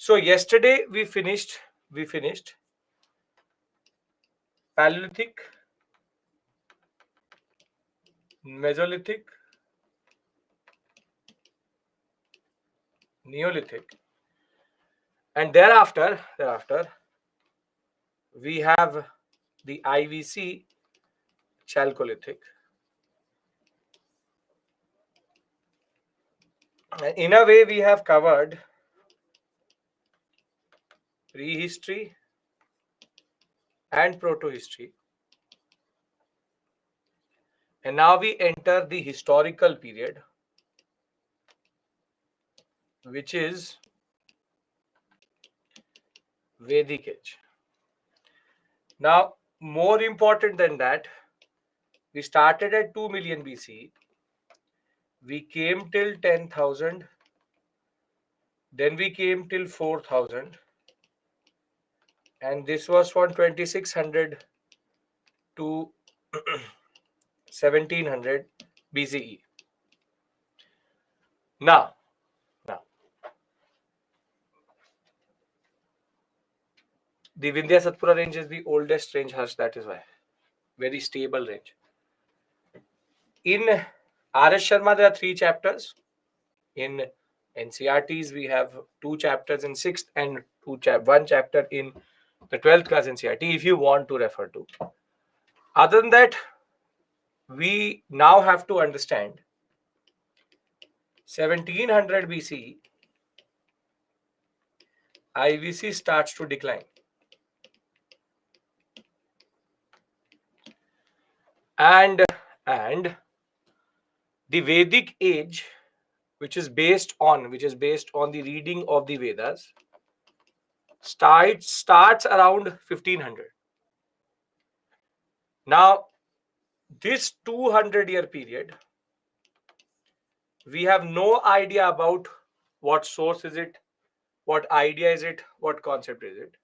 So yesterday we finished Paleolithic, Mesolithic, Neolithic, and thereafter we have the IVC Chalcolithic. And in a way, we have covered prehistory and protohistory. And now we enter the historical period, which is Vedic age. Now, more important than that, we started at 2 million BC. We came till 10,000. Then we came till 4,000. And this was from 2600 to 1700 BCE. Now, the Vindhya Satpura range is the oldest range, Harsh, that is why. Very stable range. In R.S. Sharma, there are 3 chapters. In NCRTs, we have 2 chapters in 6th and 1 chapter in the 12th class NCRT, if you want to refer to. Other than that, we now have to understand 1700 BC, IVC starts to decline. And the Vedic age, which is based on the reading of the Vedas, starts around 1500. Now, this 200-year period, we have no idea about what source is it, what idea is it, what concept is it.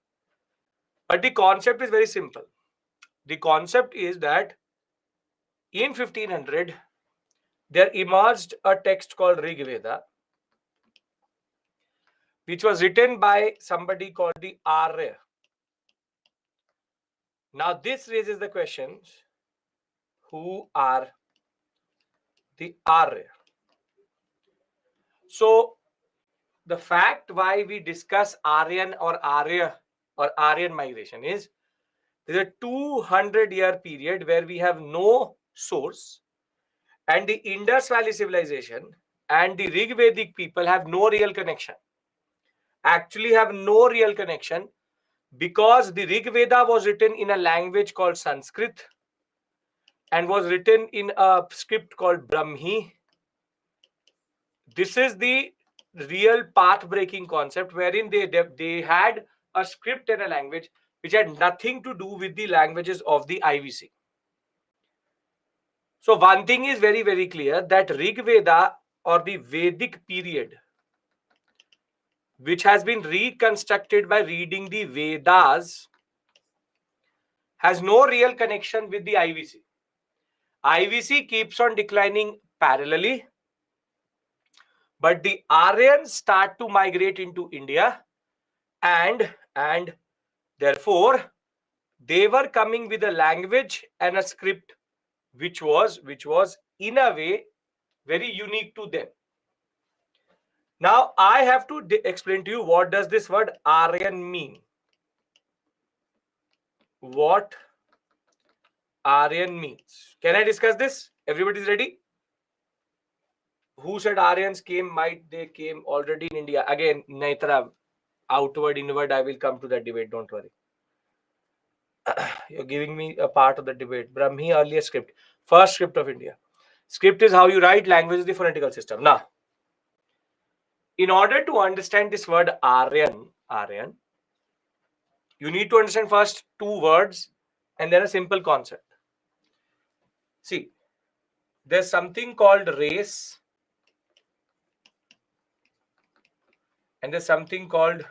But the concept is very simple. The concept is that in 1500, there emerged a text called Rig Veda, which was written by somebody called the Arya. Now, this raises the questions, who are the Arya? So, the fact why we discuss Aryan or Arya or Aryan migration is there's a 200-year period where we have no source, and the Indus Valley civilization and the Rig Vedic people have no real connection. Actually have no real connection, because the Rig Veda was written in a language called Sanskrit and was written in a script called Brahmi. This is the real path-breaking concept, wherein they had a script and a language which had nothing to do with the languages of the IVC. So one thing is very, very clear, that Rig Veda or the Vedic period, which has been reconstructed by reading the Vedas, has no real connection with the IVC. IVC keeps on declining parallelly, but the Aryans start to migrate into India, and therefore they were coming with a language and a script which was in a way very unique to them. Now I have to explain to you, what does this word Aryan mean? What Aryan means. Can I discuss this? Everybody's ready? Who said Aryans came? They came already in India. Again, Naitra, outward, inward, I will come to that debate, don't worry. You're giving me a part of the debate. Brahmi, earliest script. First script of India. Script is how you write, language is the phonetical system. Now, in order to understand this word Aryan, you need to understand first 2 words and then a simple concept. See, there's something called race and there's something called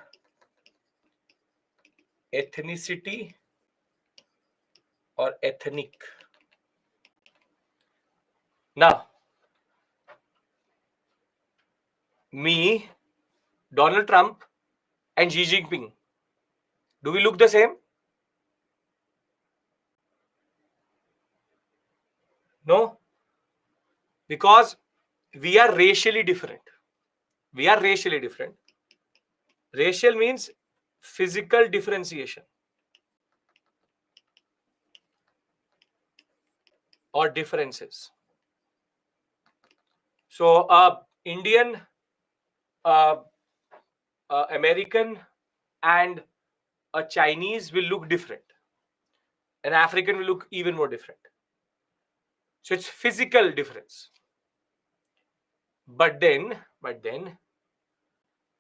ethnicity or ethnic. Now, me, Donald Trump, and Xi Jinping, do we look the same? No, because we are racially different. We are racially different. Racial means physical differentiation or differences. So, Indian, uh, American, and a Chinese will look different. An African will look even more different. So it's physical difference. But then,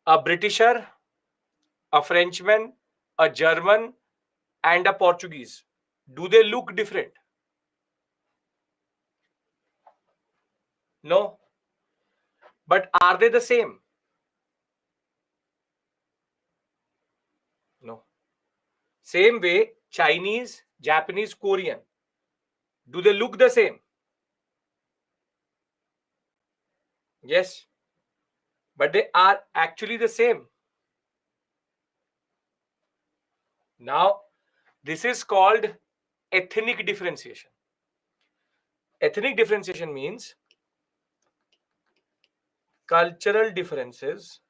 a Britisher, a Frenchman, a German, and a Portuguese, do they look different? No. But are they the same? No. Same way, Chinese, Japanese, Korean, do they look the same? Yes. But they are actually the same. Now, this is called ethnic differentiation. Ethnic differentiation means cultural differences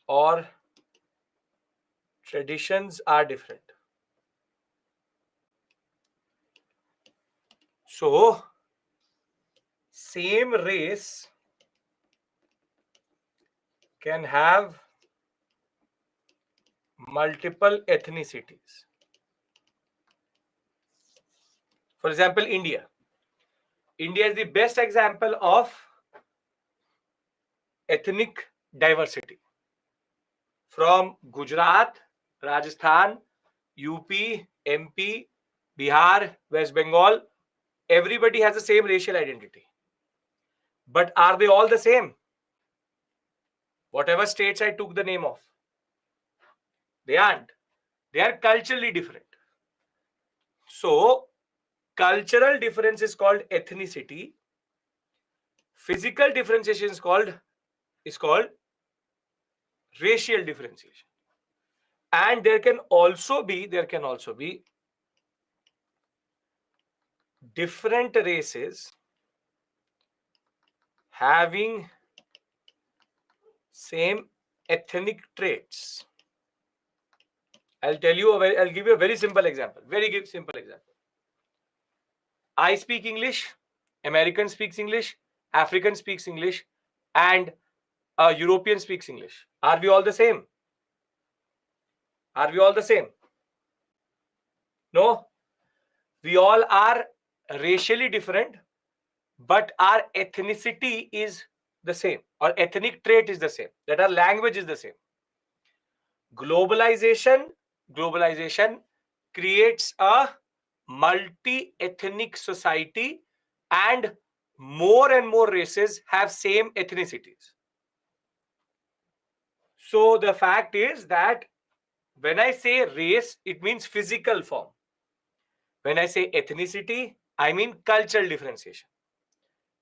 or traditions are different. So, same race can have multiple ethnicities. For example, India. India is the best example of ethnic diversity. From Gujarat, Rajasthan, UP, MP, Bihar, West Bengal, everybody has the same racial identity. But are they all the same? Whatever states I took the name of, they aren't. They are culturally different. So, cultural difference is called ethnicity. Physical differentiation is called racial differentiation. And there can also be different races having same ethnic traits. I'll give you a very simple example. Very simple example. I speak English, American speaks English, African speaks English, and a European speaks English. Are we all the same? Are we all the same? No. We all are racially different, but our ethnicity is the same, or ethnic trait is the same, that our language is the same. Globalization creates a multi-ethnic society, and more races have same ethnicities. So the fact is that when I say race, it means physical form. When I say ethnicity, I mean cultural differentiation.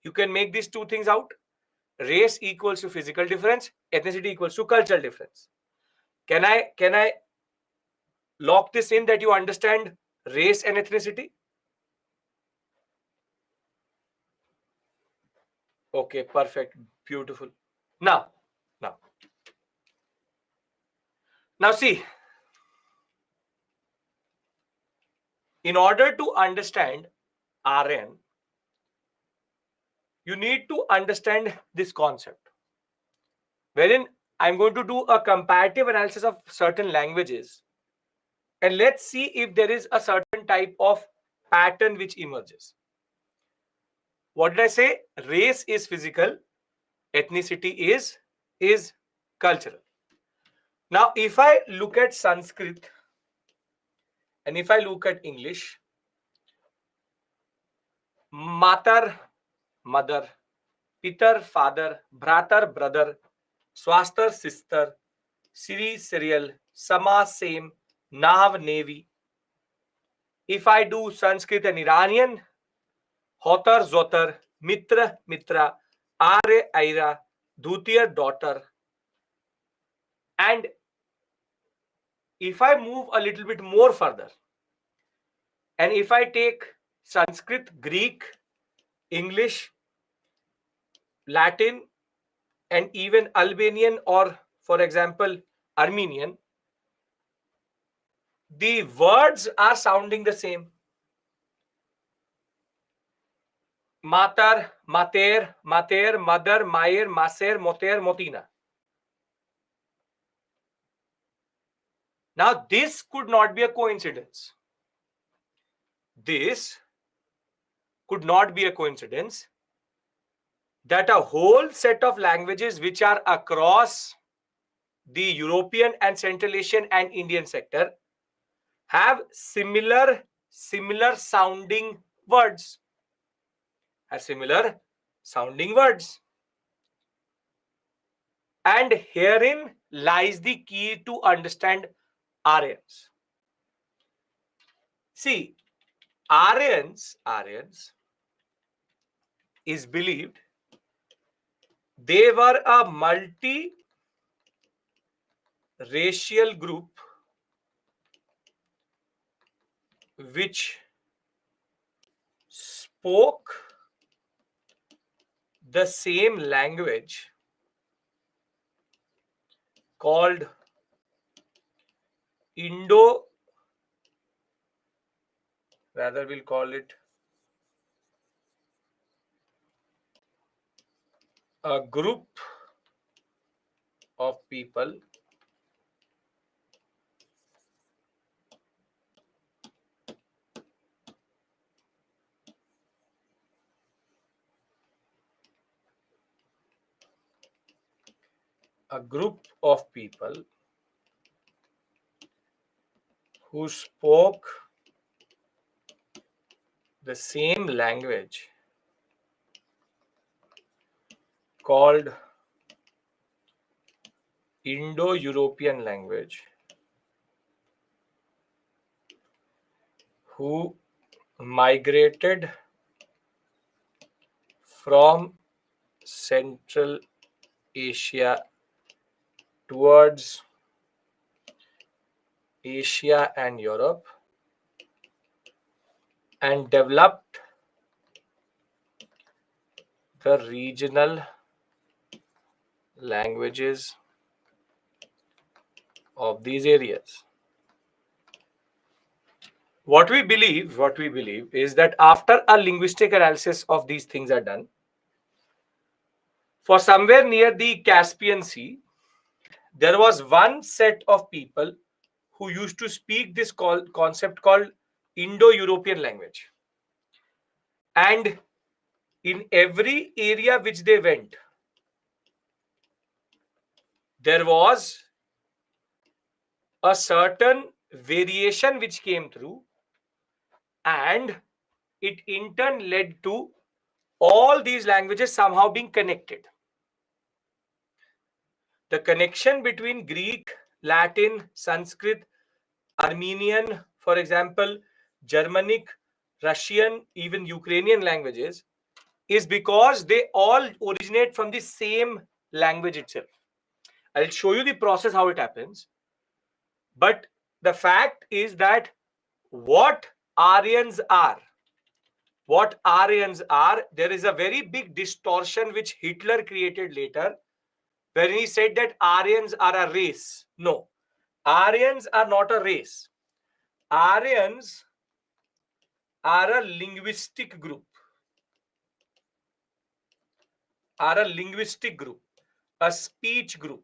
You can make these two things out. Race equals to physical difference, ethnicity equals to cultural difference. Can I lock this in that you understand race and ethnicity? Okay, perfect, beautiful. Now see, in order to understand RN, you need to understand this concept, wherein I'm going to do a comparative analysis of certain languages, and let's see if there is a certain type of pattern which emerges. What did I say? Race is physical, ethnicity is cultural. Now, if I look at Sanskrit and if I look at English, matar, mother, pitar, father, bhratar, brother, swastar, sister, Siri, cereal, sama, same, nav, navy. If I do Sanskrit and Iranian, hotar, zotar, mitra, mitra, are, aira, dhutiya, daughter, And if I move a little bit more further, and if I take Sanskrit, Greek, English, Latin, and even Albanian, or for example, Armenian, the words are sounding the same. Matar, mater, mater, mother, mayer, maser, moter, motina. Now, this could not be a coincidence. This could not be a coincidence that a whole set of languages which are across the European and Central Asian and Indian sector have similar sounding words. And herein lies the key to understand Aryans. See, Aryans is believed they were a multi-racial group which spoke the same language called we'll call it a group of people who spoke the same language called Indo-European language, who migrated from Central Asia towards Asia and Europe and developed the regional languages of these areas. What we believe is that after a linguistic analysis of these things are done, for somewhere near the Caspian Sea, there was one set of people who used to speak this concept called Indo-European language. And in every area which they went, there was a certain variation which came through, and it in turn led to all these languages somehow being connected. The connection between Greek, Latin, Sanskrit, Armenian, for example, Germanic, Russian, even Ukrainian languages is because they all originate from the same language itself. I'll show you the process how it happens. But the fact is that what Aryans are, there is a very big distortion which Hitler created later, when he said that Aryans are a race. No, Aryans are not a race. Aryans are a linguistic group. A speech group.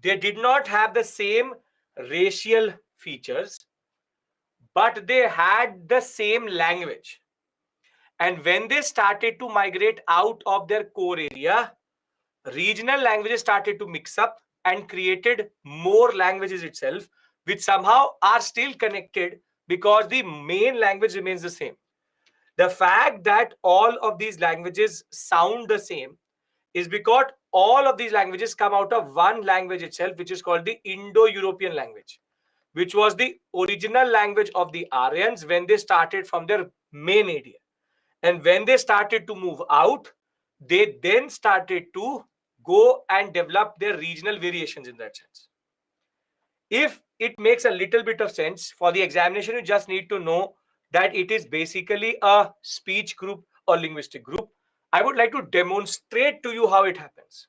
They did not have the same racial features, but they had the same language. And when they started to migrate out of their core area, regional languages started to mix up and created more languages itself, which somehow are still connected because the main language remains the same. The fact that all of these languages sound the same is because all of these languages come out of one language itself, which is called the Indo-European language, which was the original language of the Aryans when they started from their main area. And when they started to move out, they then started to go and develop their regional variations in that sense. If it makes a little bit of sense for the examination, you just need to know that it is basically a speech group or linguistic group. I would like to demonstrate to you how it happens.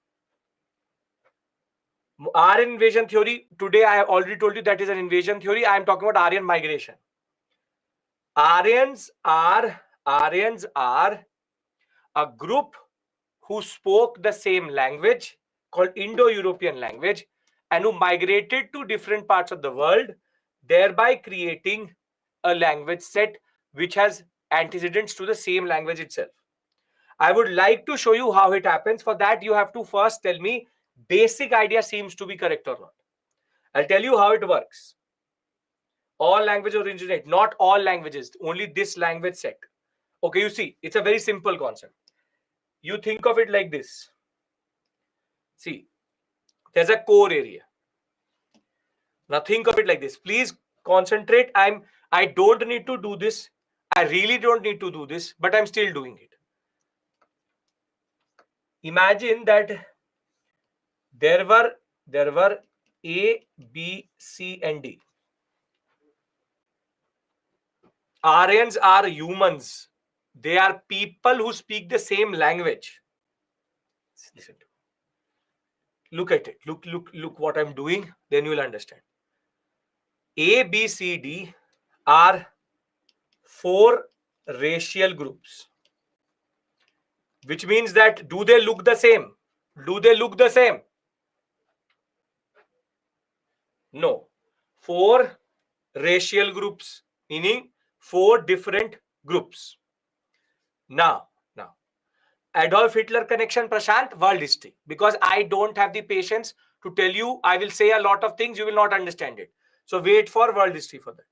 Aryan invasion theory, today I have already told you that is an invasion theory. I am talking about Aryan migration. Aryans are a group who spoke the same language called Indo-European language and who migrated to different parts of the world, thereby creating a language set which has antecedents to the same language itself. I would like to show you how it happens. For that, you have to first tell me basic idea seems to be correct or not. I'll tell you how it works. All languages originate, not all languages, only this language set. Okay, you see, it's a very simple concept. You think of it like this. See, there's a core area. Now think of it like this. Please concentrate. I don't need to do this. I really don't need to do this, but I'm still doing it. Imagine that there were A, B, C, and D. Aryans are humans. They are people who speak the same language. Listen to. Look at it. Look what I'm doing. Then you will understand. A, B, C, D are 4 racial groups. Which means that do they look the same? Do they look the same? No. 4 racial groups, meaning 4 different groups. Now, Adolf Hitler connection, Prashant, world history. Because I don't have the patience to tell you, I will say a lot of things, you will not understand it. So wait for world history for that.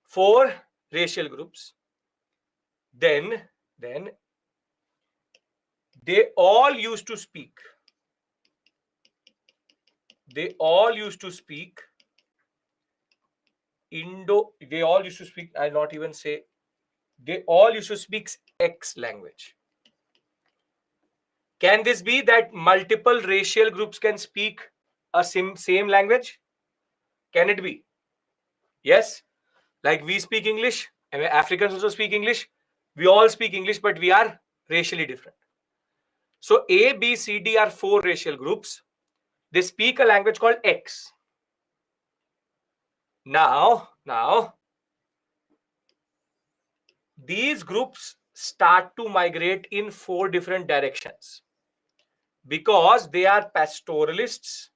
4 racial groups. Then they all used to speak. They all used to speak they all used to speak, I'll not even say, they all used to speak X language. Can this be that multiple racial groups can speak a same language? Can it be? Yes. Like we speak English, and Africans also speak English. We all speak English, but we are racially different. So A, B, C, D are 4 racial groups. They speak a language called X. Now, these groups start to migrate in 4 different directions because they are pastoralists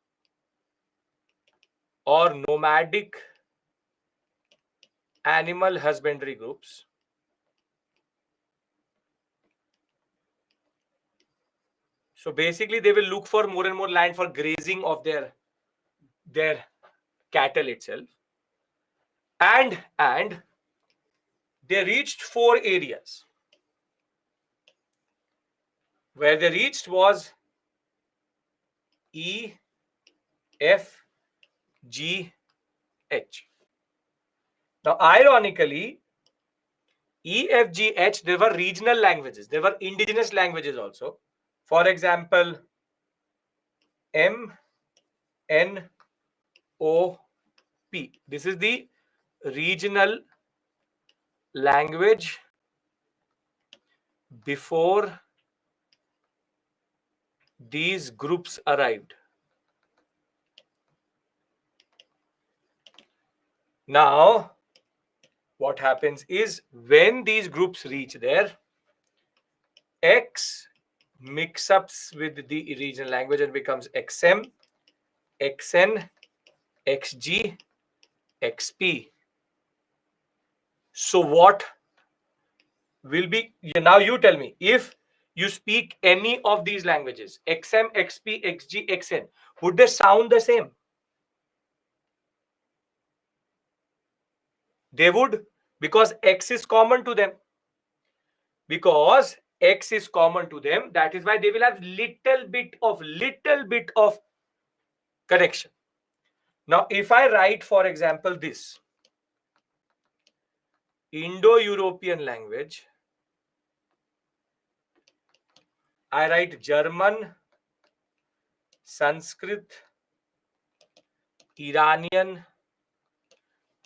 or nomadic animal husbandry groups. So basically they will look for more and more land for grazing of their cattle itself. And they reached 4 areas. Where they reached was E, F, G, H. Now, ironically, E, F, G, H, there were regional languages. There were indigenous languages also. For example, M, N, O, P. This is the regional language before these groups arrived. Now, what happens is when these groups reach there, X mix ups with the regional language and becomes XM, XN, XG, XP. So what will be, now you tell me, if you speak any of these languages, XM, XP, XG, XN, would they sound the same? They would, because X is common to them. Because X is common to them, that is why they will have little bit of connection. Now, if I write, for example, this Indo-European language, I write German, Sanskrit, Iranian,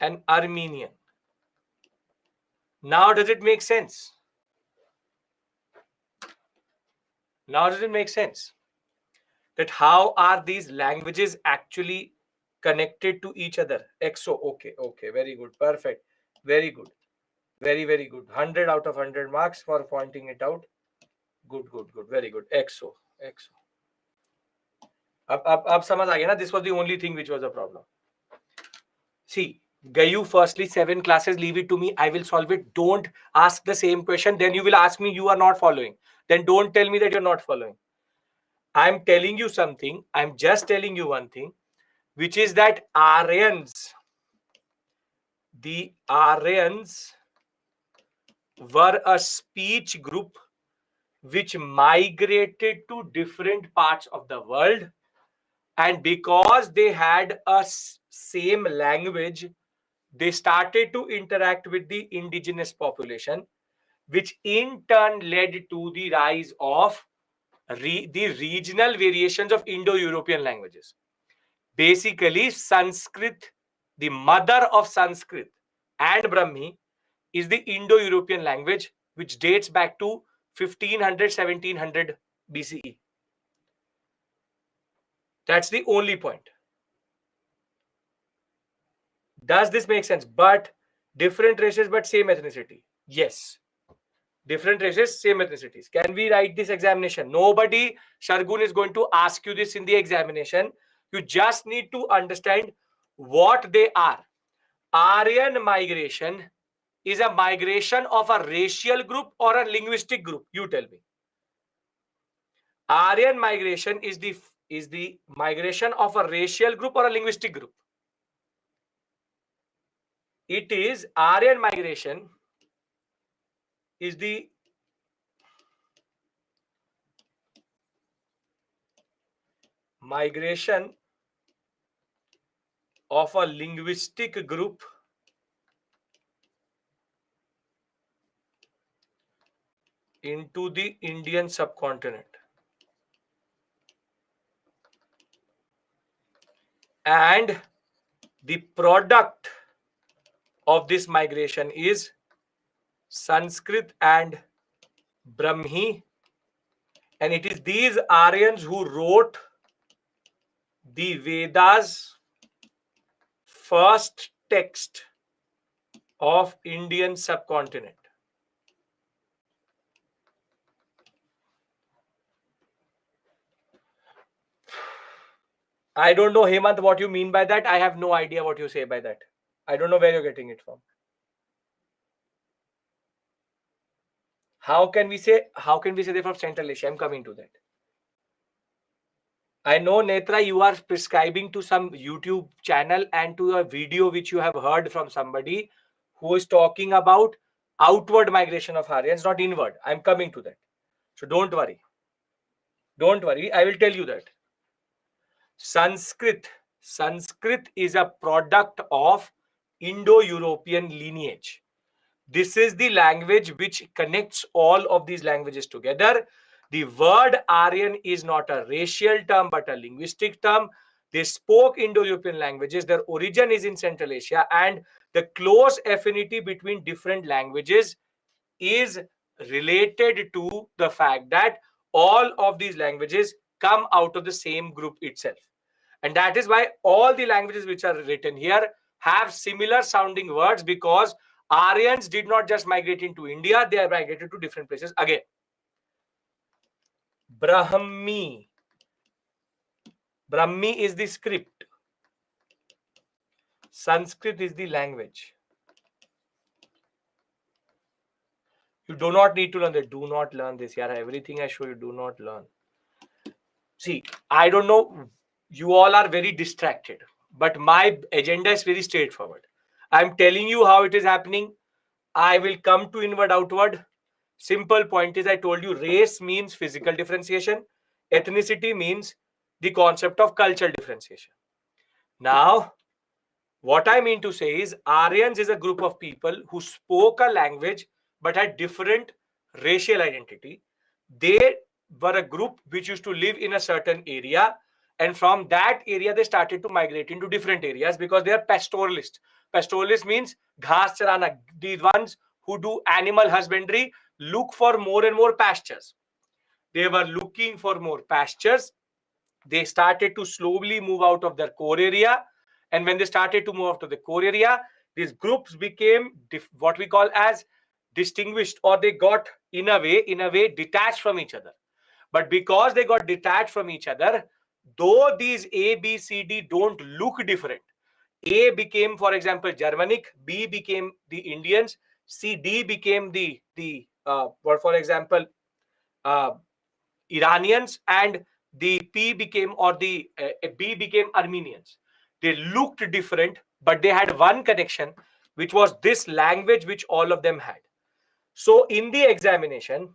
and Armenian. Now does it make sense? Now does it make sense? That how are these languages actually connected to each other? Exo, okay, very good, perfect, very good, very good. 100 out of 100 marks for pointing it out. Good, very good. Exo. अब समझ आ गया ना? This was the only thing which was a problem. See, Gayu, firstly 7 classes, leave it to me. I will solve it. Don't ask the same question. Then you will ask me you are not following. Then don't tell me that you're not following. I'm telling you something. I'm just telling you one thing, which is that the Aryans were a speech group which migrated to different parts of the world, and because they had a same language, they started to interact with the indigenous population, which in turn led to the rise of the regional variations of Indo-European languages. Basically, Sanskrit, the mother of Sanskrit and Brahmi, is the Indo-European language, which dates back to 1500, 1700 BCE. That's the only point. Does this make sense? But different races, but same ethnicity. Yes. Different races, same ethnicities. Can we write this examination? Nobody, Shargun, is going to ask you this in the examination. You just need to understand what they are. Aryan migration is a migration of a racial group or a linguistic group. You tell me. Aryan migration is the migration of a racial group or a linguistic group. It is Aryan migration is the migration of a linguistic group into the Indian subcontinent. And the product of this migration is Sanskrit and Brahmi. And it is these Aryans who wrote the Vedas' first text of Indian subcontinent. I don't know, Hemant, what you mean by that. I have no idea what you say by that. I don't know where you're getting it from. How can we say they're from Central Asia? I'm coming to that. I know, Netra, you are prescribing to some YouTube channel and to a video which you have heard from somebody who is talking about outward migration of Aryans, not inward. I'm coming to that. So don't worry. Don't worry. I will tell you that. Sanskrit is a product of Indo-European lineage. This is the language which connects all of these languages together. The word Aryan is not a racial term, but a linguistic term. They spoke Indo-European languages. Their origin is in Central Asia, and the close affinity between different languages is related to the fact that all of these languages come out of the same group itself. And that is why all the languages which are written here have similar sounding words, because Aryans did not just migrate into India, they are migrated to different places again. Brahmi is the script. Sanskrit is the language. You do not need to learn that. Do not learn this. Yeah, everything I show you, do not learn. See, I don't know. You all are very distracted, but my agenda is very straightforward. I'm telling you how it is happening. I will come to inward outward. Simple point is, I told you, race means physical differentiation. Ethnicity means the concept of cultural differentiation. Now, what I mean to say is, Aryans is a group of people who spoke a language but had different racial identity. They were a group which used to live in a certain area, And from that area, they started to migrate into different areas because they are pastoralists. Pastoralist means ghas charana. The ones who do animal husbandry look for more and more pastures. They were looking for more pastures. They started to slowly move out of their core area. And when they started to move out of the core area, these groups became what we call as distinguished, or they got in a way detached from each other. But because they got detached from each other, though these A, B, C, D don't look different, A became, for example, Germanic, B became the Indians, C, D became for example, uh, Iranians, and the P became, or the B became Armenians. They looked different, but they had one connection, which was this language which all of them had. So in the examination,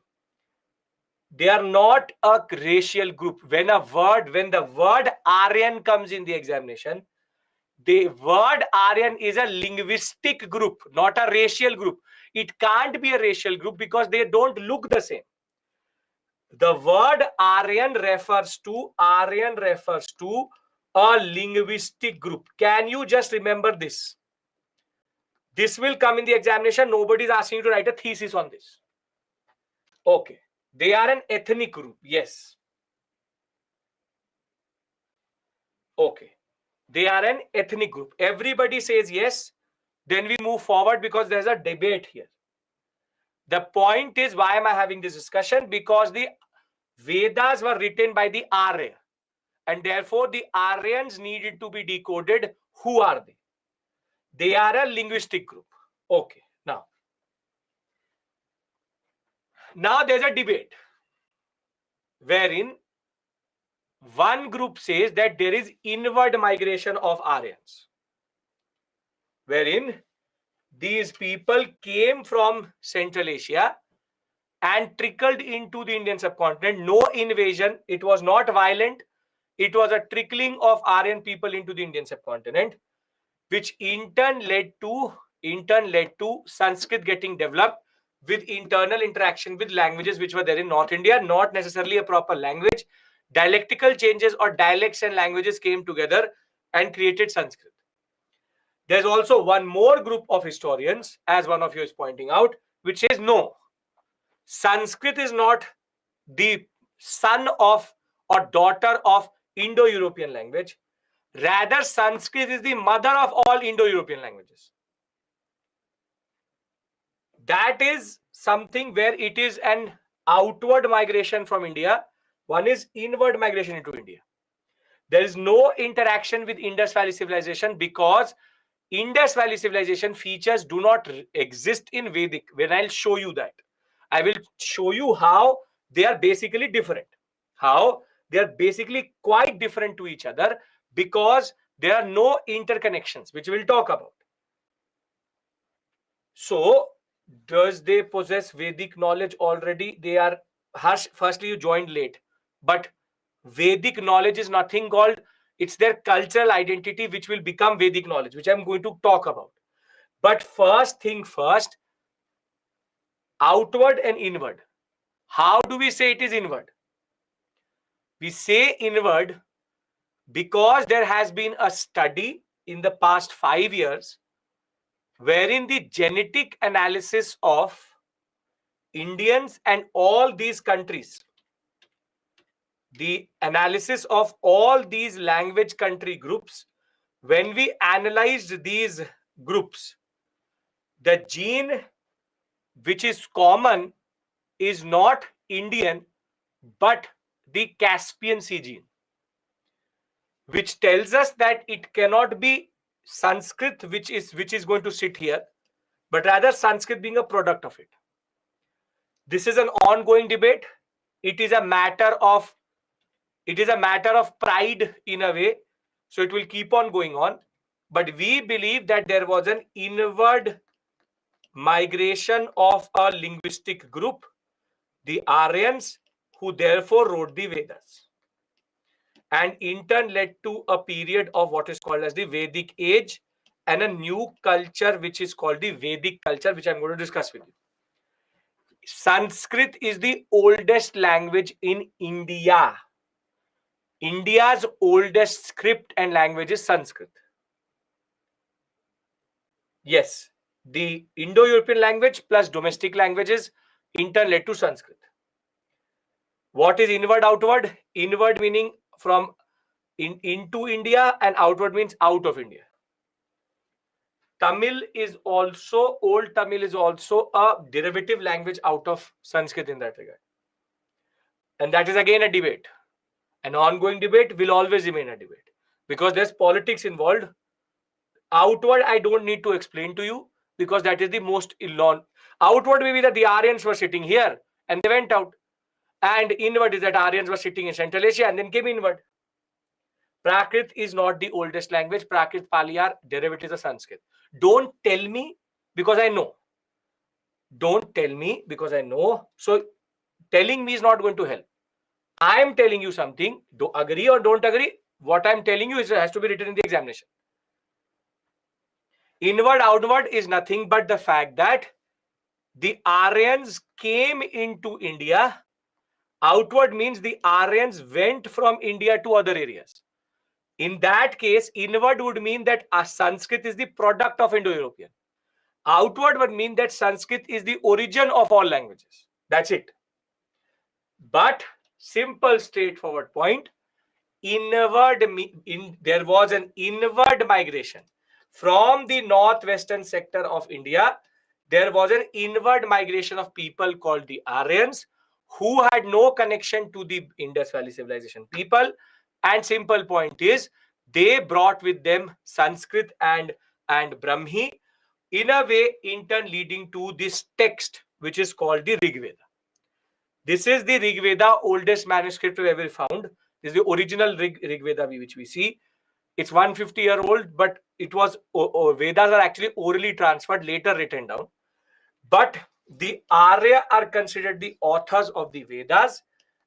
they are not a racial group. When the word Aryan comes in the examination, the word Aryan is a linguistic group, not a racial group. It can't be a racial group because they don't look the same. The word Aryan refers to a linguistic group. Can you just remember this? This will come in the examination. Nobody is asking you to write a thesis on this. Okay. They are an ethnic group. Yes. Okay. They are an ethnic group. Everybody says yes. Then we move forward because there's a debate here. The point is, why am I having this discussion? Because the Vedas were written by the Arya, and therefore the Aryans needed to be decoded. Who are they? They are a linguistic group. Okay. Now there's a debate wherein one group says that there is inward migration of Aryans, wherein these people came from Central Asia and trickled into the Indian subcontinent. No invasion. It was not violent. It was a trickling of Aryan people into the Indian subcontinent, which in turn led to Sanskrit getting developed with internal interaction with languages which were there in North India, not necessarily a proper language. Dialectical changes or dialects and languages came together and created Sanskrit. There's also one more group of historians, as one of you is pointing out, which says no, Sanskrit is not the son of or daughter of Indo-European language. Rather, Sanskrit is the mother of all Indo-European languages. That is something where it is an outward migration from India. One is inward migration into India. There is no interaction with Indus Valley civilization because Indus Valley civilization features do not exist in Vedic. When I'll show you that, I will show you how they are basically different. How they are basically quite different to each other because there are no interconnections, which we'll talk about. So, does they possess Vedic knowledge already? They are, Harsh, firstly, you joined late. But Vedic knowledge is nothing called, it's their cultural identity which will become Vedic knowledge, which I'm going to talk about. But first thing first, outward and inward. How do we say it is inward? We say inward because there has been a study in the past 5 years wherein the genetic analysis of Indians and all these countries, the analysis of all these language country groups, when we analyzed these groups, the gene which is common is not Indian, but the Caspian Sea gene, which tells us that it cannot be Sanskrit which is going to sit here, but rather Sanskrit being a product of it. This is an ongoing debate. It is a matter of pride in a way, so it will keep on going on. But we believe that there was an inward migration of a linguistic group, the Aryans, who therefore wrote the Vedas, and in turn led to a period of what is called as the Vedic age and a new culture which is called the Vedic culture, which I'm going to discuss with you. Sanskrit is the oldest language in India. India's oldest script and language is Sanskrit. Yes, the Indo-European language plus domestic languages in turn led to Sanskrit. What is inward outward? Inward meaning from into India, and outward means out of India. Old Tamil is also a derivative language out of Sanskrit in that regard. And that is again a debate. An ongoing debate will always remain a debate because there's politics involved. Outward, I don't need to explain to you because that is the most outward maybe that the Aryans were sitting here and they went out. And inward is that Aryans were sitting in Central Asia and then came inward. Prakrit is not the oldest language. Prakrit, Pali are derivatives of Sanskrit. Don't tell me because I know. Don't tell me because I know. So telling me is not going to help. I am telling you something. Do agree or don't agree. What I'm telling you has to be written in the examination. Inward, outward is nothing but the fact that the Aryans came into India. Outward means the Aryans went from India to other areas. In that case, inward would mean that Sanskrit is the product of Indo-European. Outward would mean that Sanskrit is the origin of all languages. That's it. But simple, straightforward point. There was an inward migration from the northwestern sector of India. There was an inward migration of people called the Aryans who had no connection to the Indus Valley civilization people. And simple point is they brought with them Sanskrit and Brahmi, in a way in turn leading to this text which is called the Rig Veda. This is the Rig Veda, oldest manuscript we've ever found. This is the original Rig Veda which we see. It's 150-year-old, but it was Vedas are actually orally transferred, later written down. But the Arya are considered the authors of the Vedas,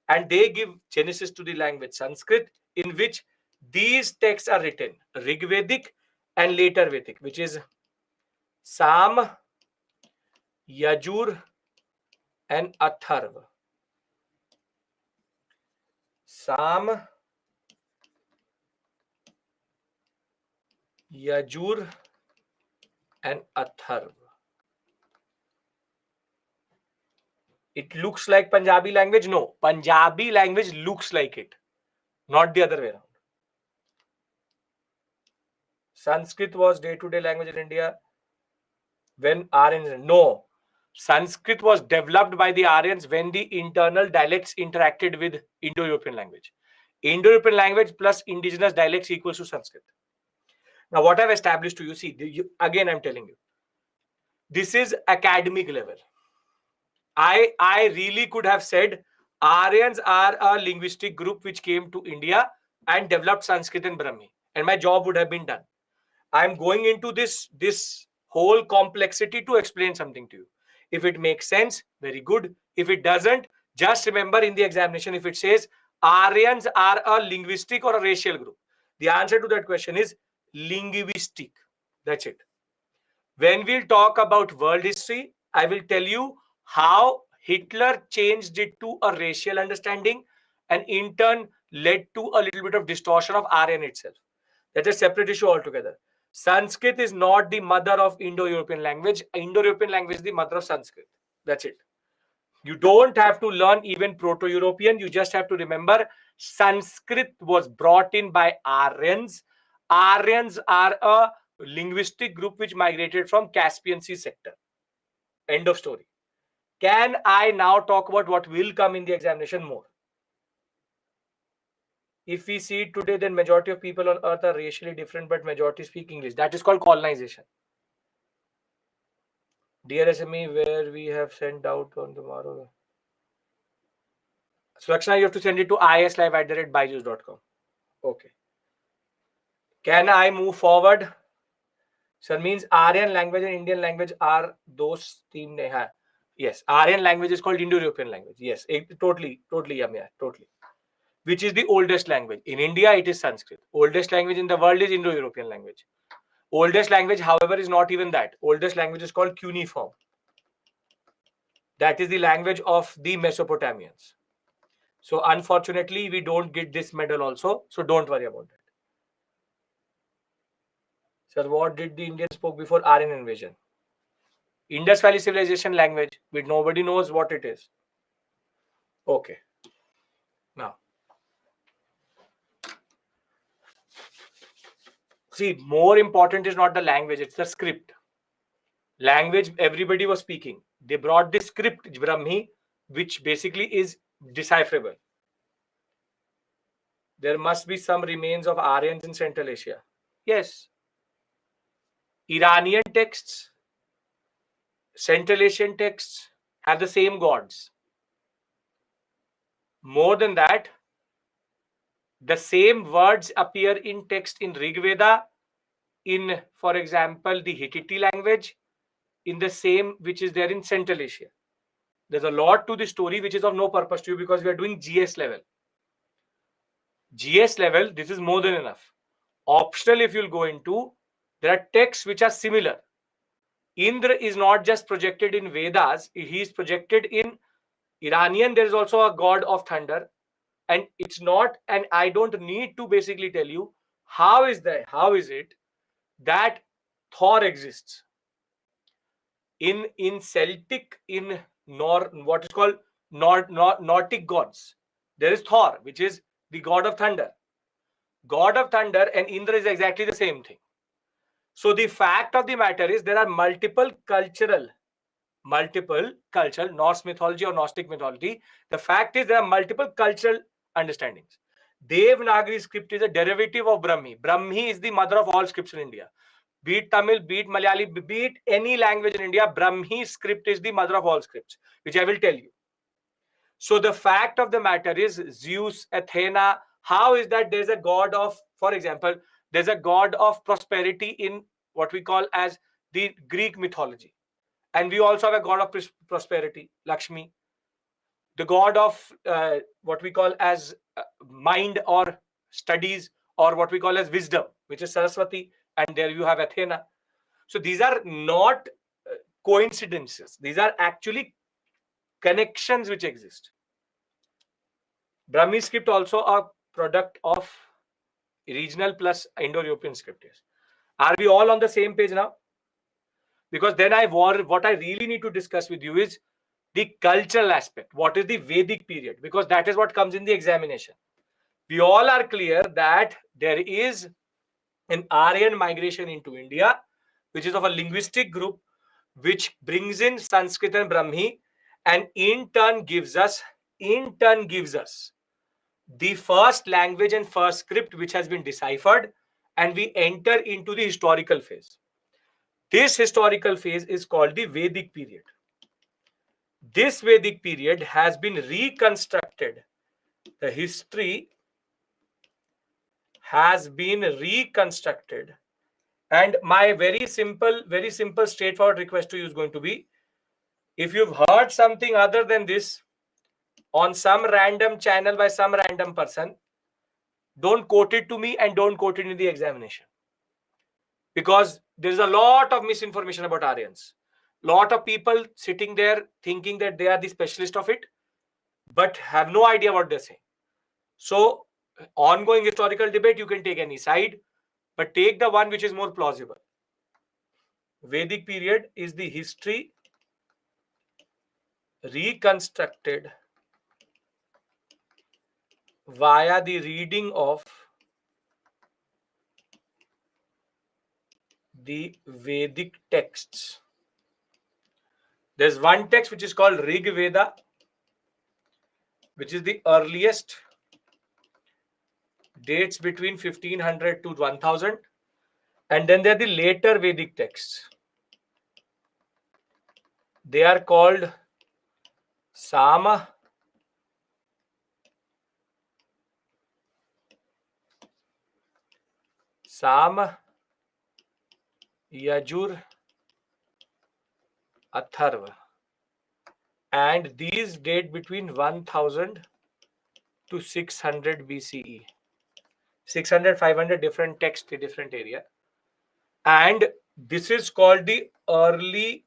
and they give genesis to the language Sanskrit, in which these texts are written, Rig Vedic and later Vedic, which is Sam, Yajur, and Atharva. Sam, Yajur, and Atharva. It looks like Punjabi language? No. Punjabi language looks like it, not the other way around. Sanskrit was day-to-day language in India when Aryans. No. Sanskrit was developed by the Aryans when the internal dialects interacted with Indo-European language. Indo-European language plus indigenous dialects equals to Sanskrit. Now, what I've established to you, see, again, I'm telling you, this is academic level. I really could have said Aryans are a linguistic group which came to India and developed Sanskrit and Brahmi, and my job would have been done. I'm going into this whole complexity to explain something to you. If it makes sense, very good. If it doesn't, just remember in the examination, if it says Aryans are a linguistic or a racial group, the answer to that question is linguistic. That's it. When we'll talk about world history, I will tell you how Hitler changed it to a racial understanding and in turn led to a little bit of distortion of Aryan itself. That's a separate issue altogether. Sanskrit is not the mother of Indo-European language. Indo-European language is the mother of Sanskrit. That's it. You don't have to learn even Proto-European. You just have to remember Sanskrit was brought in by Aryans. Aryans are a linguistic group which migrated from Caspian Sea sector. End of story. Can I now talk about what will come in the examination more? If we see it today, then majority of people on earth are racially different, but majority speak English. That is called colonization. Dear SME, where we have sent out on tomorrow. Srakshana, you have to send it to islive@byjus.com. Okay. Can I move forward? Sir, means Aryan language and Indian language are those तीन ने हैं. Yes, Aryan language is called Indo-European language. Yes, totally, yeah, totally. Which is the oldest language? In India, it is Sanskrit. Oldest language in the world is Indo-European language. Oldest language, however, is not even that. Oldest language is called cuneiform. That is the language of the Mesopotamians. So unfortunately, we don't get this medal also. So don't worry about it. Sir, what did the Indians spoke before Aryan invasion? Indus Valley Civilization language, which nobody knows what it is. Okay. Now, see, more important is not the language, it's the script. Language, everybody was speaking. They brought the script, Brahmi, which basically is decipherable. There must be some remains of Aryans in Central Asia. Yes. Iranian texts, Central Asian texts have the same gods. More than that, the same words appear in text in Rig Veda, in, for example, the Hittite language, in the same which is there in Central Asia. There's a lot to the story which is of no purpose to you because we are doing GS level. GS level, this is more than enough. Optional, if you'll go into, there are texts which are similar. Indra is not just projected in Vedas, he is projected in Iranian. There is also a god of thunder. And it's not, and I don't need to basically tell you how is it that Thor exists in Celtic, in what is called Nordic gods. There is Thor, which is the god of thunder. God of thunder and Indra is exactly the same thing. So the fact of the matter is there are multiple cultural Norse mythology or Gnostic mythology. The fact is there are multiple cultural understandings. Devanagari script is a derivative of Brahmi. Brahmi is the mother of all scripts in India. Be it Tamil, be it Malayali, be it any language in India, Brahmi script is the mother of all scripts, which I will tell you. So the fact of the matter is Zeus, Athena, how is that there's a god of, for example, there's a god of prosperity in what we call as the Greek mythology. And we also have a god of prosperity, Lakshmi. The god of what we call as mind or studies or what we call as wisdom, which is Saraswati. And there you have Athena. So these are not coincidences. These are actually connections which exist. Brahmi script also a product of regional plus Indo-European script is. Are we all on the same page now? Because then what I really need to discuss with you is the cultural aspect. What is the Vedic period? Because that is what comes in the examination. We all are clear that there is an Aryan migration into India, which is of a linguistic group, which brings in Sanskrit and Brahmi, and in turn gives us the first language and first script which has been deciphered, and we enter into the historical phase. This historical phase is called the Vedic period. This Vedic period has been reconstructed. The history has been reconstructed. And my very simple, straightforward request to you is going to be, if you've heard something other than this on some random channel by some random person, don't quote it to me and don't quote it in the examination. Because there's a lot of misinformation about Aryans. Lot of people sitting there thinking that they are the specialist of it, but have no idea what they're saying. So, ongoing historical debate, you can take any side, but take the one which is more plausible. Vedic period is the history reconstructed via the reading of the Vedic texts. There's one text which is called Rig Veda, which is the earliest, dates between 1500 to 1000, and then there are the later Vedic texts. They are called Sama, Yajur, Atharva, and these date between 1000 to 600 BCE. 600, 500 different texts in different area. And this is called the early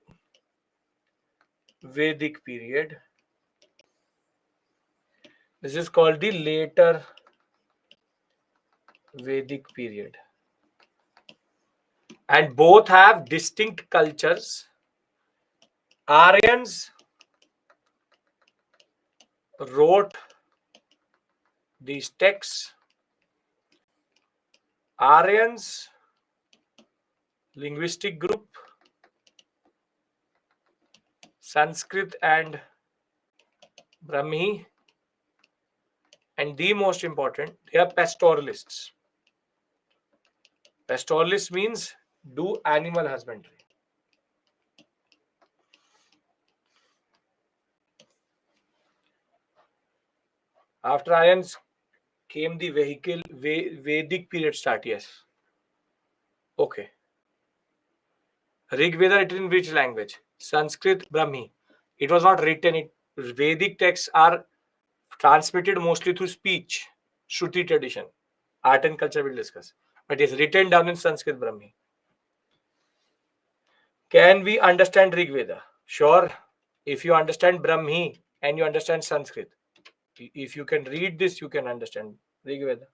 Vedic period. This is called the later Vedic period. And both have distinct cultures. Aryans wrote these texts. Aryans, linguistic group, Sanskrit and Brahmi, and the most important, they are pastoralists. Pastoralist means do animal husbandry. After Aryans came the Vedic period start, yes. Okay. Rig Veda written in which language? Sanskrit, Brahmi. It was not written. Vedic texts are transmitted mostly through speech, Shruti tradition. Art and culture we'll discuss. But it's written down in Sanskrit, Brahmi. Can we understand Rig Veda? Sure. If you understand Brahmi and you understand Sanskrit, if you can read this, you can understand Rig Veda.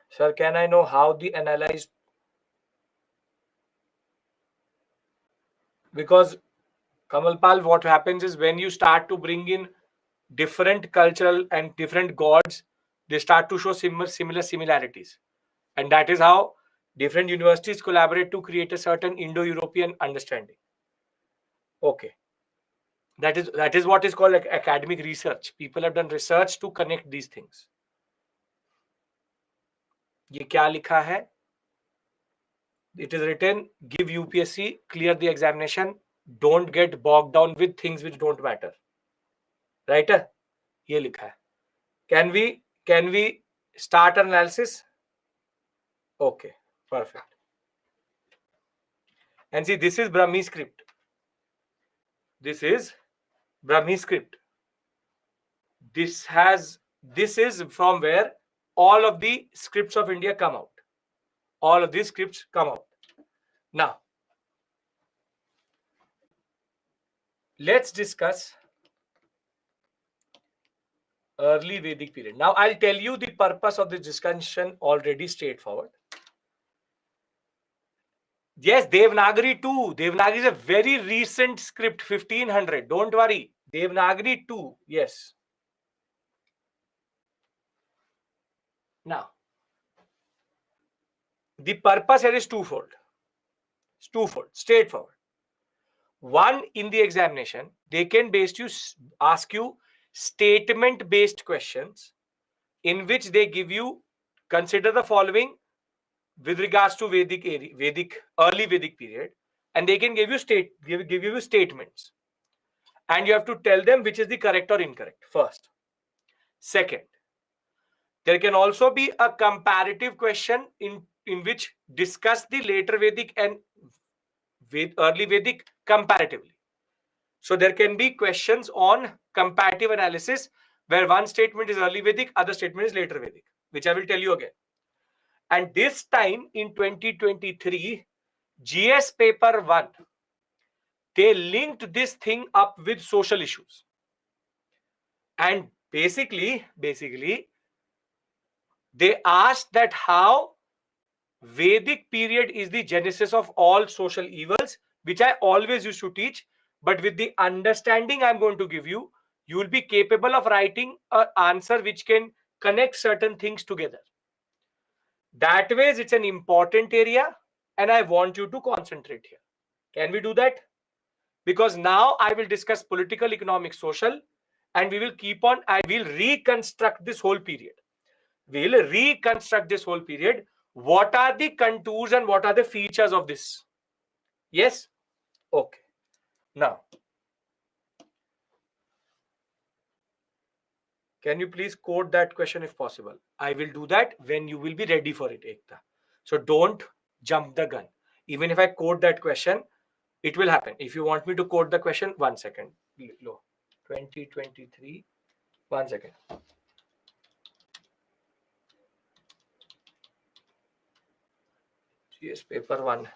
Sir, can I know how the analyzed? Because Kamalpal, what happens is when you start to bring in different cultural and different gods, they start to show similar similarities. And that is how different universities collaborate to create a certain Indo-European understanding. Okay. That is what is called like academic research. People have done research to connect these things. ये क्या लिखा है? It is written, give UPSC, clear the examination, don't get bogged down with things which don't matter. Right? ये लिखा है. Can we start analysis? Okay, perfect. And see, this is Brahmi script. This is Brahmi script. This is from where all of the scripts of India come out. All of these scripts come out. Now, let's discuss early Vedic period. Now, I'll tell you the purpose of this discussion already straightforward. Yes, Devanagari too. Devanagari is a very recent script, 1500. Don't worry. Devanagari too. Yes. Now, the purpose here is twofold. It's twofold, straightforward. One, in the examination, they can ask you statement-based questions in which they give you, consider the following with regards to early Vedic period, and they can give you statements, and you have to tell them which is the correct or incorrect. First, second, there can also be a comparative question in which discuss the later Vedic and early Vedic comparatively. So there can be questions on comparative analysis where one statement is early Vedic, other statement is later Vedic, which I will tell you again. And this time in 2023, GS paper 1, they linked this thing up with social issues. And basically, they asked that how Vedic period is the genesis of all social evils, which I always used to teach. But with the understanding I'm going to give you, you will be capable of writing an answer which can connect certain things together. That way, it's an important area, and I want you to concentrate here. Can we do that? Because now I will discuss political, economic, social, and we will keep on. I will reconstruct this whole period. We will reconstruct this whole period. What are the contours and what are the features of this? Yes? Okay. Now, can you please code that question if possible? I will do that when you will be ready for it, Ekta. So don't jump the gun. Even if I code that question, it will happen. If you want me to code the question, 1 second. Low. 2023. 1 second. GS paper 1.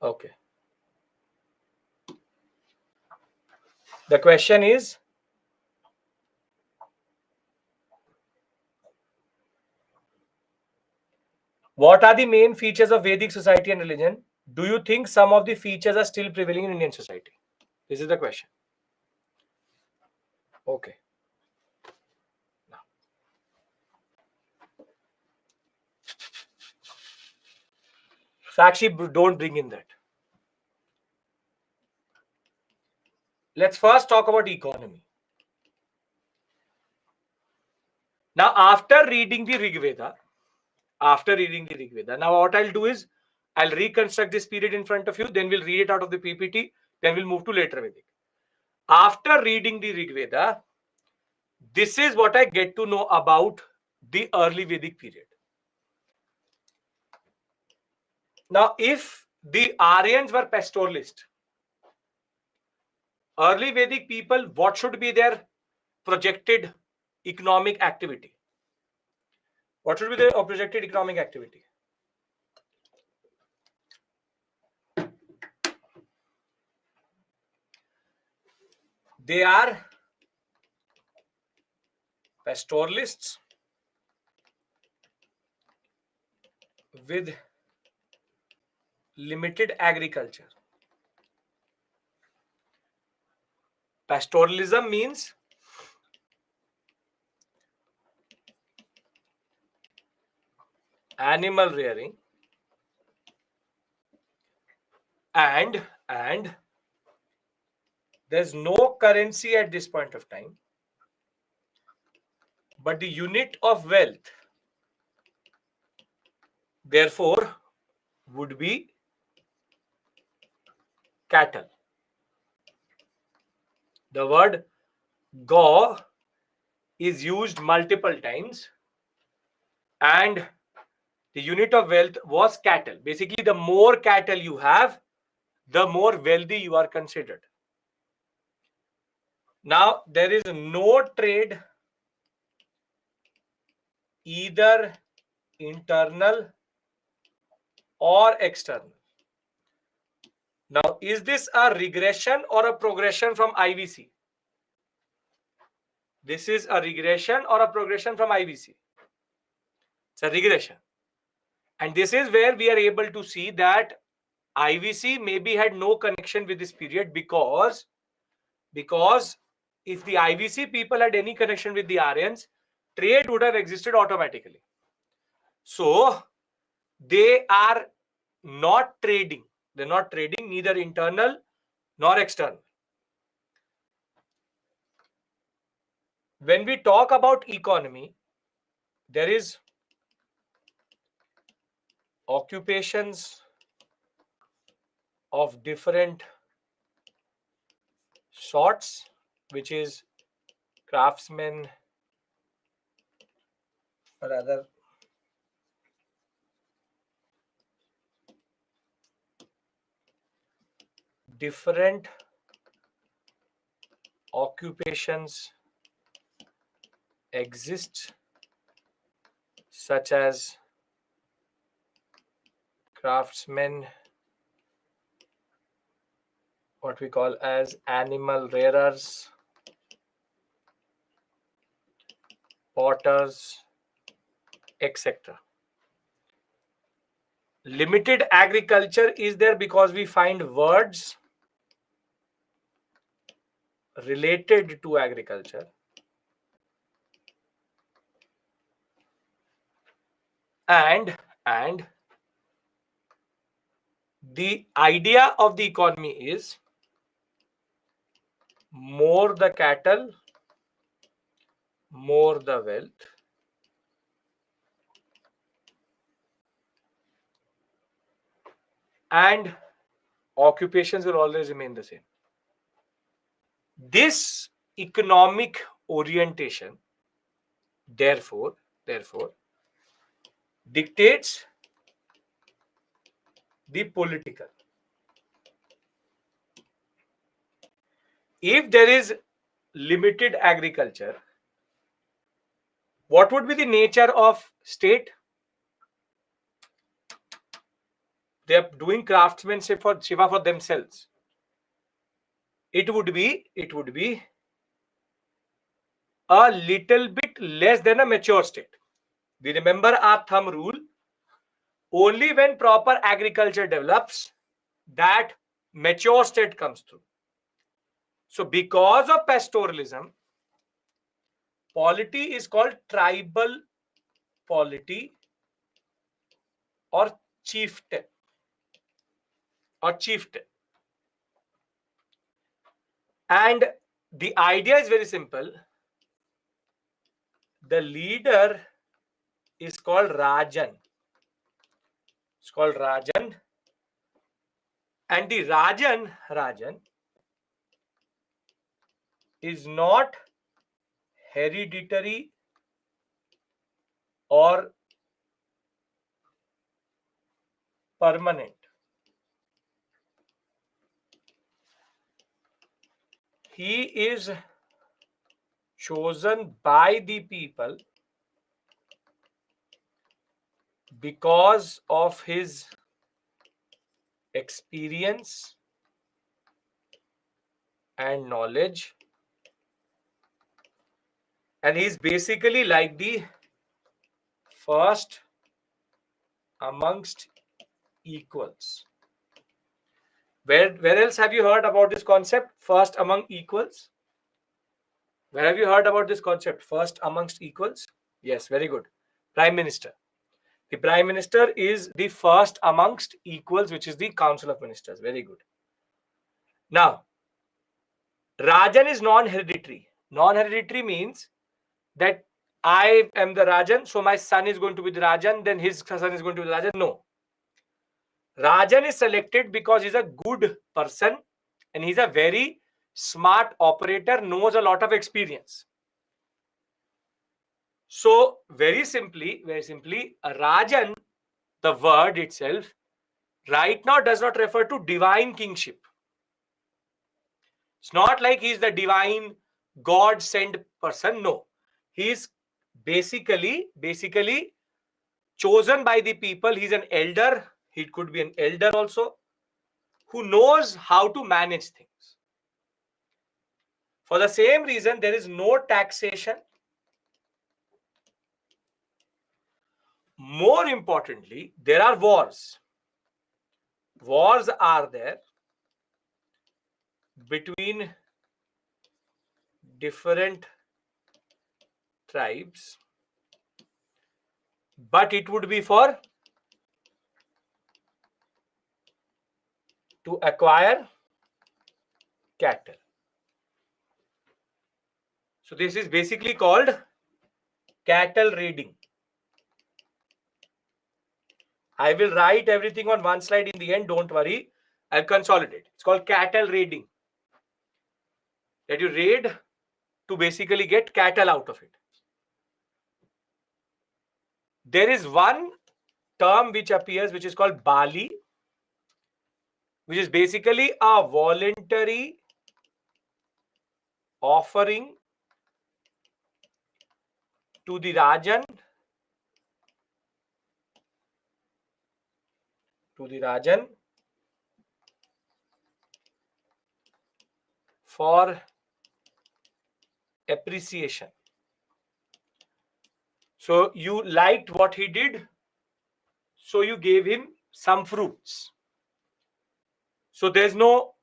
Okay. The question is, what are the main features of Vedic society and religion? Do you think some of the features are still prevailing in Indian society? This is the question. Okay. So actually, don't bring in that. Let's first talk about economy. Now, after reading the Rig Veda, now what I'll do is I'll reconstruct this period in front of you, then we'll read it out of the PPT, then we'll move to later Vedic. After reading the Rig Veda, this is what I get to know about the early Vedic period. Now, if the Aryans were pastoralist, early Vedic people, what should be their projected economic activity? What should be their projected economic activity? They are pastoralists with limited agriculture. Pastoralism means animal rearing and there's no currency at this point of time, but the unit of wealth therefore would be cattle. The word go is used multiple times and the unit of wealth was cattle. Basically, the more cattle you have, the more wealthy you are considered. Now, there is no trade, either internal or external. Now, is this a regression or a progression from IVC? This is a regression or a progression from IVC? It's a regression. And this is where we are able to see that IVC maybe had no connection with this period because if the IVC people had any connection with the Aryans, trade would have existed automatically. So they are not trading. They're not trading neither internal nor external. When we talk about economy, there is occupations of different sorts, which is craftsmen, or rather different occupations exist, such as craftsmen, what we call as animal rearers, potters, etc. Limited agriculture is there because we find words related to agriculture. And the idea of the economy is more the cattle, more the wealth. And occupations will always remain the same. This economic orientation, therefore, dictates the political. If there is limited agriculture, what would be the nature of state? They are doing craftsmanship for Shiva for themselves. it would be a little bit less than a mature state. We remember our thumb rule: only when proper agriculture develops, that mature state comes through. So because of pastoralism, polity is called tribal polity or chieftain chieftain. And the idea is very simple. The leader is called Rajan. It's called Rajan. And the Rajan is not hereditary or permanent. He is chosen by the people because of his experience and knowledge, and he's basically like the first amongst equals. Where else have you heard about this concept, first among equals? Where have you heard about this concept, first amongst equals? Yes, very good. Prime Minister. The Prime Minister is the first amongst equals, which is the Council of Ministers. Very good. Now, Rajan is non-hereditary. Non-hereditary means that I am the Rajan, so my son is going to be the Rajan, then his son is going to be the Rajan. No. Rajan is selected because he's a good person and he's a very smart operator, knows a lot of experience. So very simply, a Rajan, the word itself, right now does not refer to divine kingship. It's not like he's the divine God-sent person. No. He's basically chosen by the people. He's an elder. He could be an elder also, who knows how to manage things. For the same reason, there is no taxation. More importantly, there are wars. Wars are there between different tribes, but it would be to acquire cattle. So this is basically called cattle raiding. I will write everything on one slide in the end. Don't worry. I'll consolidate. It's called cattle raiding. That you raid to basically get cattle out of it. There is one term which appears, which is called Bali, which is basically a voluntary offering to the Rajan, for appreciation. So you liked what he did, so you gave him some fruits. So there's no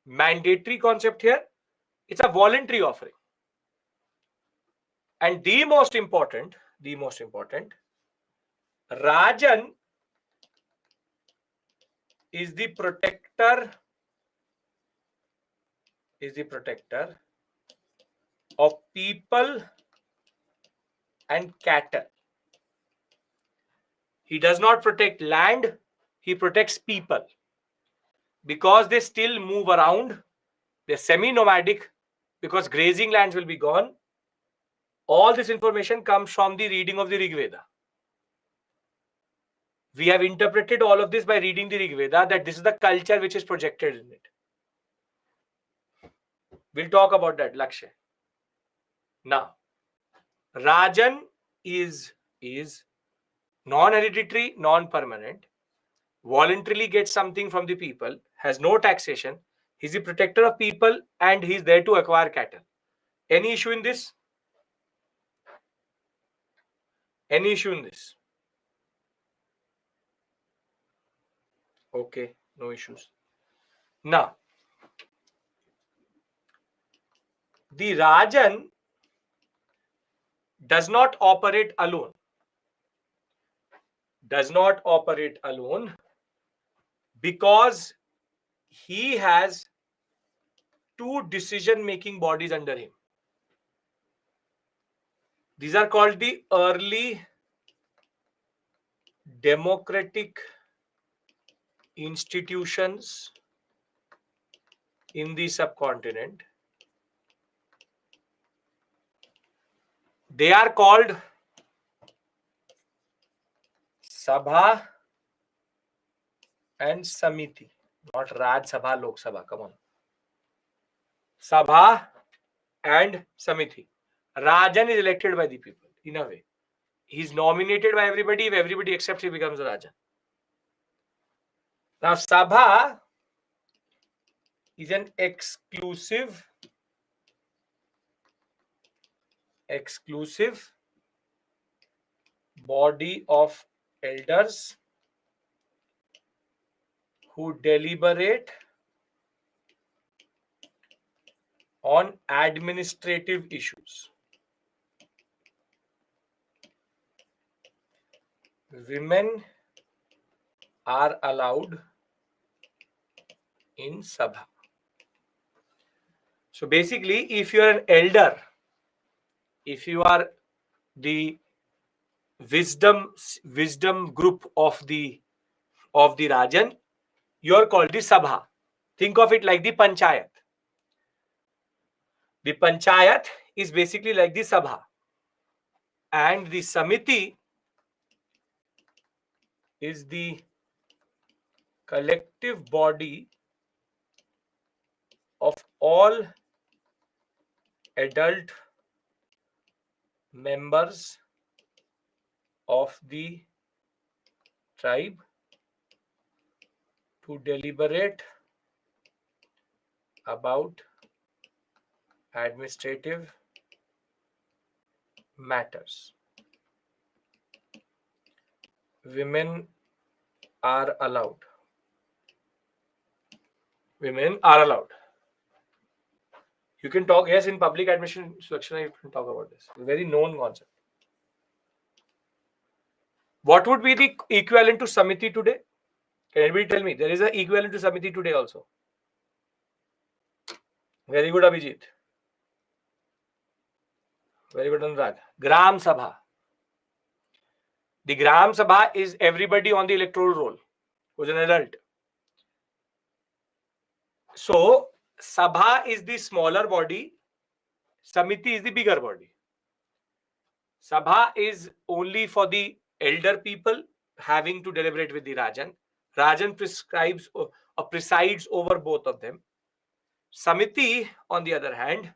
mandatory concept here. It's a voluntary offering. And the most important, Rajan is the protector of people and cattle. He does not protect land, he protects people. Because they still move around, they're semi-nomadic, because grazing lands will be gone. All this information comes from the reading of the Rig Veda. We have interpreted all of this by reading the Rig Veda, that this is the culture which is projected in it. We'll talk about that, Lakshay. Now, Rajan is non-hereditary, non-permanent, voluntarily gets something from the people, has no taxation. He's the protector of people and he's there to acquire cattle. Any issue in this? Any issue in this? Okay, no issues. Now, the Rajan does not operate alone. Does not operate alone because he has two decision-making bodies under him. These are called the early democratic institutions in the subcontinent. They are called Sabha and Samiti, not Raj Sabha, Lok Sabha. Come on. Sabha and Samiti. Rajan is elected by the people in a way. He's nominated by everybody. If everybody accepts, he becomes a Rajan. Now, Sabha is an exclusive body of elders who deliberate on administrative issues. Women are allowed in Sabha. So basically, if you are an elder, if you are the wisdom group of the Rajan, you are called the Sabha. Think of it like the Panchayat. The Panchayat is basically like the Sabha. And the Samiti is the collective body of all adult members of the tribe to deliberate about administrative matters. Women are allowed. Women are allowed. You can talk, yes, in public admission selection, you can talk about this. A very known concept. What would be the equivalent to Samiti today? Can anybody tell me? There is an equivalent to Samiti today also. Very good, Abhijit. Very good, Anurag. Gram Sabha. The Gram Sabha is everybody on the electoral roll who's an adult. So, Sabha is the smaller body. Samiti is the bigger body. Sabha is only for the elder people having to deliberate with the Rajan. Rajan presides over both of them. Samiti, on the other hand,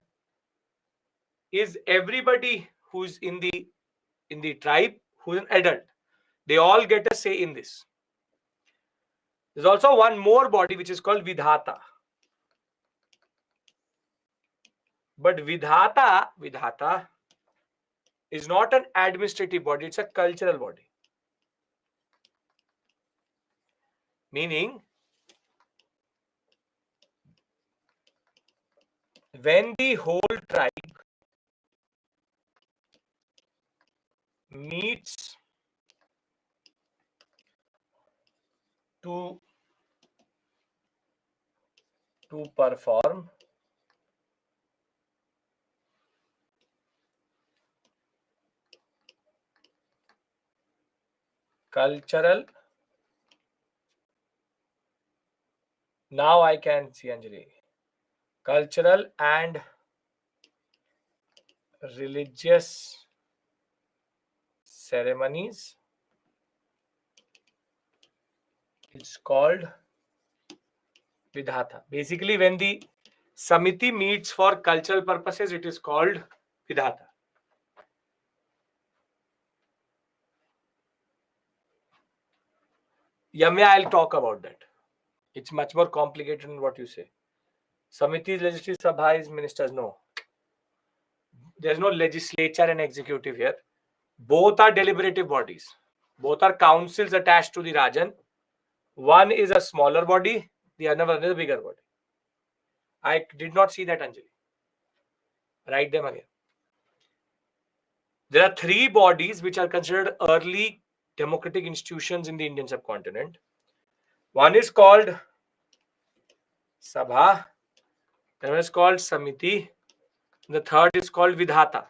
is everybody who's in the tribe who's an adult. They all get a say in this. There's also one more body which is called Vidhata. But Vidhata is not an administrative body, it's a cultural body. Meaning, when the whole tribe meets to perform cultural, now I can see Anjali, cultural and religious ceremonies, it's called Vidhata. Basically, when the Samiti meets for cultural purposes, it is called Vidhata. Yamya, I'll talk about that. It's much more complicated than what you say. Samiti, legislative sabha is ministers. No. There's no legislature and executive here. Both are deliberative bodies. Both are councils attached to the Rajan. One is a smaller body, the other one is a bigger body. I did not see that, Anjali. Write them again. There are three bodies which are considered early democratic institutions in the Indian subcontinent. One is called Sabha, the other is called Samiti, the third is called Vidhata.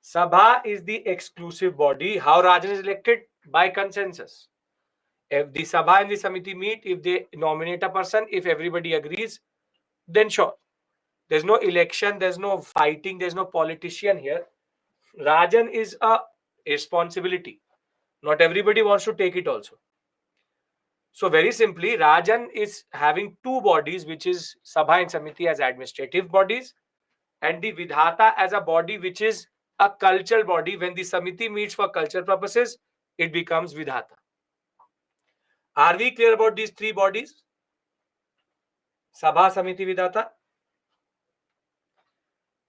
Sabha is the exclusive body. How Rajan is elected? By consensus. If the Sabha and the Samiti meet, if they nominate a person, if everybody agrees, then sure. There's no election, there's no fighting, there's no politician here. Rajan is a responsibility. Not everybody wants to take it also. So very simply, Rajan is having two bodies, which is Sabha and Samiti as administrative bodies, and the Vidhata as a body which is a cultural body. When the Samiti meets for cultural purposes, it becomes Vidhata. Are we clear about these three bodies? Sabha, Samiti, Vidhata.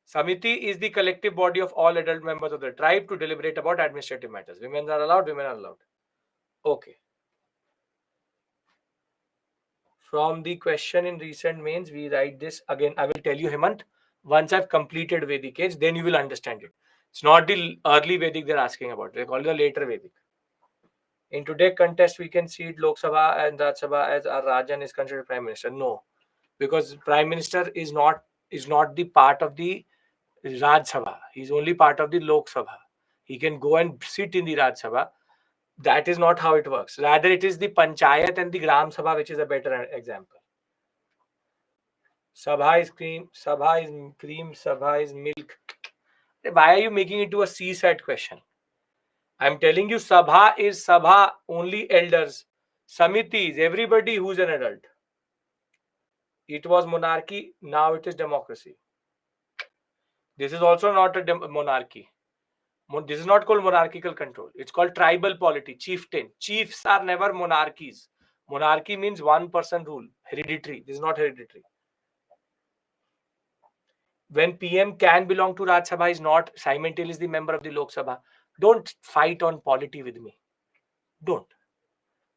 Samiti is the collective body of all adult members of the tribe to deliberate about administrative matters. Women are allowed, women are allowed. Okay. From the question in recent mains, we write this again. I will tell you, Hemant, once I've completed Vedic age, then you will understand it. It's not the early Vedic they're asking about. They call it the later Vedic. In today's contest, we can see it Lok Sabha and Raj Sabha as our Rajan is considered Prime Minister. No, because Prime Minister is not the part of the Raj Sabha. He's only part of the Lok Sabha. He can go and sit in the Raj Sabha. That is not how it works. Rather, it is the Panchayat and the Gram Sabha which is a better example. Sabha is cream, Sabha is cream, Sabha is milk. Why are you making it to a seaside question? I'm telling you, Sabha is Sabha, only elders. Samiti is everybody who's an adult. It was monarchy, now it is democracy. This is also not a monarchy. This is not called monarchical control. It's called tribal polity, chieftain. Chiefs are never monarchies. Monarchy means one person rule, hereditary. This is not hereditary. When PM can belong to Raj Sabha, is not simultaneously member of the Lok Sabha. Don't fight on polity with me. Don't.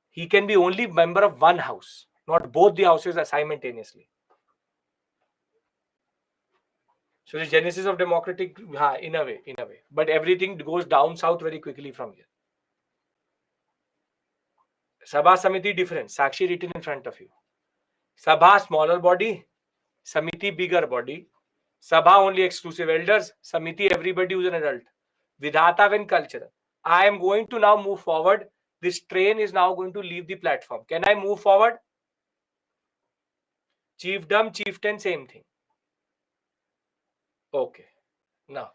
He can be only member of one house, not both the houses are simultaneously. So the genesis of democratic, in a way. But everything goes down south very quickly from here. Sabha Samiti different. Sakshi written in front of you. Sabha smaller body, Samiti bigger body. Sabha only exclusive elders, Samiti everybody who's an adult. Vidhata when cultural. I am going to now move forward. This train is now going to leave the platform. Can I move forward? Chiefdom, chieftain, same thing. Okay. Now,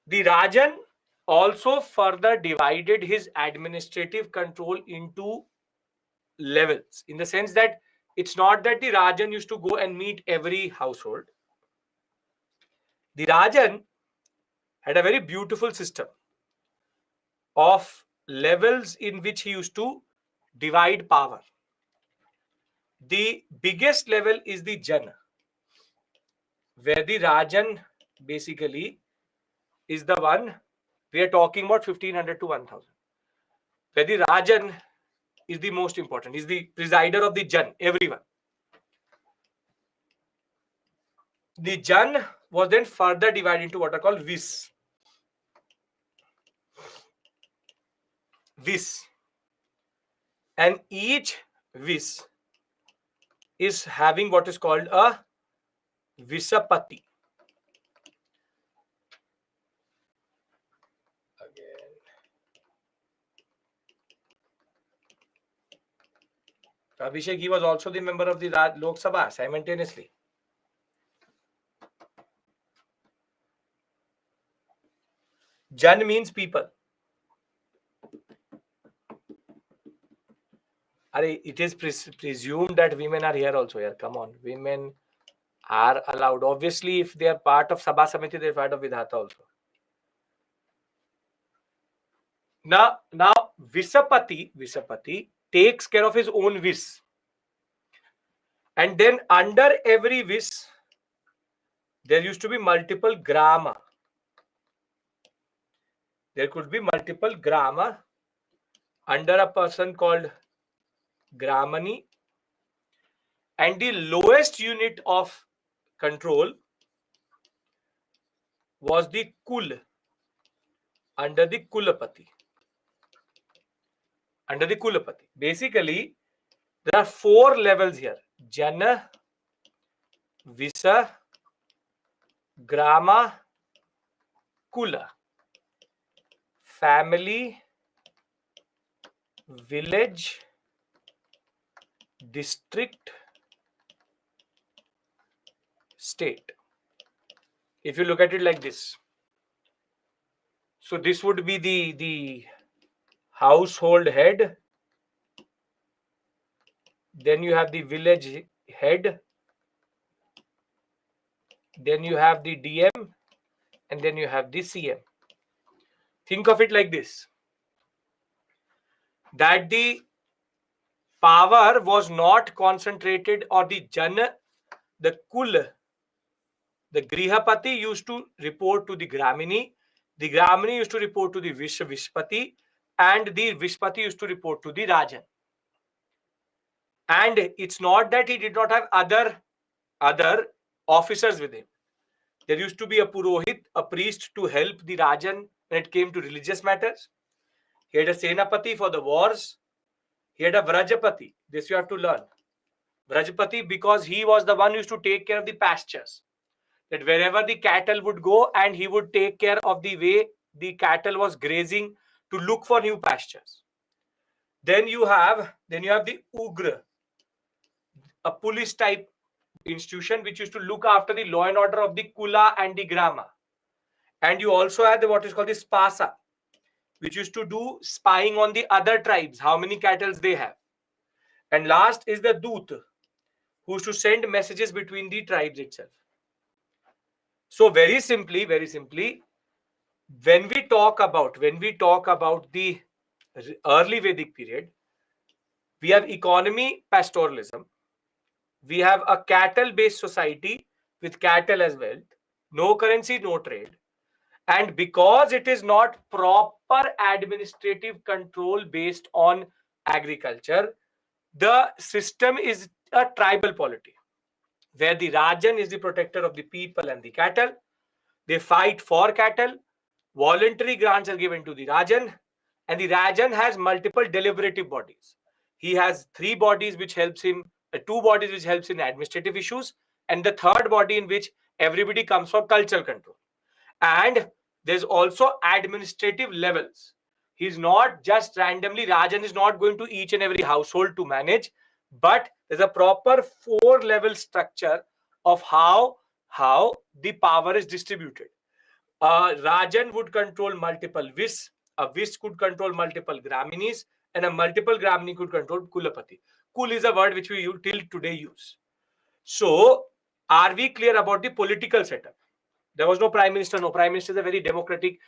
the Rajan also further divided his administrative control into levels, in the sense that it's not that the Rajan used to go and meet every household. The Rajan had a very beautiful system of levels in which he used to divide power. The biggest level is the Jan, where the Rajan basically is the one we are talking about 1500 to 1000. Where the Rajan is the most important, is the presider of the Jan, everyone. The Jan was then further divided into what are called Vis. And each Vis is having what is called a Visapati. Again. Abhishek, he was also the member of the Lok Sabha simultaneously. Jan means people. It is presumed that women are here also. Here, come on, women are allowed. Obviously, if they are part of Sabha Samiti, they are part of Vidhata also. Now Visapati takes care of his own wish. And then under every wish, there used to be multiple grama. There could be multiple grama under a person called gramani. And the lowest unit of control was the kul, under the kulapati. Under the kulapati. Basically, there are 4 levels here: Jana, Visa, Grama, Kula. Family, village, district, state. If you look at it like this, so this would be the household head. Then you have the village head. Then you have the DM, and then you have the CM. Think of it like this, that the power was not concentrated, or the Jana, the Kul, the Grihapati used to report to the Gramini used to report to the Vishpati, and the Vishpati used to report to the Rajan. And it's not that he did not have other officers with him. There used to be a Purohit, a priest, to help the Rajan when it came to religious matters. He had a Senapati for the wars. He had a Vrajapati. This you have to learn. Vrajapati, because he was the one who used to take care of the pastures. That wherever the cattle would go, and he would take care of the way the cattle was grazing to look for new pastures. Then you have the Ugra, a police type institution which used to look after the law and order of the Kula and the Grama. And you also had what is called the Spasa, which used to do spying on the other tribes, how many cattle they have. And last is the Dut, who used to send messages between the tribes itself. So very simply, when we talk about the early Vedic period, we have economy, pastoralism. We have a cattle-based society with cattle as wealth, no currency, no trade. And because it is not proper administrative control based on agriculture, the system is a tribal polity, where the Rajan is the protector of the people and the cattle. They fight for cattle. Voluntary grants are given to the Rajan, and the Rajan has multiple deliberative bodies. He has 3 bodies which helps him, 2 bodies which helps in administrative issues, and the 3rd body in which everybody comes for cultural control. And there's also administrative levels. He's not just randomly, Rajan is not going to each and every household to manage, but there's a proper 4-level structure of how the power is distributed. Rajan would control multiple Vis, a Vis could control multiple Graminis, and a multiple Gramini could control Kulapati. Kul is a word which we till today use. So, are we clear about the political setup? There was no prime minister. No, prime minister is a very democratic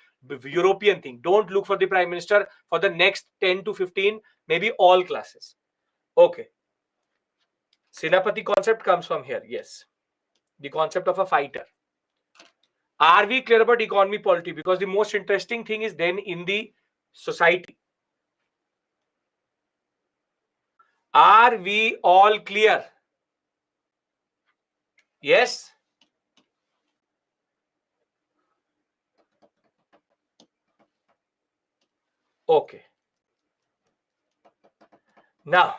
European thing. Don't look for the prime minister for the next 10 to 15, maybe all classes. Okay. Senapati concept comes from here. Yes. The concept of a fighter. Are we clear about economy, polity? Because the most interesting thing is then in the society. Are we all clear? Yes? Okay. Now.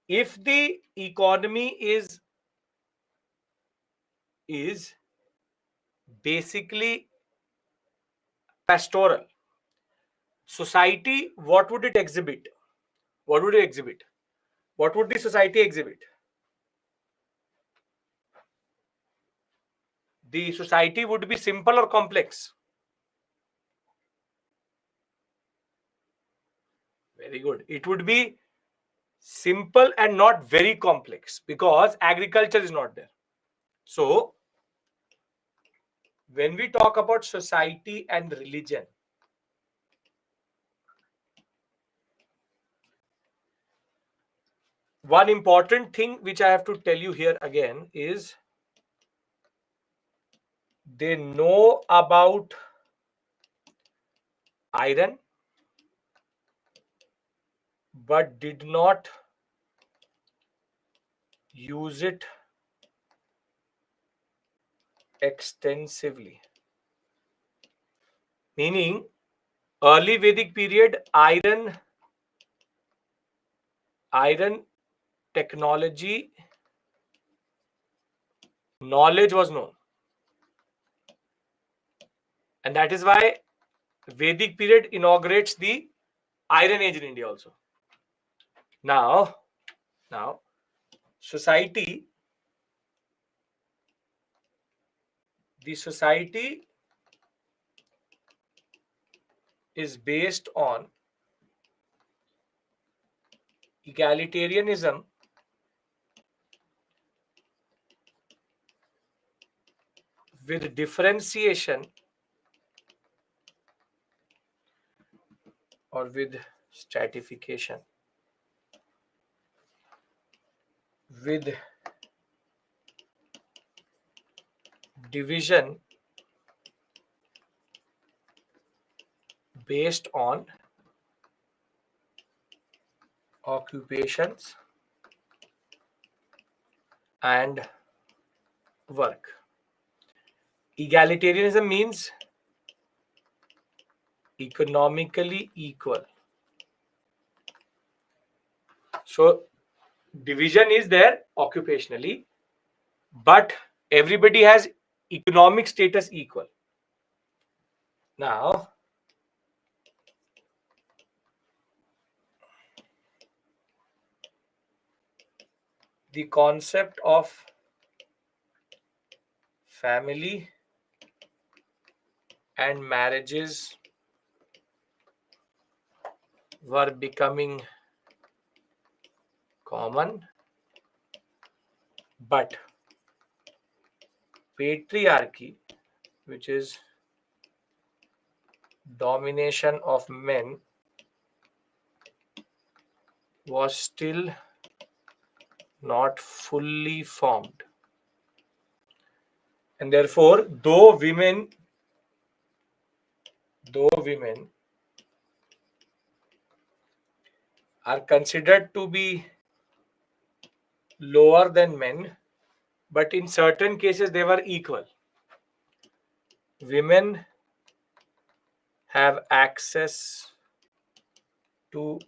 If the economy is basically pastoral, society, what would it exhibit? What would it exhibit? What would the society exhibit? The society would be simple or complex? Very good. It would be simple and not very complex, because agriculture is not there. So, when we talk about society and religion, one important thing which I have to tell you here again is they know about iron but did not use it extensively. Meaning, early Vedic period, iron technology, knowledge was known. And that is why Vedic period inaugurates the Iron Age in India also. Now, society, the society is based on egalitarianism with differentiation or with stratification, with division based on occupations and work. Egalitarianism means economically equal. So division is there occupationally, but everybody has economic status equal. Now, the concept of family and marriages were becoming common, but patriarchy, which is domination of men, was still not fully formed. And therefore, though women are considered to be lower than men, but in certain cases they were equal. Women have access to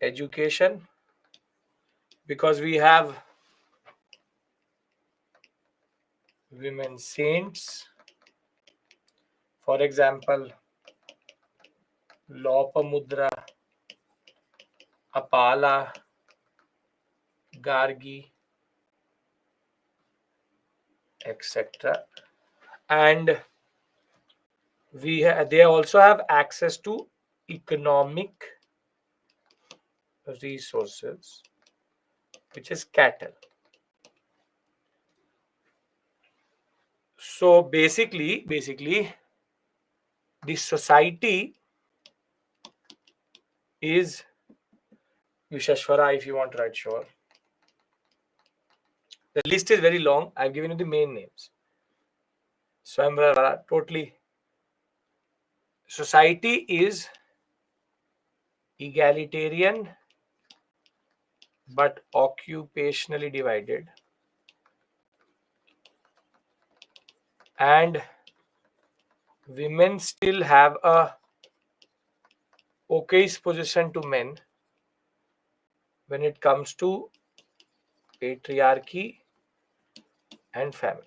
education because we have women saints. For example, Lopamudra, Apala, Gargi, etc. And they also have access to economic resources, which is cattle. So basically, the society is Vishashwara, if you want to write, sure. The list is very long. I've given you the main names. Swamvara, totally. Society is egalitarian but occupationally divided, and women still have a okayish position to men when it comes to patriarchy and family.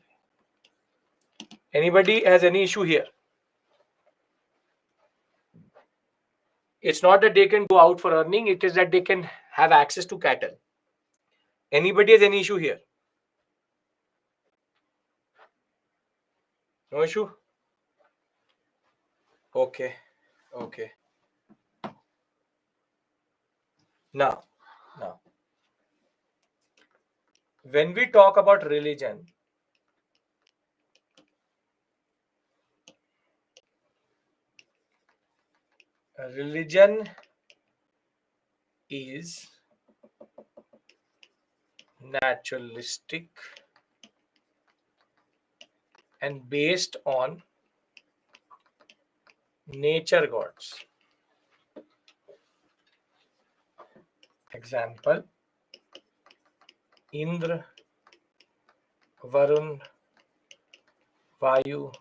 Anybody has any issue here? It's not that they can go out for earning, it is that they can have access to cattle. Anybody has any issue here? No issue? Okay. Now, when we talk about religion, religion is naturalistic and based on nature gods. Example: Indra, Varun, Vayu,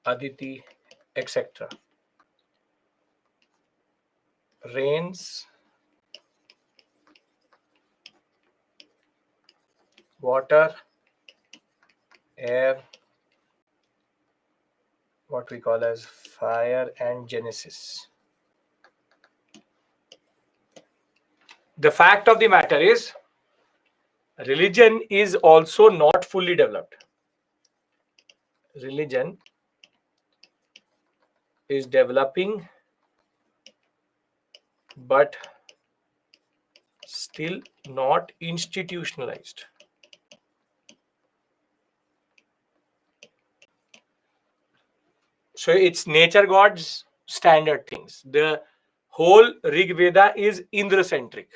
Aditi, etc. Rains, water, air, what we call as fire, and Genesis. The fact of the matter is, religion is also not fully developed. Religion is developing, but still not institutionalized. So it's nature gods standard things. The whole Rig Veda is Indra-centric,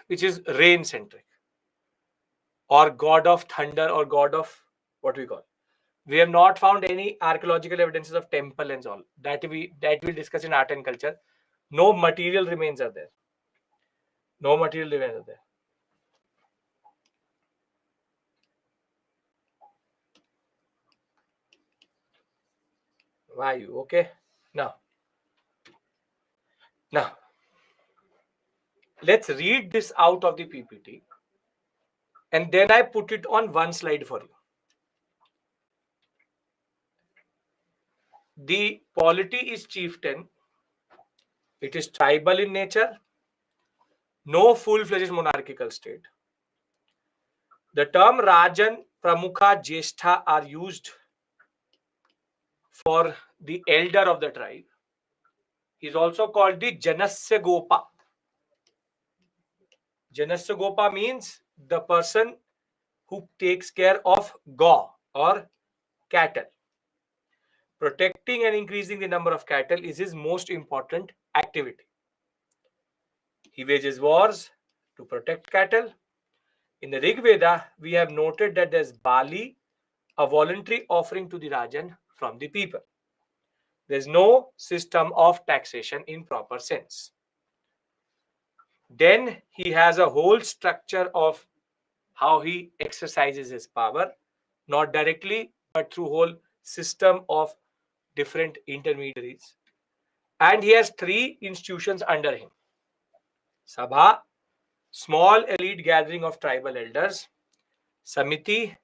which is rain-centric, or god of thunder, or god of what we call. We have not found any archaeological evidences of temple and all. That we'll discuss in art and culture. No material remains are there. No material remains are there. Vayu, okay? Now, let's read this out of the PPT, and then I put it on one slide for you. The polity is chieftain. It is tribal in nature. No full-fledged monarchical state. The term Rajan, Pramukha, Jeshtha are used for the elder of the tribe. He is also called the Janasya Gopa. Janasya Gopa means the person who takes care of gaw or cattle. Protecting and increasing the number of cattle is his most important activity. He wages wars to protect cattle. In the Rig Veda, we have noted that there's Bali, a voluntary offering to the Rajan from the people. There's no system of taxation in proper sense. Then he has a whole structure of how he exercises his power, not directly, but through whole system of different intermediaries. And he has three institutions under him. Sabha, small elite gathering of tribal elders. Samiti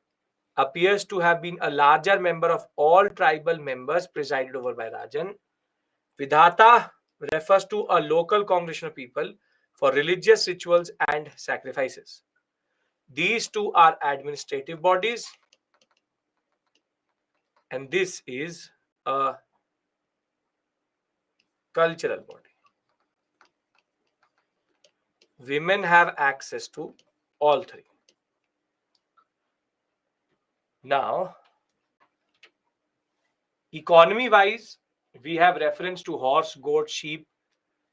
appears to have been a larger member of all tribal members presided over by Rajan. Vidhata refers to a local congregation of people for religious rituals and sacrifices. These two are administrative bodies, and this is a cultural body. Women have access to all three. Now, economy-wise, we have reference to horse, goat, sheep,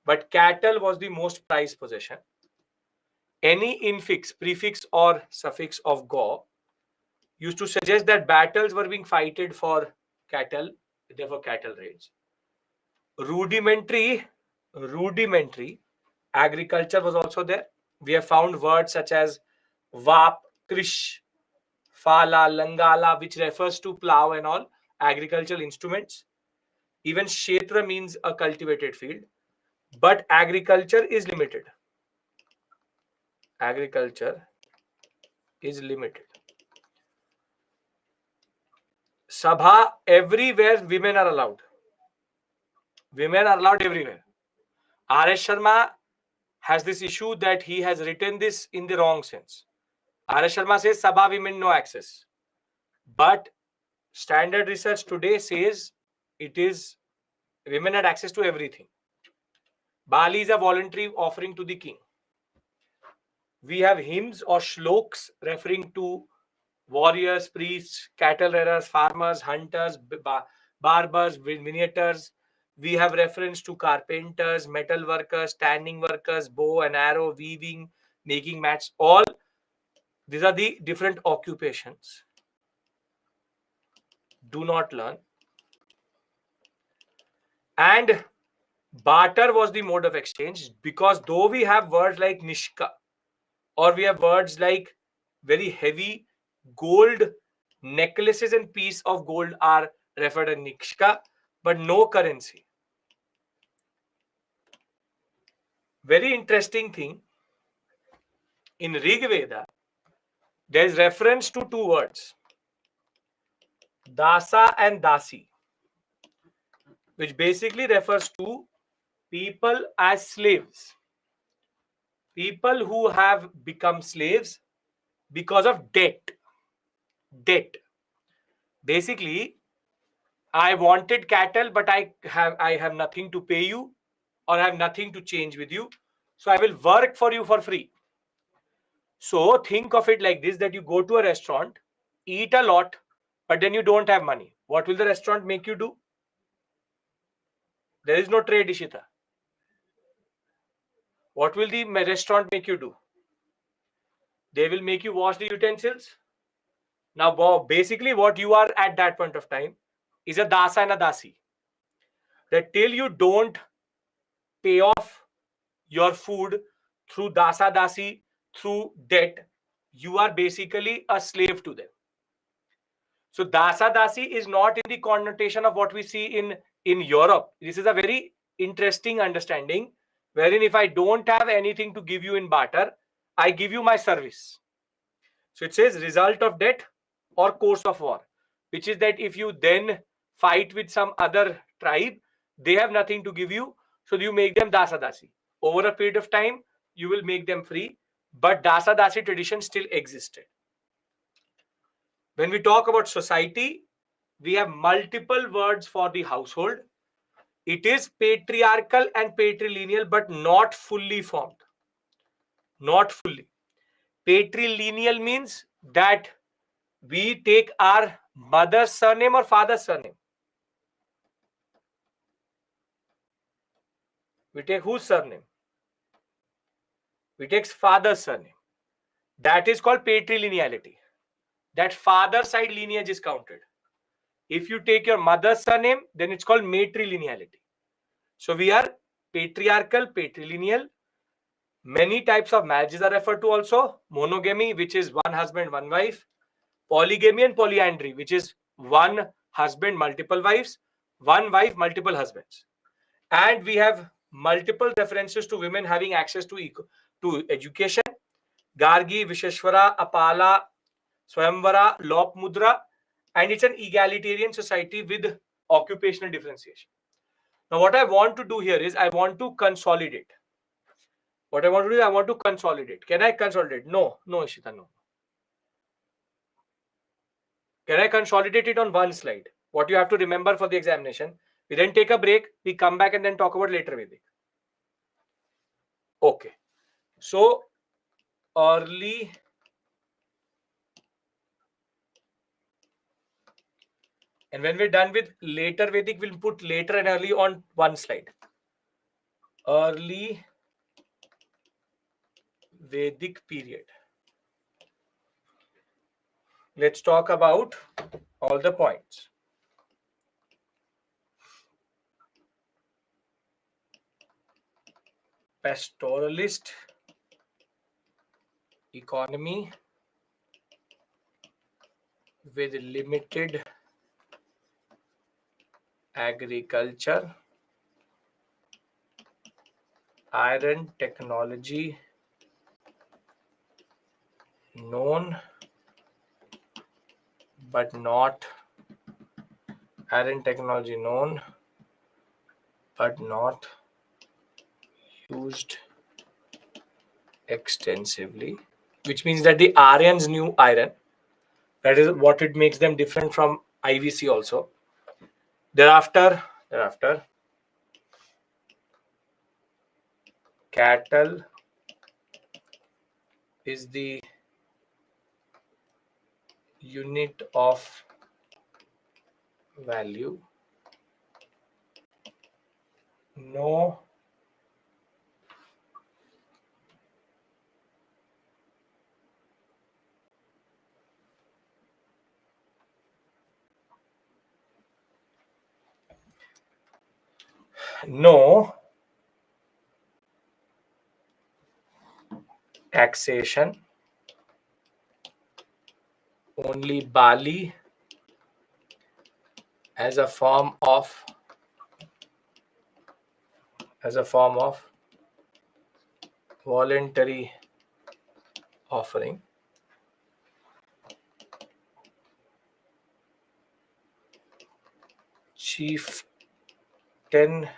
but cattle was the most prized possession. Any infix, prefix, or suffix of go used to suggest that battles were being fighted for cattle, therefore cattle raids. Rudimentary agriculture was also there. We have found words such as vap, krish, fala, langala, which refers to plow and all agricultural instruments. Even kshetra means a cultivated field, but agriculture is limited. Agriculture is limited. Sabha, everywhere women are allowed. Women are allowed everywhere. R.S. Sharma has this issue that he has written this in the wrong sense. R.S. Sharma says Sabha women no access. But standard research today says it is women had access to everything. Bali is a voluntary offering to the king. We have hymns or shloks referring to warriors, priests, cattle rearers, farmers, hunters, barbers, miniatures, We have reference to carpenters, metal workers, tanning workers, bow and arrow, weaving, making mats. All these are the different occupations. Do not learn. And barter was the mode of exchange, because though we have words like nishka, or we have words like very heavy gold necklaces and piece of gold are referred as nishka, but no currency. Very interesting thing, in Rig Veda, there is reference to two words, dasa and dasi, which basically refers to people as slaves. People who have become slaves because of debt. Debt. Basically, I wanted cattle, but I have nothing to pay you, or I have nothing to change with you. So I will work for you for free. So think of it like this, that you go to a restaurant, eat a lot, but then you don't have money. What will the restaurant make you do? There is no trade, Ishita. What will the restaurant make you do? They will make you wash the utensils. Now, basically, what you are at that point of time is a dasa and a dasi. That till you don't pay off your food through dasa dasi, through debt, you are basically a slave to them. So dasa dasi is not in the connotation of what we see in Europe. This is a very interesting understanding, wherein if I don't have anything to give you in barter, I give you my service. So it says result of debt or course of war, which is that if you then fight with some other tribe, they have nothing to give you, so you make them dasa dasi. Over a period of time, you will make them free, but dasa dasi tradition still existed. When we talk about society, we have multiple words for the household. It is patriarchal and patrilineal, but not fully formed. Not fully. Patrilineal means that we take our mother's surname or father's surname. We take whose surname? We take father's surname. That is called patrilineality. That father side lineage is counted. If you take your mother's surname, then it's called matrilineality. So we are patriarchal, patrilineal. Many types of marriages are referred to also. Monogamy, which is one husband, one wife. Polygamy and polyandry, which is one husband, multiple wives. One wife, multiple husbands. And we have multiple references to women having access to education. Gargi, Visheshwara, Apala, Swayamvara, Lop Mudra. And it's an egalitarian society with occupational differentiation. Now, what I want to do here is I want to consolidate. What I want to do is I want to consolidate. Can I consolidate? No, Ishita, no. Can I consolidate it on one slide? What you have to remember for the examination. We then take a break, we come back and then talk about later Vedic. Okay. So, early and when we're done with later Vedic, we'll put later and early on one slide. Early Vedic period. Let's talk about all the points. Pastoralist economy with limited agriculture, iron technology known but not used extensively, which means that the Aryans knew iron. That is what it makes them different from IVC also. Thereafter, cattle is the unit of value No no taxation, only Bali as a form of voluntary offering. Chieftain,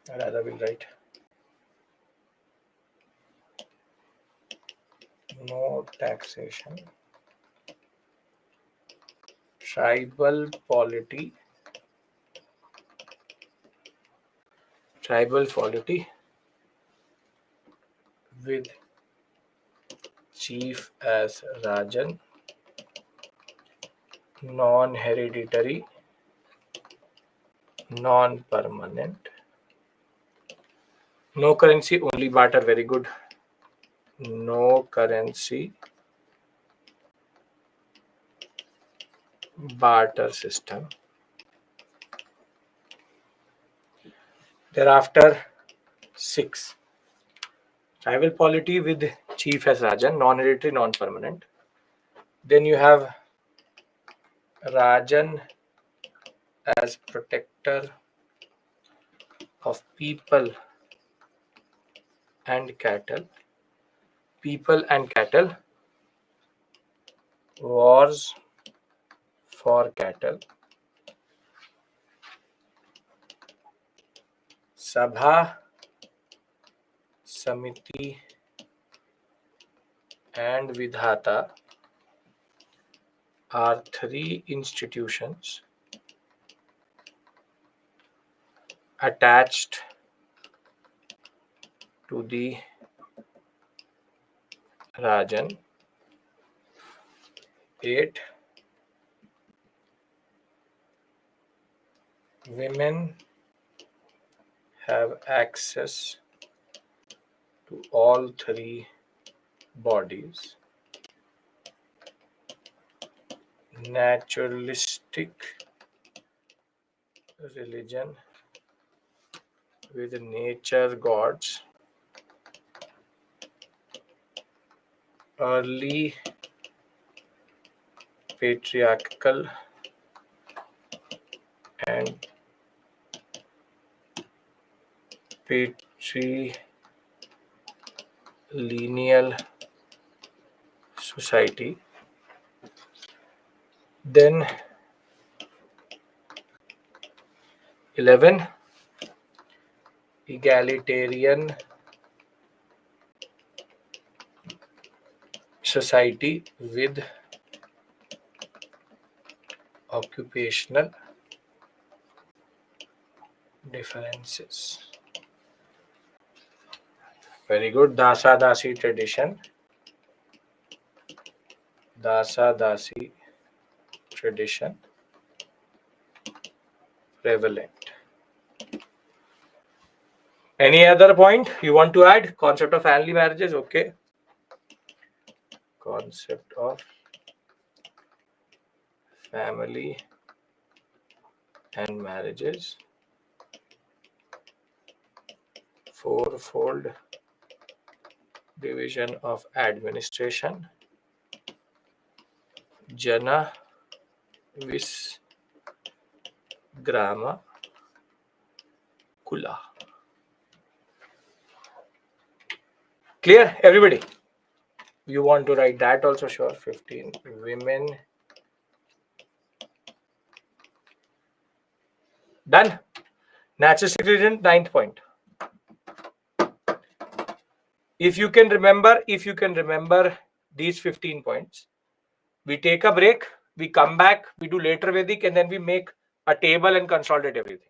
rather will write no taxation, tribal polity, with chief as Rajan, non-hereditary, non-permanent. No currency, only barter. Very good. No currency, barter system. Thereafter, 6. Tribal polity with chief as Rajan, non-hereditary, non-permanent. Then you have Rajan as protector of people and cattle. People and cattle. Wars for cattle. Sabha, Samiti and Vidhata are 3 institutions attached to the Rajan. 8. Women have access to all 3 bodies. Naturalistic religion with nature gods. Early patriarchal and patrilineal society. Then 11. Egalitarian society with occupational differences. Very good. Dasa Dasi tradition. Dasa Dasi tradition prevalent. Any other point you want to add? Concept of family marriages. Okay. Concept of family and marriages. Fourfold division of administration. Jana vis grama kula. Clear, everybody? You want to write that also? Sure. 15. Women. Done. Naturalistic religion, 9th point. If you can remember these 15 points, we take a break, we come back, we do later Vedic, and then we make a table and consolidate everything.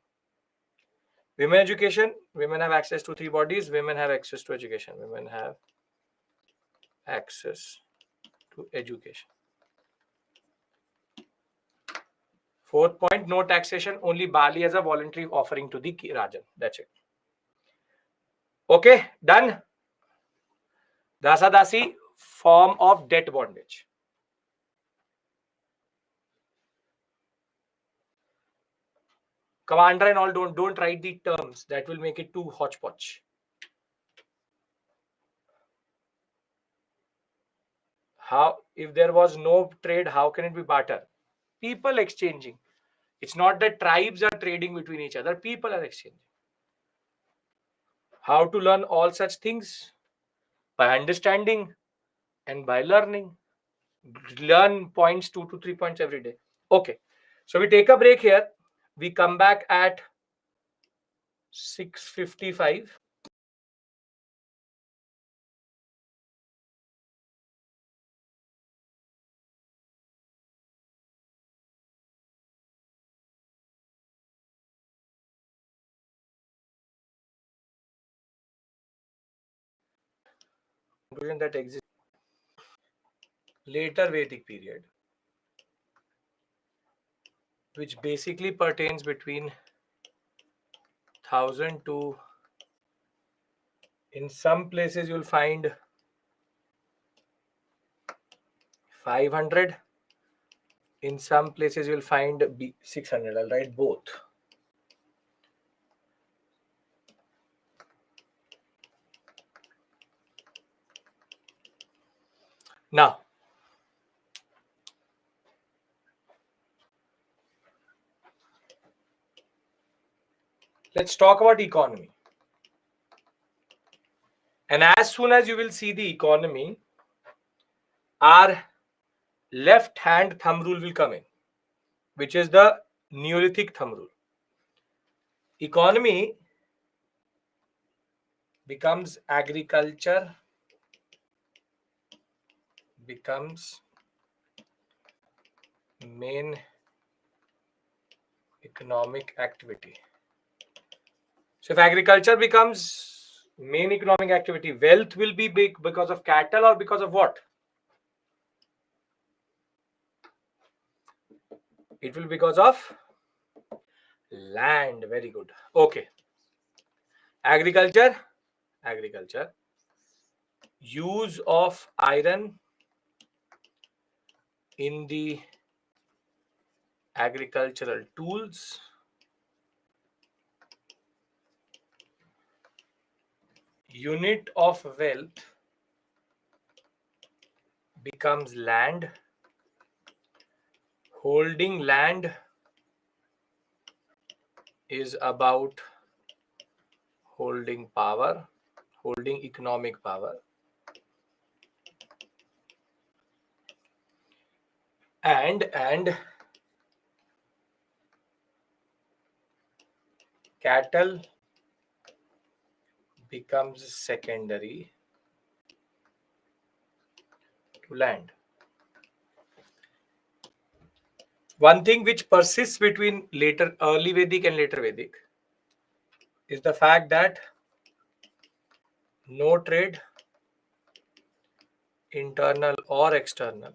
Women education, women have access to 3 bodies, women have access to education. Women have access to education. Fourth point, no taxation, only barley as a voluntary offering to the Rajan. That's it. Okay, done. Dasadasi, form of debt bondage. Commander and all, don't write the terms. That will make it too hodgepodge. How, if there was no trade, how can it be barter? People exchanging. It's not that tribes are trading between each other. People are exchanging. How to learn all such things? By understanding and by learning. Learn points, 2 to 3 points every day. Okay. So we take a break here. We come back at 6:55. Conclusion that exists later Vedic period, which basically pertains between 1000 to, in some places you'll find 500, in some places you'll find 600. I'll write both. Now, let's talk about economy. And as soon as you will see the economy, our left hand thumb rule will come in, which is the Neolithic thumb rule. Economy becomes agriculture, becomes main economic activity. So if agriculture becomes main economic activity, wealth will be big because of cattle or because of what? It will be because of land. Very good. Okay. Agriculture, use of iron in the agricultural tools, unit of wealth becomes land, holding land is about holding power, holding economic power, and cattle becomes secondary to land. One thing which persists between early Vedic and later Vedic is the fact that no trade, internal or external,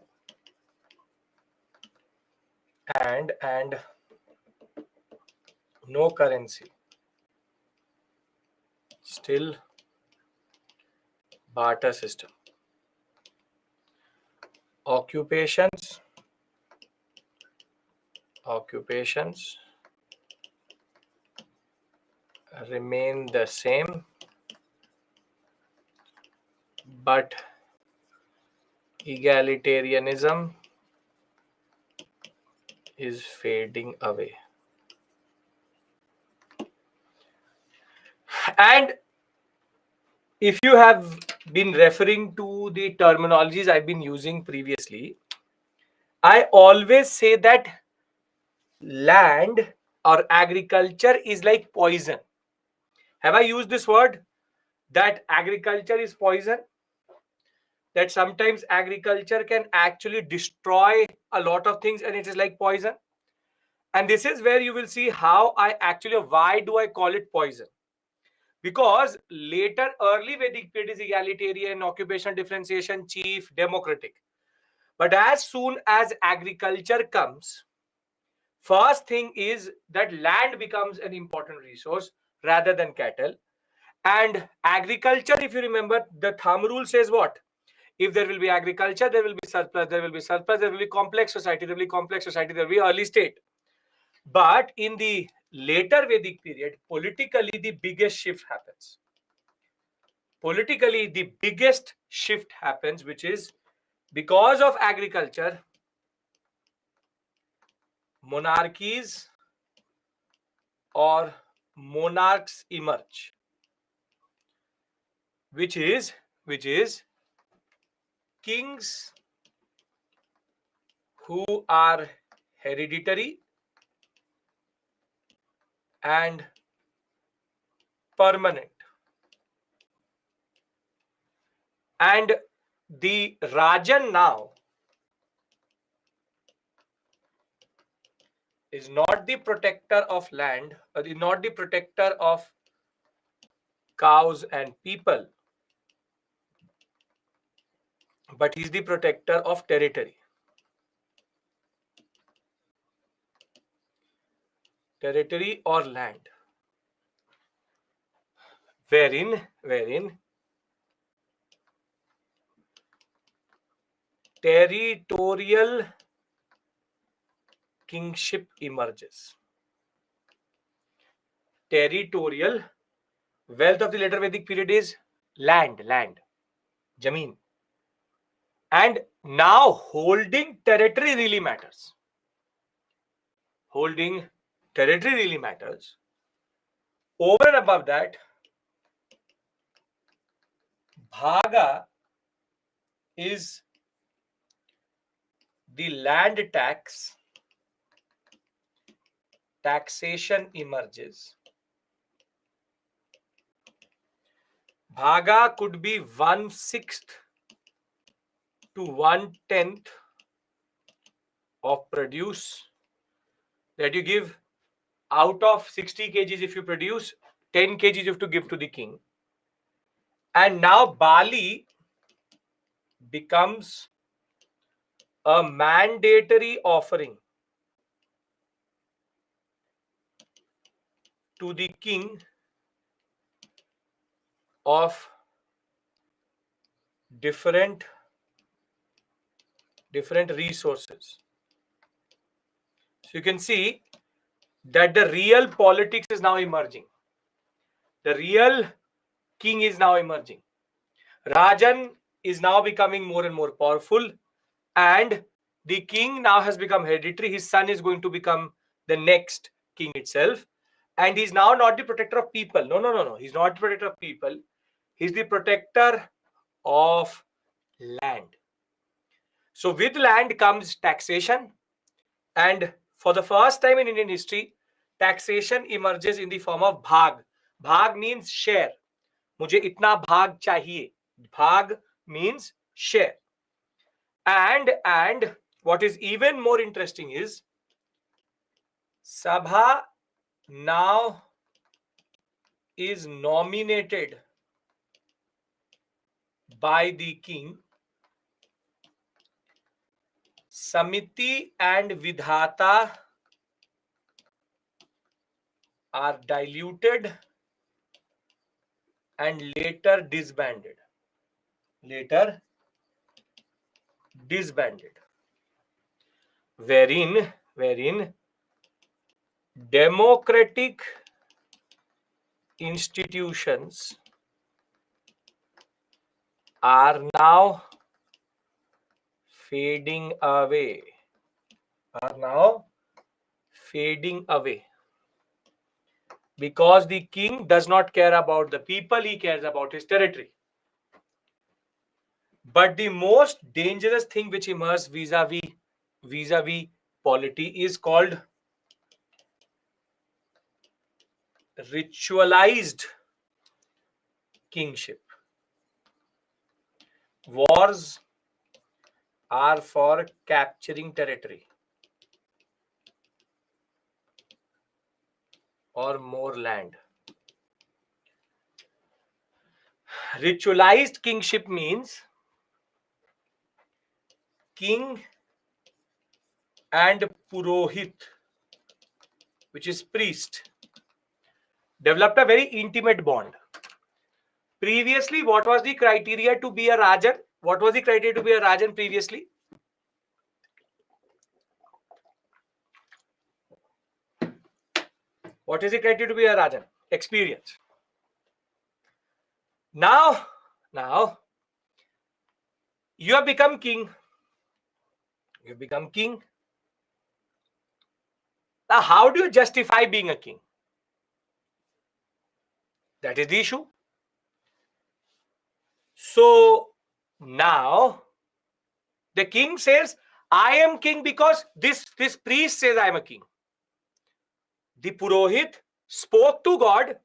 and no currency, still barter system. Occupations remain the same, but egalitarianism is fading away. And if you have been referring to the terminologies I've been using previously, I always say that land or agriculture is like poison. Have I used this word? That agriculture is poison? That sometimes agriculture can actually destroy a lot of things and it is like poison? And this is where you will see how why do I call it poison? Because later early Vedic period is egalitarian, occupational differentiation, chief, democratic. But as soon as agriculture comes, First thing is that land becomes an important resource rather than cattle. And agriculture, if you remember, the thumb rule says what? If there will be agriculture, there will be surplus, there will be surplus, there will be complex society, there will be complex society, there will be early state. But in the later Vedic period, politically, the biggest shift happens. Politically, the biggest shift happens, which is because of agriculture, monarchies or monarchs emerge, which is kings who are hereditary and permanent. And the Rajan now is not the protector of land, or is not the protector of cows and people, but he's the protector of territory. Territory or land. Wherein territorial kingship emerges. Territorial wealth of the later Vedic period is land, Jameen. And now holding territory really matters. Holding territory really matters. Over and above that, Bhaga is the land tax. Taxation emerges. Bhaga could be 1/6 to 1/10 of produce that you give. Out of 60 kgs, if you produce 10 kgs, you have to give to the king. And now Bali becomes a mandatory offering to the king of different resources. So you can see that the real politics is now emerging. The real king is now emerging. Rajan is now becoming more and more powerful, and the king now has become hereditary. His son is going to become the next king itself, and he's now not the protector of people. No. He's not the protector of people. He's the protector of land. So with land comes taxation, and for the first time in Indian history, taxation emerges in the form of bhag. Bhag means share. मुझे इतना भाग चाहिए. Bhag means share. And what is even more interesting is Sabha now is nominated by the king. Samiti and Vidhata are diluted and later disbanded. Wherein democratic institutions are now fading away. Because the king does not care about the people, he cares about his territory. But the most dangerous thing which emerges vis-a-vis polity is called ritualized kingship. Wars are for capturing territory or more land. Ritualized kingship means king and purohit which is priest, developed a very intimate bond. Previously, what was the criteria to be a Rajan? What was the criteria to be a Rajan previously? What is the criteria to be a Rajan? Experience. Now, you have become king. You have become king. Now, how do you justify being a king? That is the issue. So now the king says, I am king because this priest says I am a king. The Purohit spoke to God.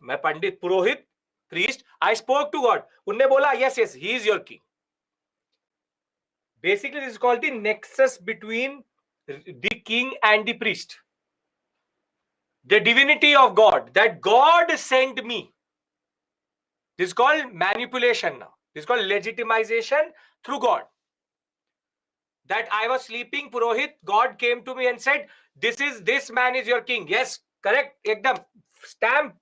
मैं पंडित पुरोहित priest, I spoke to God. उनने बोला yes, he is your king. Basically, this is called the nexus between the king and the priest. The divinity of God, that God sent me. This is called manipulation now. This is called legitimization through God. That I was sleeping, Purohit, God came to me and said, this man is your king. Yes, correct, ekdam, stamp.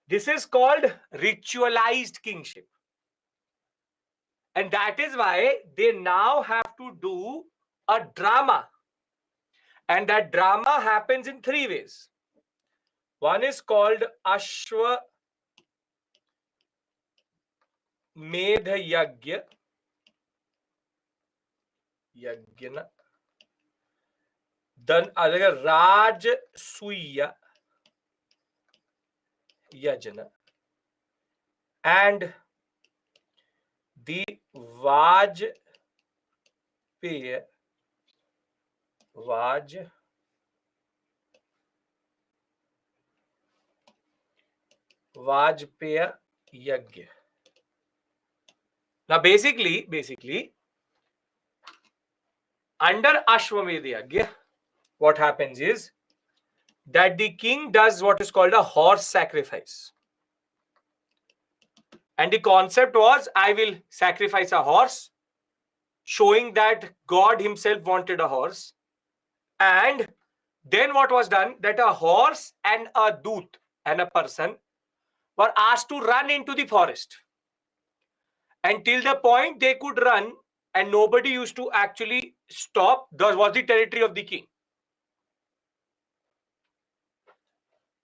This is called ritualized kingship. And that is why they now have to do a drama. And that drama happens in 3 ways. One is called Ashwa Medha Yagya. Yajna. Then other Raj Suya Yajna. And the Vajpeya Yagya. Now basically under Ashwamedha Yagya, what happens is that the king does what is called a horse sacrifice. And the concept was, I will sacrifice a horse, showing that God himself wanted a horse. And then what was done, that a horse and a doot and a person were asked to run into the forest. Until the point they could run and nobody used to actually stop, that was the territory of the king.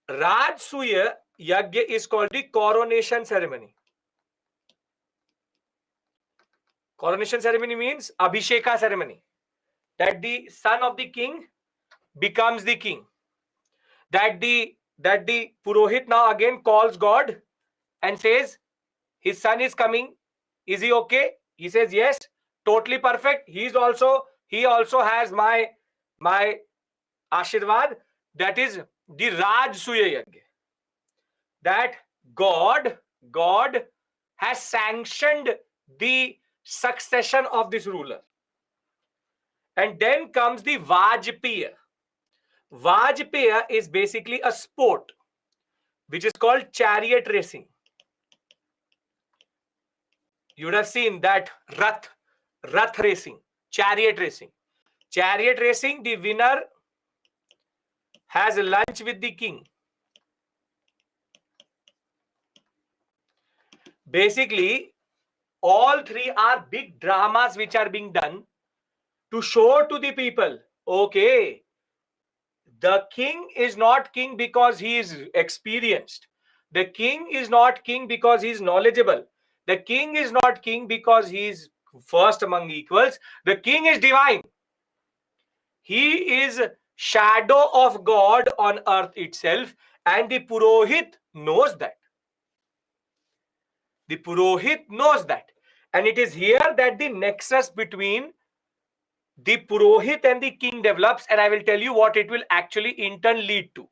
Rajsuya Yagya is called the coronation ceremony. Coronation ceremony means Abhisheka ceremony. That the son of the king becomes the king. That the Purohit now again calls God and says, his son is coming. Is he okay? He says, yes, totally perfect. He also has my Ashirvad. That is the Rajsuya Yagya. That God has sanctioned the succession of this ruler. And then comes the Vajpeya. Vajpeya is basically a sport which is called chariot racing. You would have seen that Rath racing, chariot racing. Chariot racing, the winner has a lunch with the king. Basically, all 3 are big dramas which are being done to show to the people, okay, the king is not king because he is experienced. The king is not king because he is knowledgeable. The king is not king because he is first among equals. The king is divine. He is shadow of God on earth itself, and the Purohit knows that. The Purohit knows that. And it is here that the nexus between the Purohit and the king develops, and I will tell you what it will actually in turn lead to.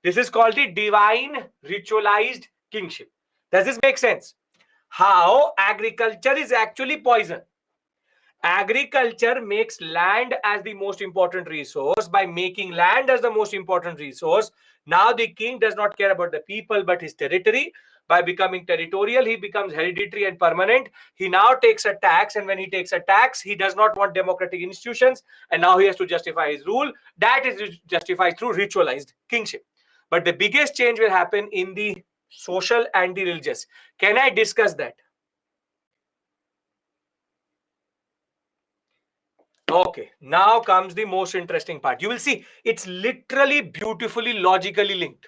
This is called the divine ritualized kingship. Does this make sense? How agriculture is actually poison. Agriculture makes land as the most important resource. By making land as the most important resource, now the king does not care about the people but his territory. By becoming territorial, he becomes hereditary and permanent. He now takes a tax, and when he takes a tax, he does not want democratic institutions, and now he has to justify his rule. That is justified through ritualized kingship. But the biggest change will happen in the social and the religious. Can I discuss that? Okay, now comes the most interesting part. You will see it's literally beautifully logically linked.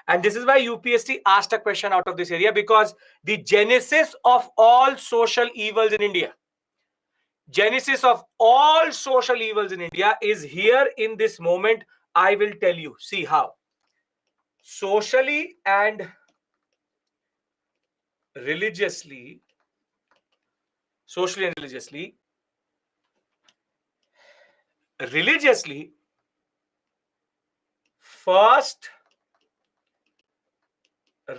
And this is why UPSC asked a question out of this area, because the genesis of all social evils in India, genesis of all social evils in India is here in this moment. I will tell you. See how. Socially and religiously, socially and religiously, first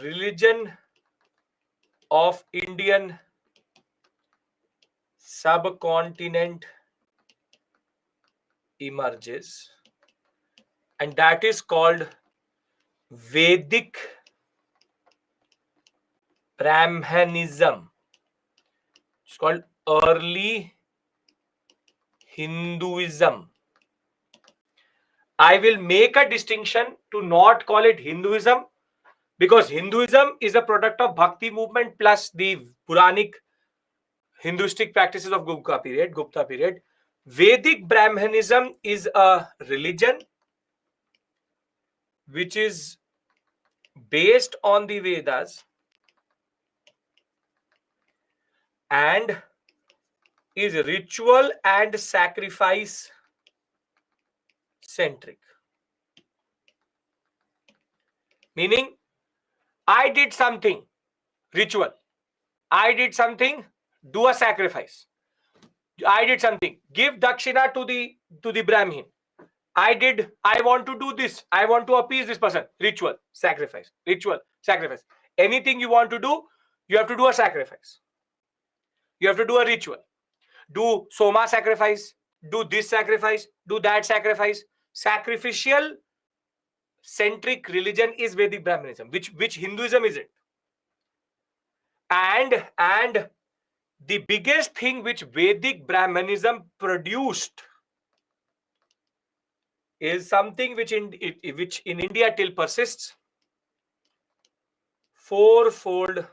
religion of Indian subcontinent emerges, and that is called Vedic Brahmanism. It's called early Hinduism. I will make a distinction to not call it Hinduism, because Hinduism is a product of Bhakti movement plus the Puranic Hinduistic practices of Gupta period. Vedic Brahmanism is a religion which is based on the Vedas and is ritual and sacrifice centric. Meaning, I did something, ritual. I did something, do a sacrifice. I did something, give dakshina to the Brahmin. I want to do this. I want to appease this person. Ritual, sacrifice, ritual, sacrifice. Anything you want to do, you have to do a sacrifice. You have to do a ritual. Do Soma sacrifice, do this sacrifice, do that sacrifice. Sacrificial centric religion is Vedic Brahmanism, which Hinduism isn't. And the biggest thing which Vedic Brahmanism produced is something which in India till persists. Fourfold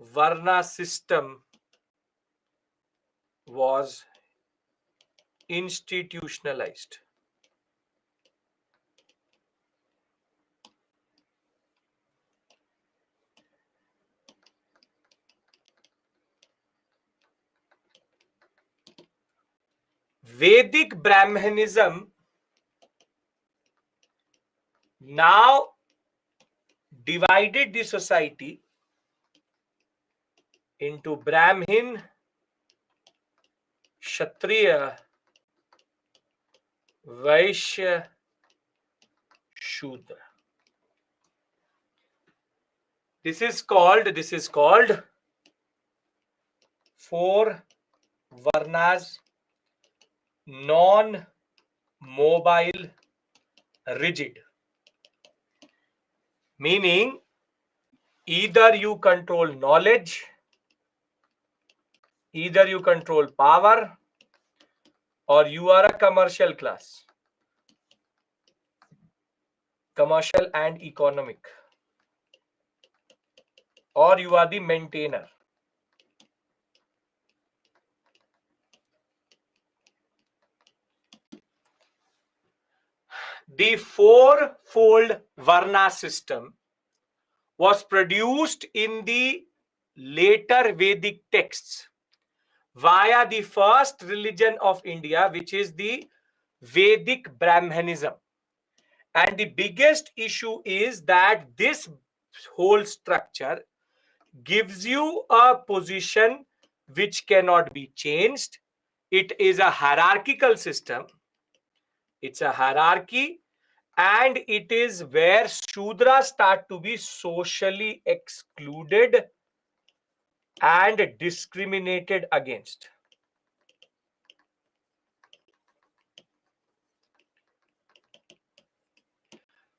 Varna system was institutionalized. Vedic Brahmanism now divided the society into Brahmin, Kshatriya, Vaishya, Shudra. This is called four Varnas, non-mobile, rigid. Meaning, either you control knowledge, either you control power, or you are a commercial class, commercial and economic, or you are the maintainer. The fourfold Varna system was produced in the later Vedic texts via the first religion of India, which is the Vedic Brahmanism. And the biggest issue is that this whole structure gives you a position which cannot be changed. It is a hierarchical system. It's a hierarchy, and it is where Shudras start to be socially excluded and discriminated against.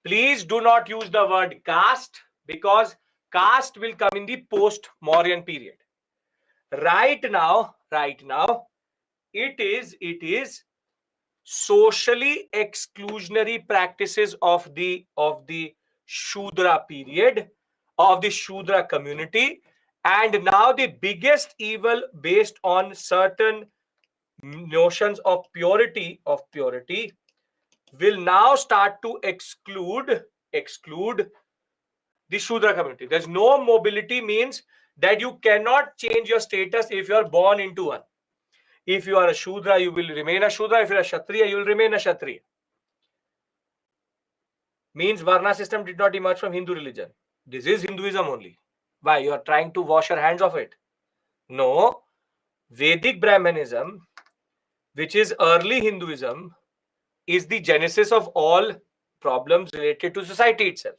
Please do not use the word caste, because Caste will come in the post-Mauryan period. Right now, it is socially exclusionary practices of the Shudra period, of the Shudra community, and now the biggest evil based on certain notions of purity will now start to exclude the Shudra community. There's no mobility, means that you cannot change your status if you are born into one. If you are a Shudra, you will remain a Shudra. If you are a Kshatriya, you will remain a Kshatriya. Means Varna system did not emerge from Hindu religion. This is Hinduism only. Why? You are trying to wash your hands of it. No. Vedic Brahmanism, which is early Hinduism, is the genesis of all problems related to society itself.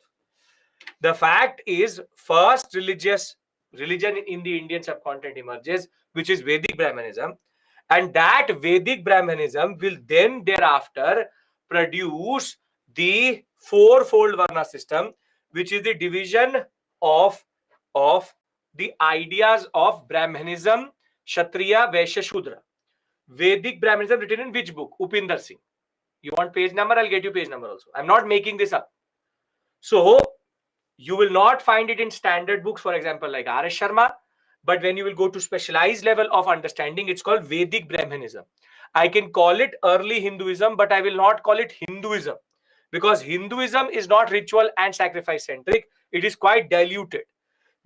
The fact is, first religion in the Indian subcontinent emerges, which is Vedic Brahmanism, and that Vedic Brahmanism will then thereafter produce the fourfold Varna system, which is the division of the ideas of Brahmanism, Kshatriya, Vaishya, Shudra. Vedic Brahmanism written in which book? Upinder Singh. You want page number? I'll get you page number also. I'm not making this up. So you will not find it in standard books, for example, like R.S. Sharma. But when you will go to specialized level of understanding, it's called Vedic Brahmanism. I can call it early Hinduism, but I will not call it Hinduism, because Hinduism is not ritual and sacrifice centric. It is quite diluted.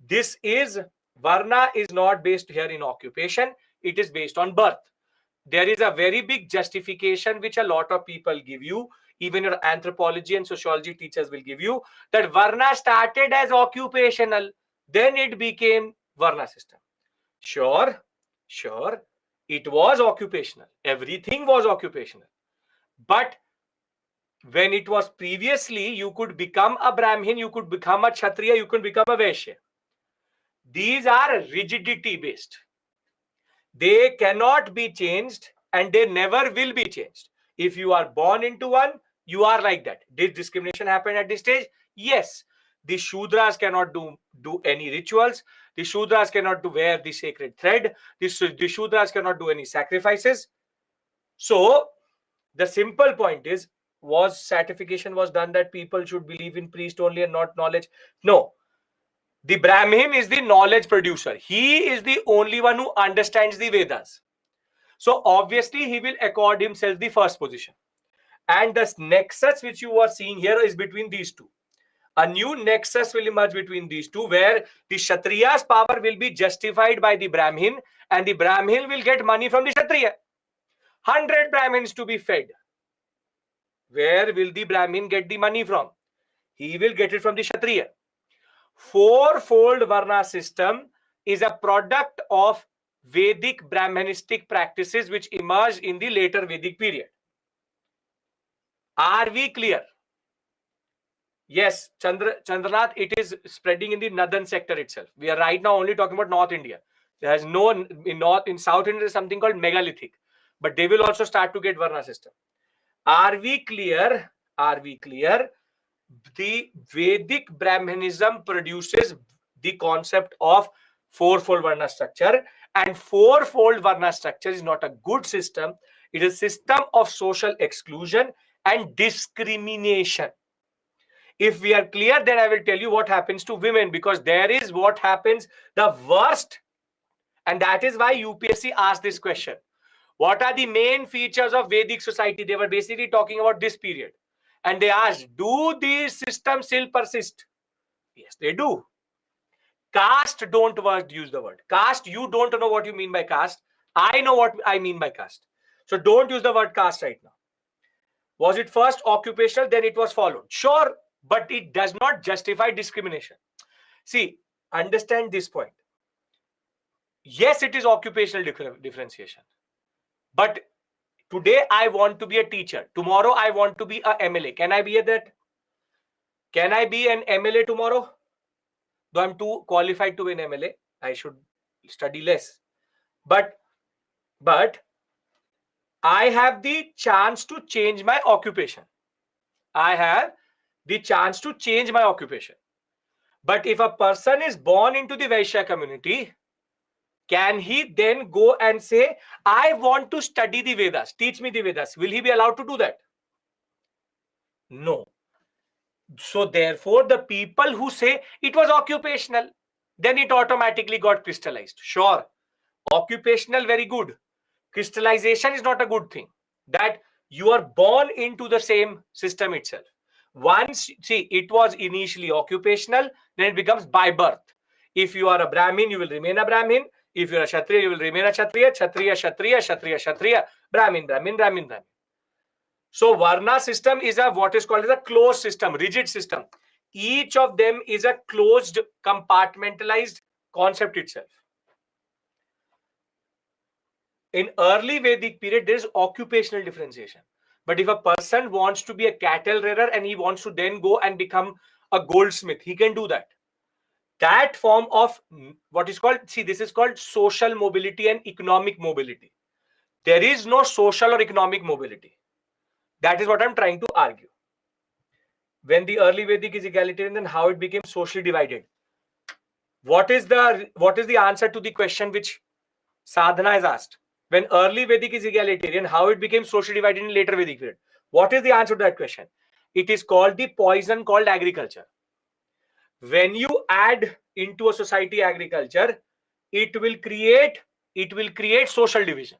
This is, Varna is not based here in occupation. It is based on birth. There is a very big justification which a lot of people give you, even your anthropology and sociology teachers will give you, that Varna started as occupational, then it became Varna system. Sure, it was occupational. Everything was occupational. But when it was previously, you could become a Brahmin, you could become a Kshatriya, you could become a Vaishya. These are rigidity based. They cannot be changed and they never will be changed. If you are born into one, you are like that. Did discrimination happen at this stage? Yes. The Shudras cannot do any rituals. The Shudras cannot wear the sacred thread. The Shudras cannot do any sacrifices. So the simple point is, was certification was done that people should believe in priest only and not knowledge? No. The Brahmin is the knowledge producer. He is the only one who understands the Vedas. So obviously he will accord himself the first position. And the nexus which you are seeing here is between these two. A new nexus will emerge between these two, where the Kshatriya's power will be justified by the Brahmin, and the Brahmin will get money from the Kshatriya. 100 Brahmins to be fed. Where will the Brahmin get the money from? He will get it from the Kshatriya. Fourfold Varna system is a product of Vedic Brahmanistic practices which emerged in the later Vedic period. Are we clear? Yes, Chandranath, it is spreading in the northern sector itself. We are right now only talking about North India. There is no in South India, there is something called megalithic, but they will also start to get Varna system. Are we clear? Are we clear? The Vedic Brahmanism produces the concept of fourfold Varna structure, and fourfold Varna structure is not a good system. It is a system of social exclusion and discrimination. If we are clear, then I will tell you what happens to women, because there is what happens the worst, and that is why UPSC asked this question. What are the main features of Vedic society? They were basically talking about this period. And they asked, do these systems still persist? Yes, they do. Caste, don't use the word. Caste, you don't know what you mean by caste. I know what I mean by caste. So don't use the word caste right now. Was it first occupational, then it was followed? Sure, but it does not justify discrimination. See, understand this point. Yes, it is occupational differentiation. But today I want to be a teacher. Tomorrow I want to be a MLA. Can I be that? Can I be an MLA tomorrow? Though I'm too qualified to be an MLA, I should study less. But I have the chance to change my occupation. I have the chance to change my occupation. But if a person is born into the Vaishya community, can he then go and say, I want to study the Vedas, teach me the Vedas? Will he be allowed to do that? No. So therefore, the people who say it was occupational, then it automatically got crystallized. Sure, occupational, very good. Crystallization is not a good thing. That you are born into the same system itself. Once, see, it was initially occupational, then it becomes by birth. If you are a Brahmin, you will remain a Brahmin. If you are a Kshatriya, you will remain a Kshatriya. Kshatriya, Kshatriya, Kshatriya, Kshatriya, Brahmin, Brahmin, Brahmin, Brahmin. So Varna system is a what is called as a closed system, rigid system. Each of them is a closed, compartmentalized concept itself. In early Vedic period, there is occupational differentiation. But if a person wants to be a cattle rearer and he wants to then go and become a goldsmith, he can do that. That form of what is called, see, this is called social mobility and economic mobility. There is no social or economic mobility. That is what I'm trying to argue. When the early Vedic is egalitarian, then how it became socially divided? What is the answer to the question which Sadhana has asked? When early Vedic is egalitarian, how it became socially divided in later Vedic period? What is the answer to that question? It is called the poison called agriculture. When you add into a society agriculture, it will create social division.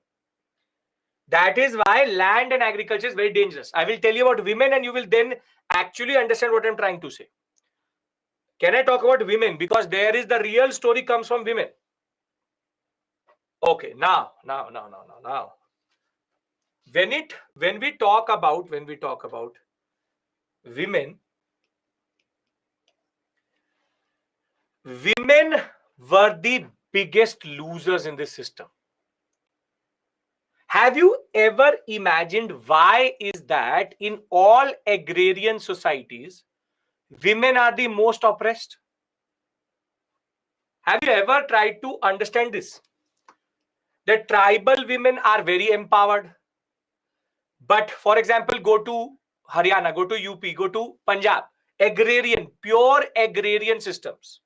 That is why land and agriculture is very dangerous. I will tell you about women and you will then actually understand what I'm trying to say. Can I talk about women? Because there is the real story comes from women. Okay, now. When we talk about women, women were the biggest losers in this system. Have you ever imagined why is that in all agrarian societies, women are the most oppressed? Have you ever tried to understand this? The tribal women are very empowered. But for example, go to Haryana, go to UP, go to Punjab, agrarian, pure agrarian systems.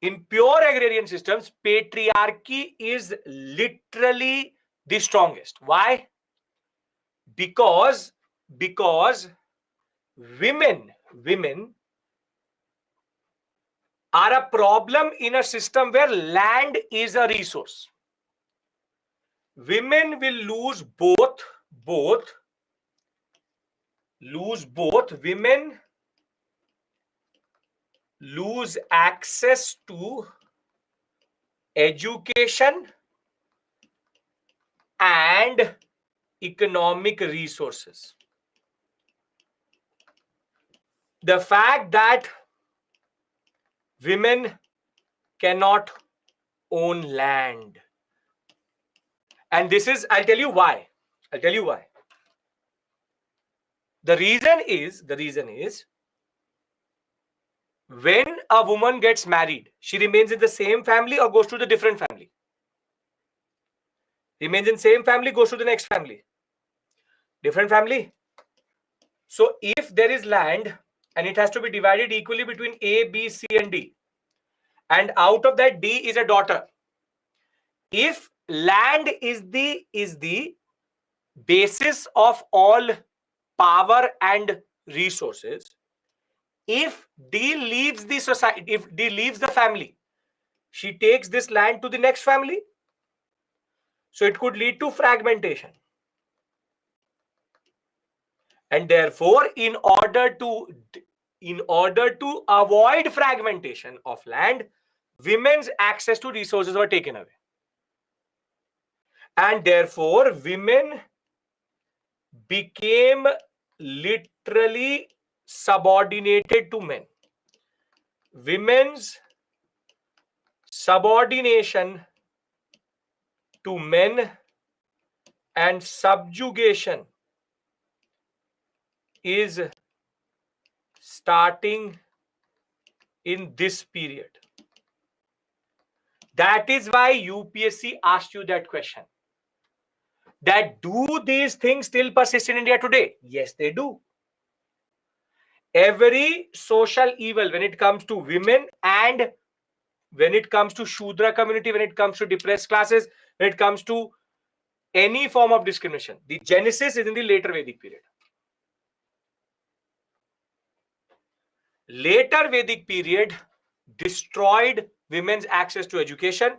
In pure agrarian systems, patriarchy is literally the strongest. Why? Because women are a problem in a system where land is a resource. Women will lose both. Women lose access to education and economic resources. The fact that women cannot own land, and this is, I'll tell you why. The reason is when a woman gets married, she remains in the same family or goes to the different family? Remains in same family, goes to the next family. Different family. So if there is land and it has to be divided equally between A, B, C and D, and out of that D is a daughter. If land is the basis of all power and resources, if D leaves the society, if D leaves the family, she takes this land to the next family. So it could lead to fragmentation. And therefore, in order to avoid fragmentation of land, women's access to resources were taken away. And therefore, women became literally subordinated to men. Women's subordination to men and subjugation is starting in this period. That is why UPSC asked you that question. That do these things still persist in India today? Yes, they do. Every social evil, when it comes to women and when it comes to Shudra community, when it comes to depressed classes, when it comes to any form of discrimination, the genesis is in the later Vedic period. Later Vedic period destroyed women's access to education,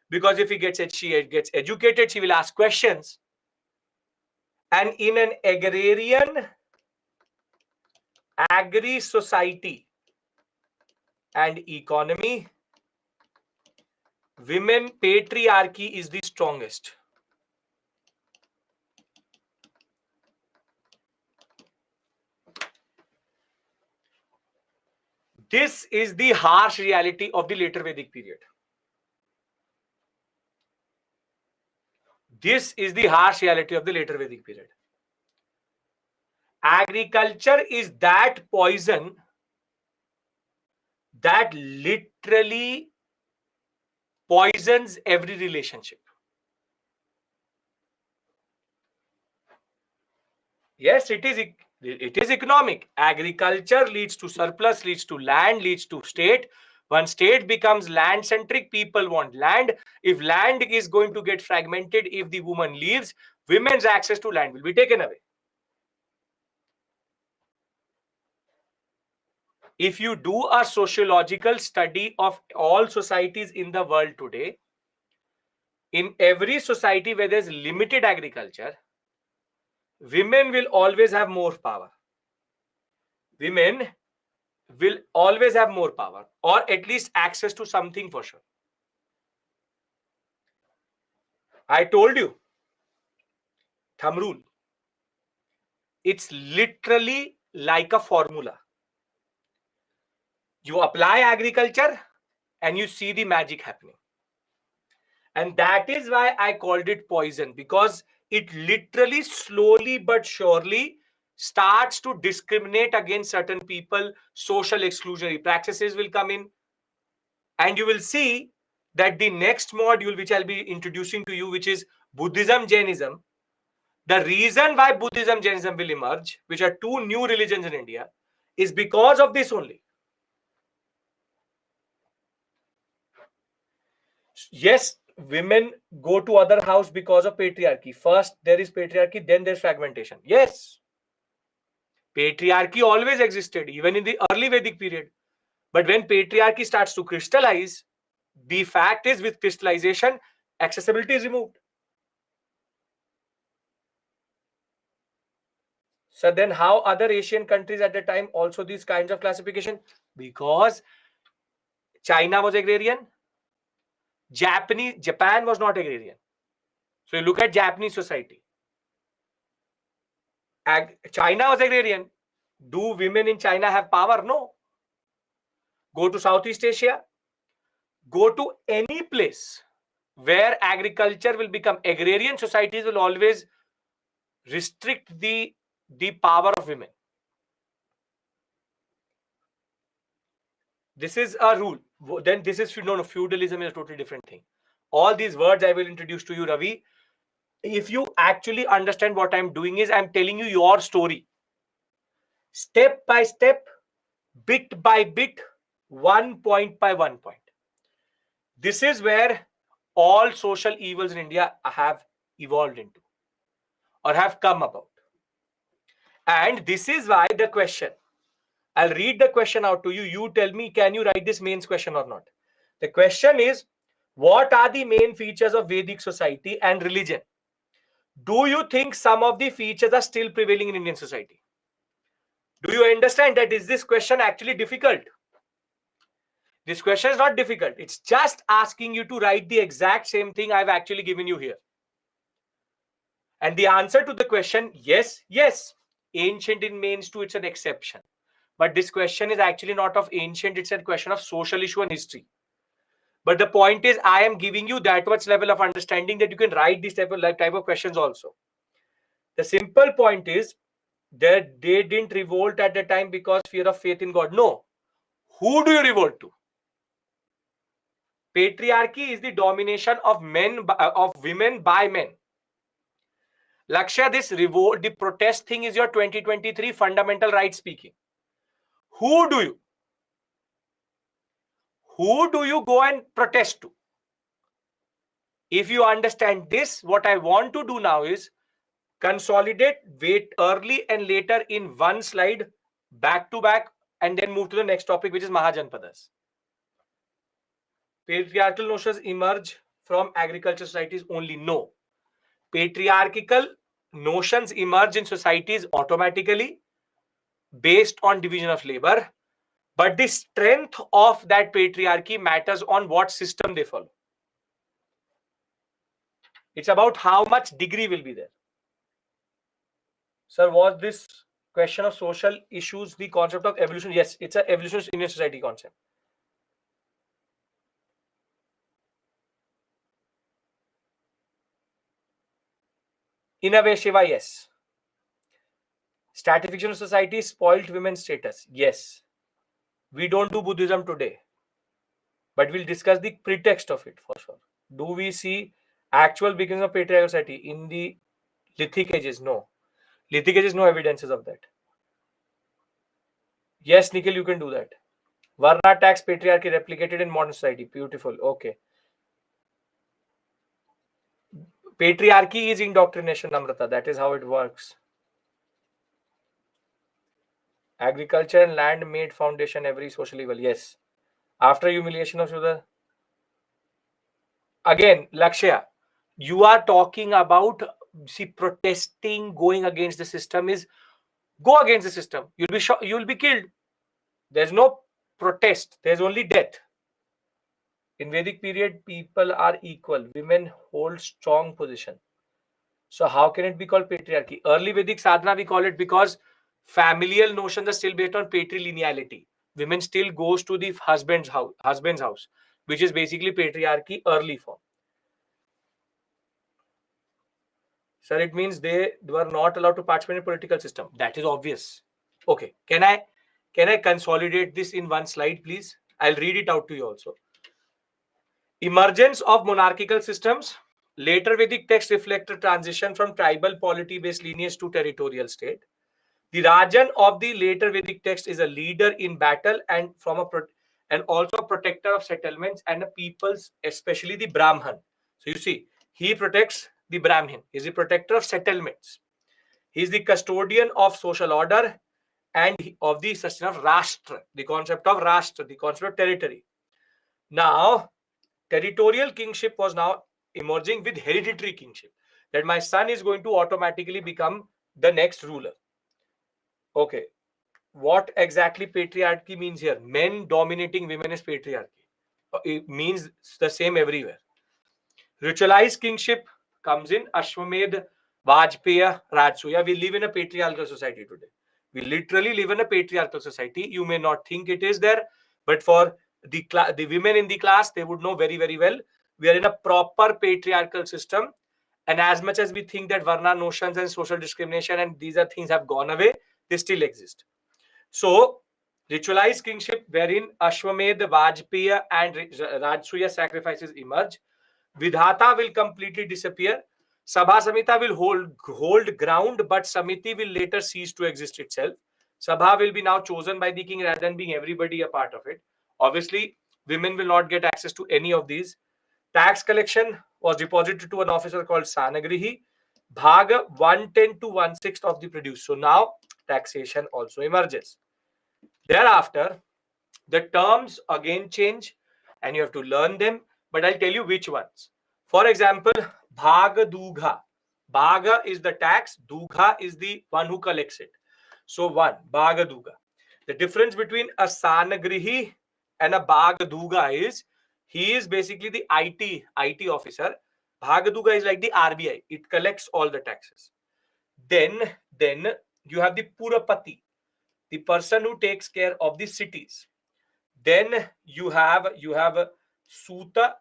because if she gets educated, she will ask questions. And in an agrarian agri society and economy, women patriarchy is the strongest. This is the harsh reality of the later Vedic period. This is the harsh reality of the later Vedic period. Agriculture is that poison that literally poisons every relationship. Yes, it is economic. Agriculture leads to surplus, leads to land, leads to state. When state becomes land centric, people want land. If land is going to get fragmented, if the woman leaves, women's access to land will be taken away. If you do a sociological study of all societies in the world today, in every society where there's limited agriculture, women will always have more power. Women will always have more power, or at least access to something for sure. I told you, thumb rule. It's literally like a formula. You apply agriculture and you see the magic happening. And that is why I called it poison, because it literally slowly but surely starts to discriminate against certain people. Social exclusionary practices will come in. And you will see that the next module, which I'll be introducing to you, which is Buddhism, Jainism, the reason why Buddhism, Jainism will emerge, which are two new religions in India, is because of this only. Yes, women go to other house because of patriarchy. First there is patriarchy, then there's fragmentation. Yes, patriarchy always existed, even in the early Vedic period. But when patriarchy starts to crystallize, the fact is, with crystallization, accessibility is removed. So then how other Asian countries at the time also these kinds of classification? Because China was agrarian, Japan was not agrarian. So you look at Japanese society. China was agrarian. Do women in China have power? No. Go to Southeast Asia. Go to any place where agriculture will become agrarian, societies will always restrict the power of women. This is a rule. Then this is feudalism is a totally different thing. All these words I will introduce to you, Ravi. If you actually understand what I'm doing is I'm telling you your story. Step by step, bit by bit, 1 point by 1 point. This is where all social evils in India have evolved into or have come about. And this is why the question, I'll read the question out to you. You tell me, can you write this mains question or not? The question is, what are the main features of Vedic society and religion? Do you think some of the features are still prevailing in Indian society? Do you understand that is this question actually difficult? This question is not difficult. It's just asking you to write the exact same thing I've actually given you here. And the answer to the question, yes, yes. Ancient in mains too, it's an exception. But this question is actually not of ancient, it's a question of social issue and history. But the point is, I am giving you that much level of understanding that you can write this type of questions also. The simple point is that they didn't revolt at the time because fear of faith in God. No. Who do you revolt to? Patriarchy is the domination of women by men. Lakshya, this revolt, the protest thing is your 2023 fundamental right speaking. Who do you go and protest to? If you understand this, what I want to do now is consolidate, wait early and later in one slide, back to back, and then move to the next topic, which is Mahajanpadas. Patriarchal notions emerge from agricultural societies only? No. Patriarchal notions emerge in societies automatically based on division of labor, but the strength of that patriarchy matters on what system they follow. It's about how much degree will be there. Sir, was this question of social issues the concept of evolution? Yes, it's an evolution in a society concept. In a way, Shiva, yes. Stratification of society spoiled women's status. Yes. We don't do Buddhism today, but we'll discuss the pretext of it for sure. Do we see actual beginnings of patriarchal society in the Lithic ages? No. Lithic ages, no evidences of that. Yes, Nikhil, you can do that. Varna tax patriarchy replicated in modern society. Beautiful. Okay. Patriarchy is indoctrination, Namrata. That is how it works. Agriculture and land made foundation every social evil. Yes. After humiliation of Shudra. Again, Lakshya, you are talking about, see, protesting, going against the system is go against the system. You'll be shot, you'll be killed. There's no protest. There's only death. In Vedic period, people are equal. Women hold strong position. So how can it be called patriarchy? Early Vedic sadhana, we call it because familial notions are still based on patrilineality. Women still goes to the husband's house, which is basically patriarchy early form. Sir, it means they were not allowed to participate in political system. That is obvious. Okay, can I consolidate this in one slide, please? I'll read it out to you also. Emergence of monarchical systems. Later Vedic texts reflect a transition from tribal polity-based lineage to territorial state. The Rajan of the later Vedic text is a leader in battle and and also a protector of settlements and the peoples, especially the Brahman. So you see, he protects the Brahmin. He is the protector of settlements. He is the custodian of social order and of the system of Rashtra, the concept of Rashtra, the concept of territory. Now, territorial kingship was now emerging with hereditary kingship. That my son is going to automatically become the next ruler. Okay. What exactly patriarchy means here? Men dominating women is patriarchy. It means the same everywhere. Ritualized kingship comes in Ashwamedh, Vajpaya, Rajsuya. We live in a patriarchal society today. We literally live in a patriarchal society. You may not think it is there, but for the women in the class, they would know very, very well. We are in a proper patriarchal system. And as much as we think that Varna notions and social discrimination and these are things have gone away, they still exist. So, ritualized kingship wherein Ashwamedh, Vajpaya and Rajsuya sacrifices emerge. Vidhata will completely disappear. Sabha Samita will hold ground, but Samiti will later cease to exist itself. Sabha will be now chosen by the king rather than being everybody a part of it. Obviously, women will not get access to any of these. Tax collection was deposited to an officer called Sanagrihi. Bhaga 1/10 to 1/6 of the produce. So now taxation also emerges. Thereafter, the terms again change and you have to learn them, but I'll tell you which ones. For example, Bhaga Dugha. Bhaga is the tax, Dugha is the one who collects it. So one, Bhaga Dugha. The difference between a Sanagrihi and a Bhaga Dugha is he is basically the IT officer. Bhaga Dugha is like the RBI. It collects all the taxes. Then you have the Purapati, the person who takes care of the cities. Then you have Suta.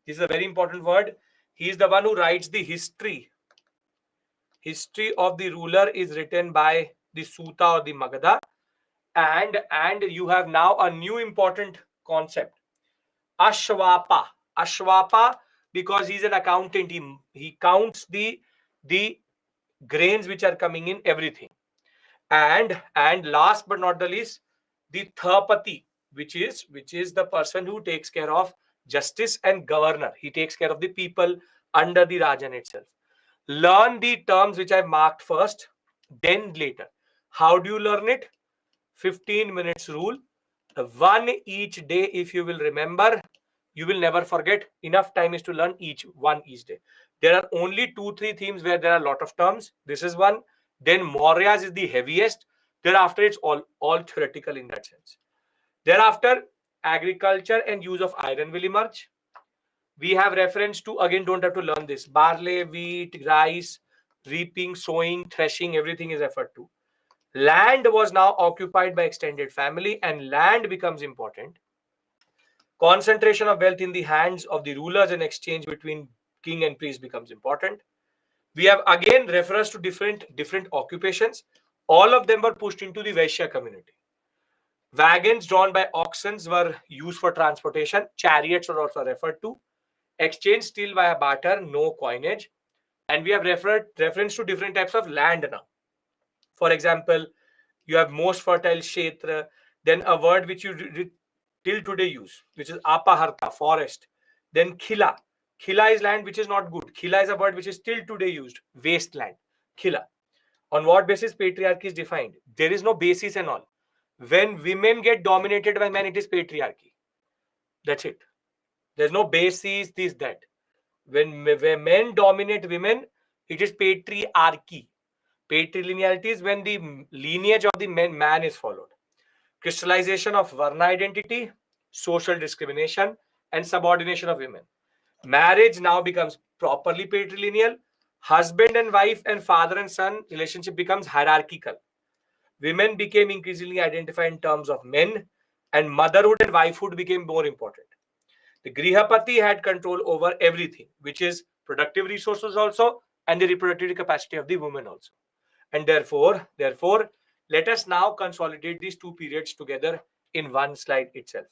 This is a very important word. He is the one who writes the history. History of the ruler is written by the Suta or the Magadha. And you have now a new important concept. Ashwapa. Ashwapa, because he's an accountant. He counts the grains which are coming in, everything. And last but not the least, the Thapati, which is the person who takes care of justice and governor. He takes care of the people under the Rajan itself. Learn the terms which I marked first, then later. How do you learn it? 15 minutes rule. One each day, if you will remember, you will never forget. Enough time is to learn each day. There are only 2-3 themes where there are a lot of terms. This is one. Then Mauryas is the heaviest. Thereafter, it's all theoretical in that sense. Thereafter, agriculture and use of iron will emerge. We have reference to, again, don't have to learn this. Barley, wheat, rice, reaping, sowing, threshing, everything is referred to. Land was now occupied by extended family, and land becomes important. Concentration of wealth in the hands of the rulers and exchange between king and priest becomes important. We have again reference to different occupations. All of them were pushed into the Vaishya community. Wagons drawn by oxen were used for transportation. Chariots were also referred to. Exchange still via barter, no coinage. And we have reference to different types of land now. For example, you have most fertile kshetra, then a word which you till today use, which is apaharta, forest. Then khila. Khila is land which is not good. Khila is a word which is till today used, wasteland. Khila. On what basis patriarchy is defined? There is no basis and all. When women get dominated by men, it is patriarchy. That's it. There's no basis, this, that. When men dominate women, it is patriarchy. Patrilineality is when the lineage of the man is followed. Crystallization of Varna identity, social discrimination, and subordination of women. Marriage now becomes properly patrilineal. Husband and wife and father and son relationship becomes hierarchical. Women became increasingly identified in terms of men, and motherhood and wifehood became more important. The Grihapati had control over everything, which is productive resources also, and the reproductive capacity of the woman also. And therefore, let us now consolidate these two periods together in one slide itself.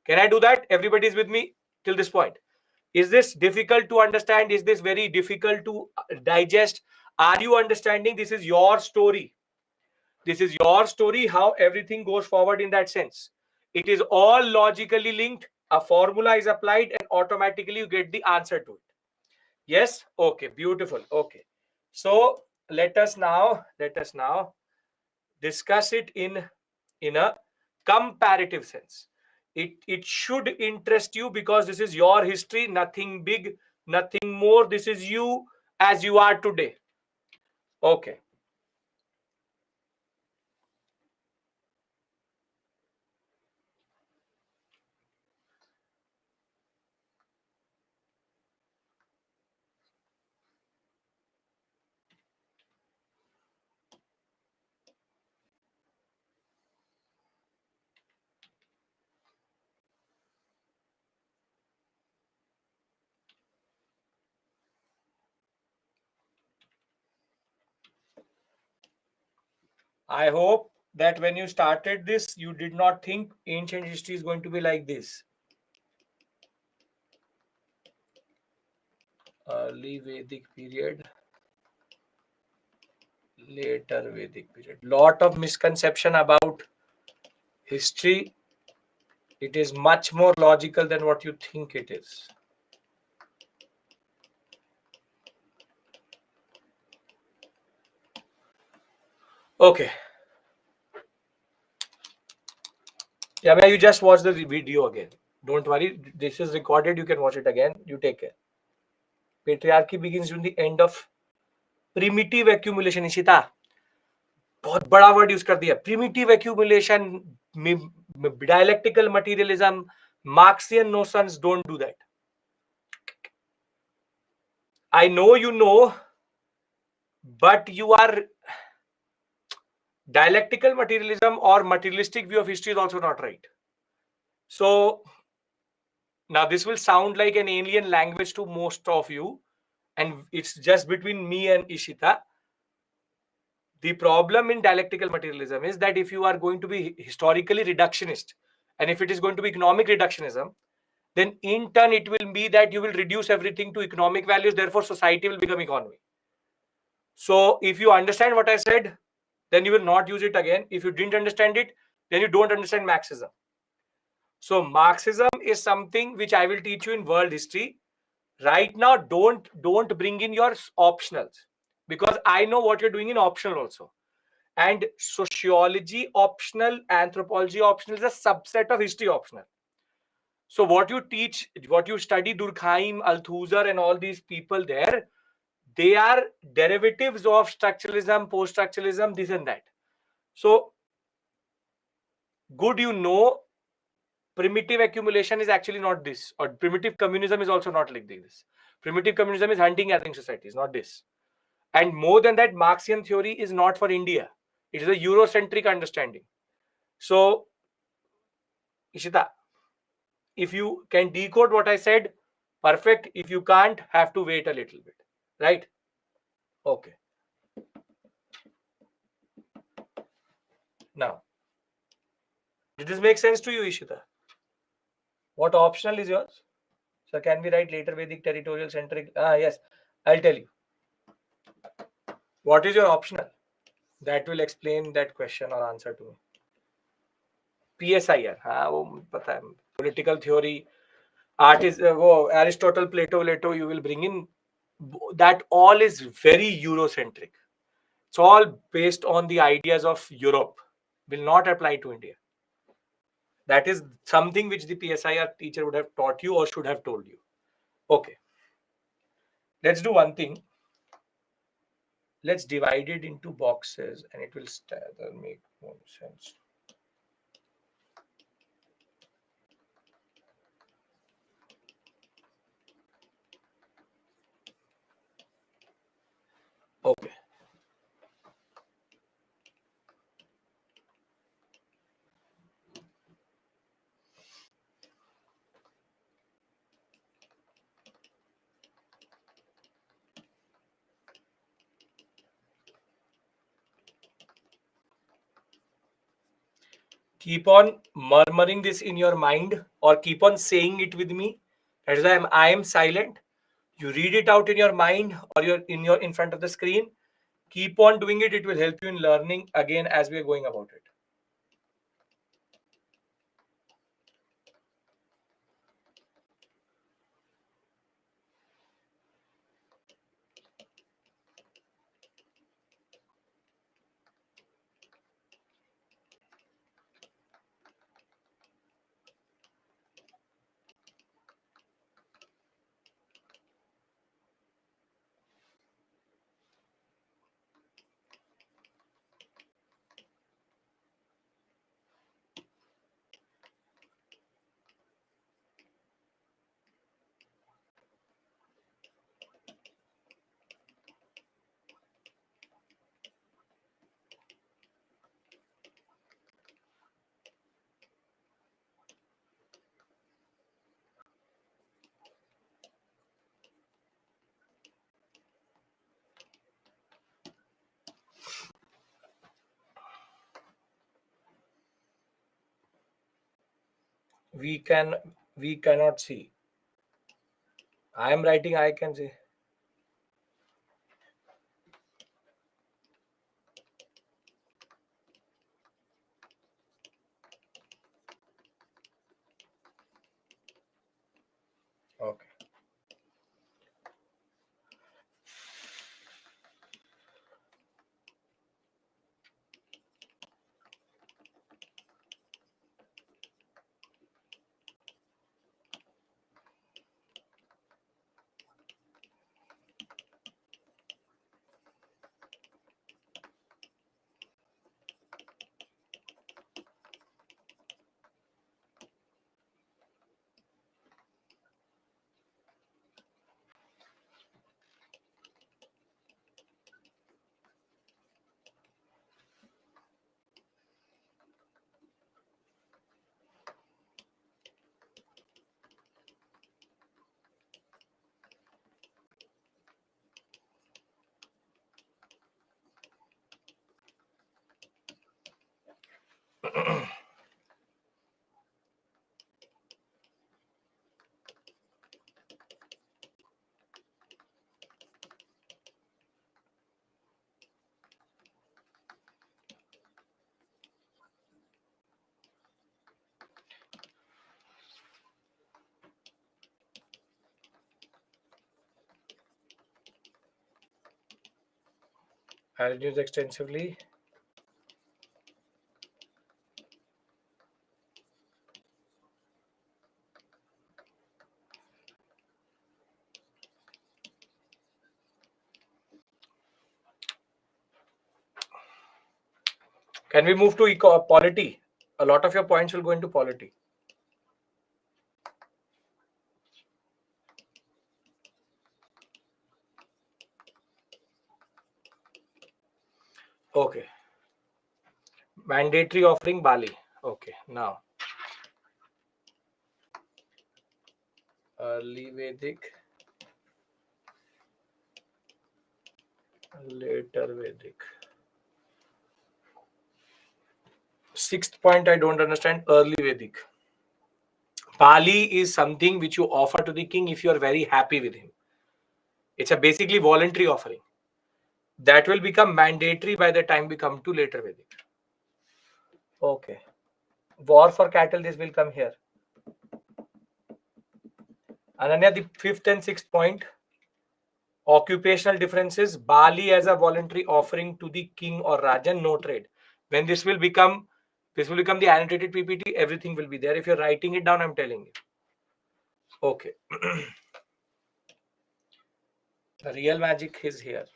Can I do that? Everybody is with me till this point. Is this difficult to understand? Is this very difficult to digest? Are you understanding? This is your story. This is your story, how everything goes forward in that sense. It is all logically linked. A formula is applied and automatically you get the answer to it. Yes? Okay, beautiful. Okay. So let us now discuss it in a comparative sense. It should interest you because this is your history, nothing big, nothing more. This is you as you are today. Okay. I hope that when you started this, you did not think ancient history is going to be like this. Early Vedic period, later Vedic period. Lot of misconception about history. It is much more logical than what you think it is. Okay. Yeah, you just watch the video again. Don't worry. This is recorded. You can watch it again. You take care. Patriarchy begins with the end of primitive accumulation. Ishita, बहुत बड़ा word use कर दिया. Primitive accumulation, dialectical materialism, Marxian notions don't do that. I know you know, but you are dialectical materialism or materialistic view of history is also not right. So now this will sound like an alien language to most of you, and it's just between me and Ishita. The problem in dialectical materialism is that if you are going to be historically reductionist, and if it is going to be economic reductionism, then in turn it will be that you will reduce everything to economic values, therefore society will become economy. So if you understand what I said, then you will not use it again. If you didn't understand it, then you don't understand Marxism. So Marxism is something which I will teach you in world history. Right now, don't bring in your optionals, because I know what you're doing in optional also. And sociology optional, anthropology optional is a subset of history optional. So what you teach, what you study, Durkheim, Althusser, and all these people there, they are derivatives of structuralism, post-structuralism, this and that. So good, you know, primitive accumulation is actually not this, or primitive communism is also not like this. Primitive communism is hunting gathering societies, not this. And more than that, Marxian theory is not for India. It is a Eurocentric understanding. So, Ishita, if you can decode what I said, perfect. If you can't, have to wait a little bit. Right? Okay. Now, did this make sense to you, Ishita? What optional is yours? So, can we write later Vedic territorial centric? Yes. I'll tell you. What is your optional? That will explain that question or answer to me. PSI यार, हाँ वो पता है. Political theory, art is Aristotle, Plato, you will bring in. That all is very Eurocentric. It's all based on the ideas of Europe. Will not apply to India. That is something which the PSIR teacher would have taught you or should have told you. Okay. Let's do one thing. Let's divide it into boxes and it will make more sense. Okay. Keep on murmuring this in your mind or keep on saying it with me. That is why I am silent. You read it out in your mind or you're in front of the screen. Keep on doing it. It will help you in learning again as we are going about it. We cannot see. I am writing, I can see. Okay. I'll use extensively. Can we move to polity? A lot of your points will go into polity. Okay. Mandatory offering Bali. Okay. Now, early Vedic, later Vedic. Sixth point, I don't understand. Early Vedic. Bali is something which you offer to the king if you are very happy with him. It's a basically voluntary offering. That will become mandatory by the time we come to later Vedic. Okay. War for cattle, this will come here. Ananya, the fifth and sixth point. Occupational differences. Bali as a voluntary offering to the king or Rajan, no trade. When this will become the annotated PPT, everything will be there. If you're writing it down, I'm telling you. Okay. The real magic is here.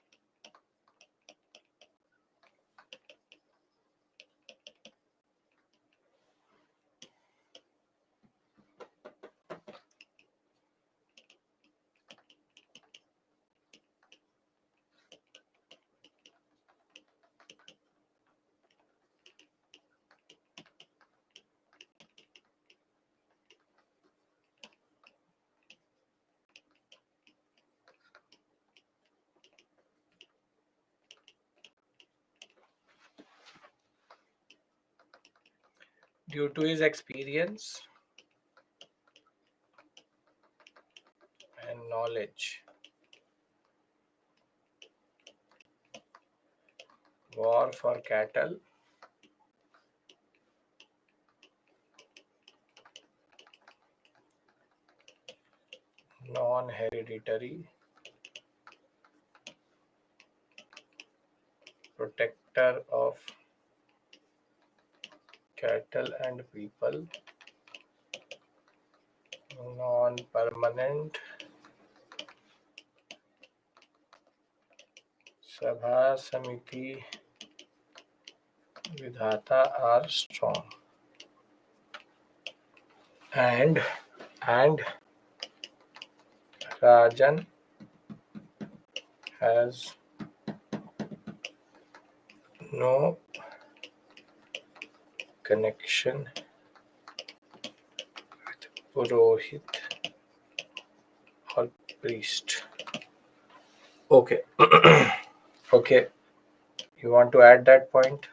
Due to his experience and knowledge, war for cattle, non-hereditary, protector of cattle and people, non-permanent, Sabha Samiti Vidhata are strong. And Rajan has no connection with Purohit or priest. Okay. Okay. You want to add that point?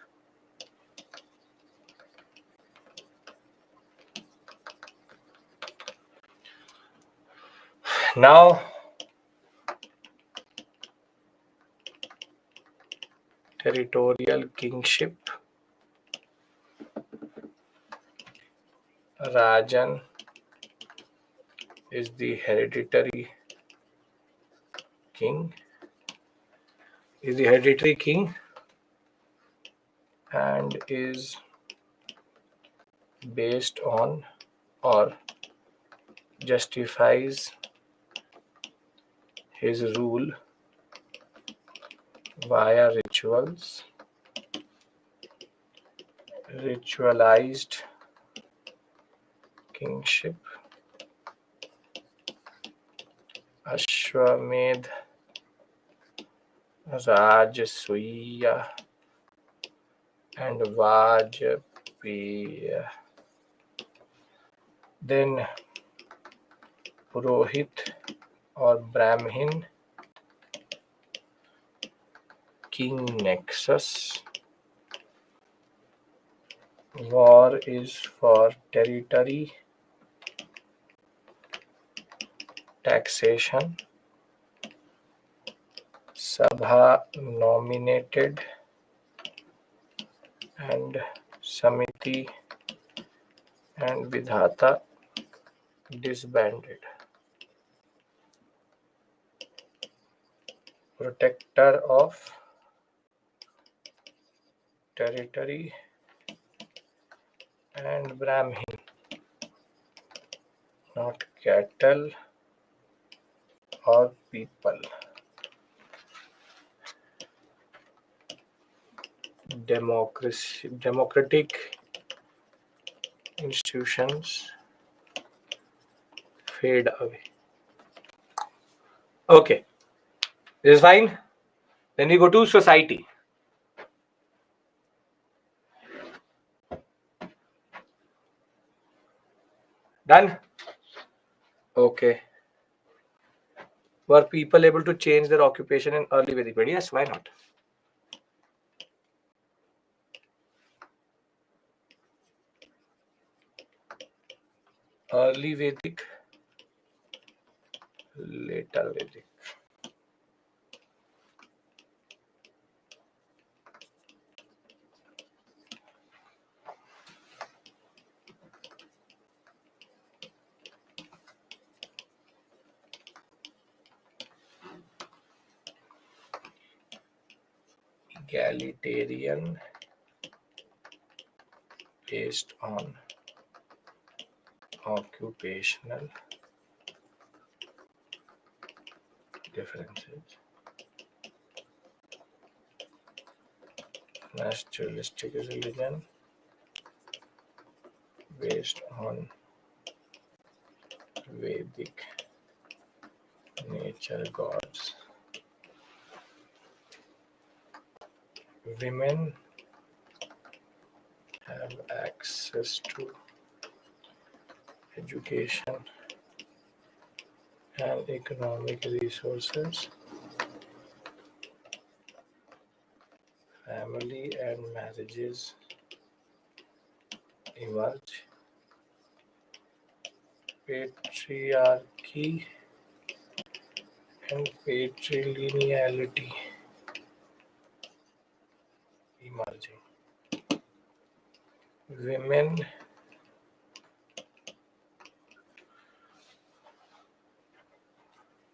Now, territorial kingship. Rajan is the hereditary king. And is based on or justifies his rule via ritualized kingship, Ashwamedh, Rajasuya, and Vajpayee. Then Purohit or Brahmin king nexus. War is for territory, taxation, Sabha nominated, and Samiti and Vidhata disbanded. Protector of territory and Brahmin, not cattle or people. Democratic institutions fade away. Okay, this is fine. Then we go to society. Done? Okay. Were people able to change their occupation in early Vedic period? Yes, why not? Early Vedic, later Vedic. Egalitarian based on occupational differences. Naturalistic religion based on Vedic nature gods. Women have access to education and economic resources. Family and marriages emerge. Patriarchy and patrilineality emerging. Women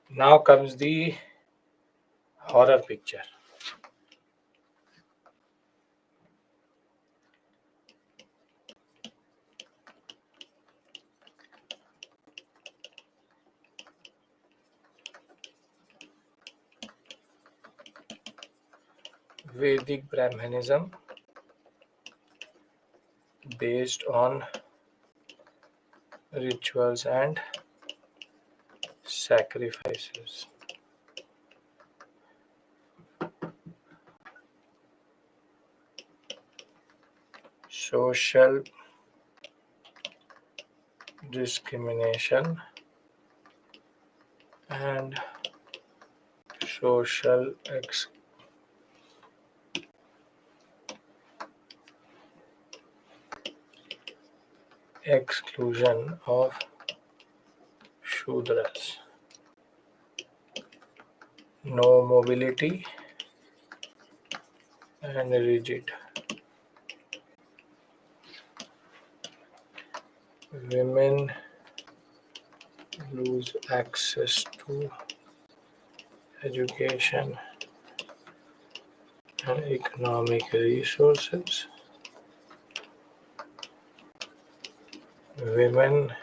now comes the horror picture. Vedic Brahmanism based on rituals and sacrifices. Social discrimination and social exclusion of Shudras. No mobility and rigid. Women lose access to education and economic resources. Women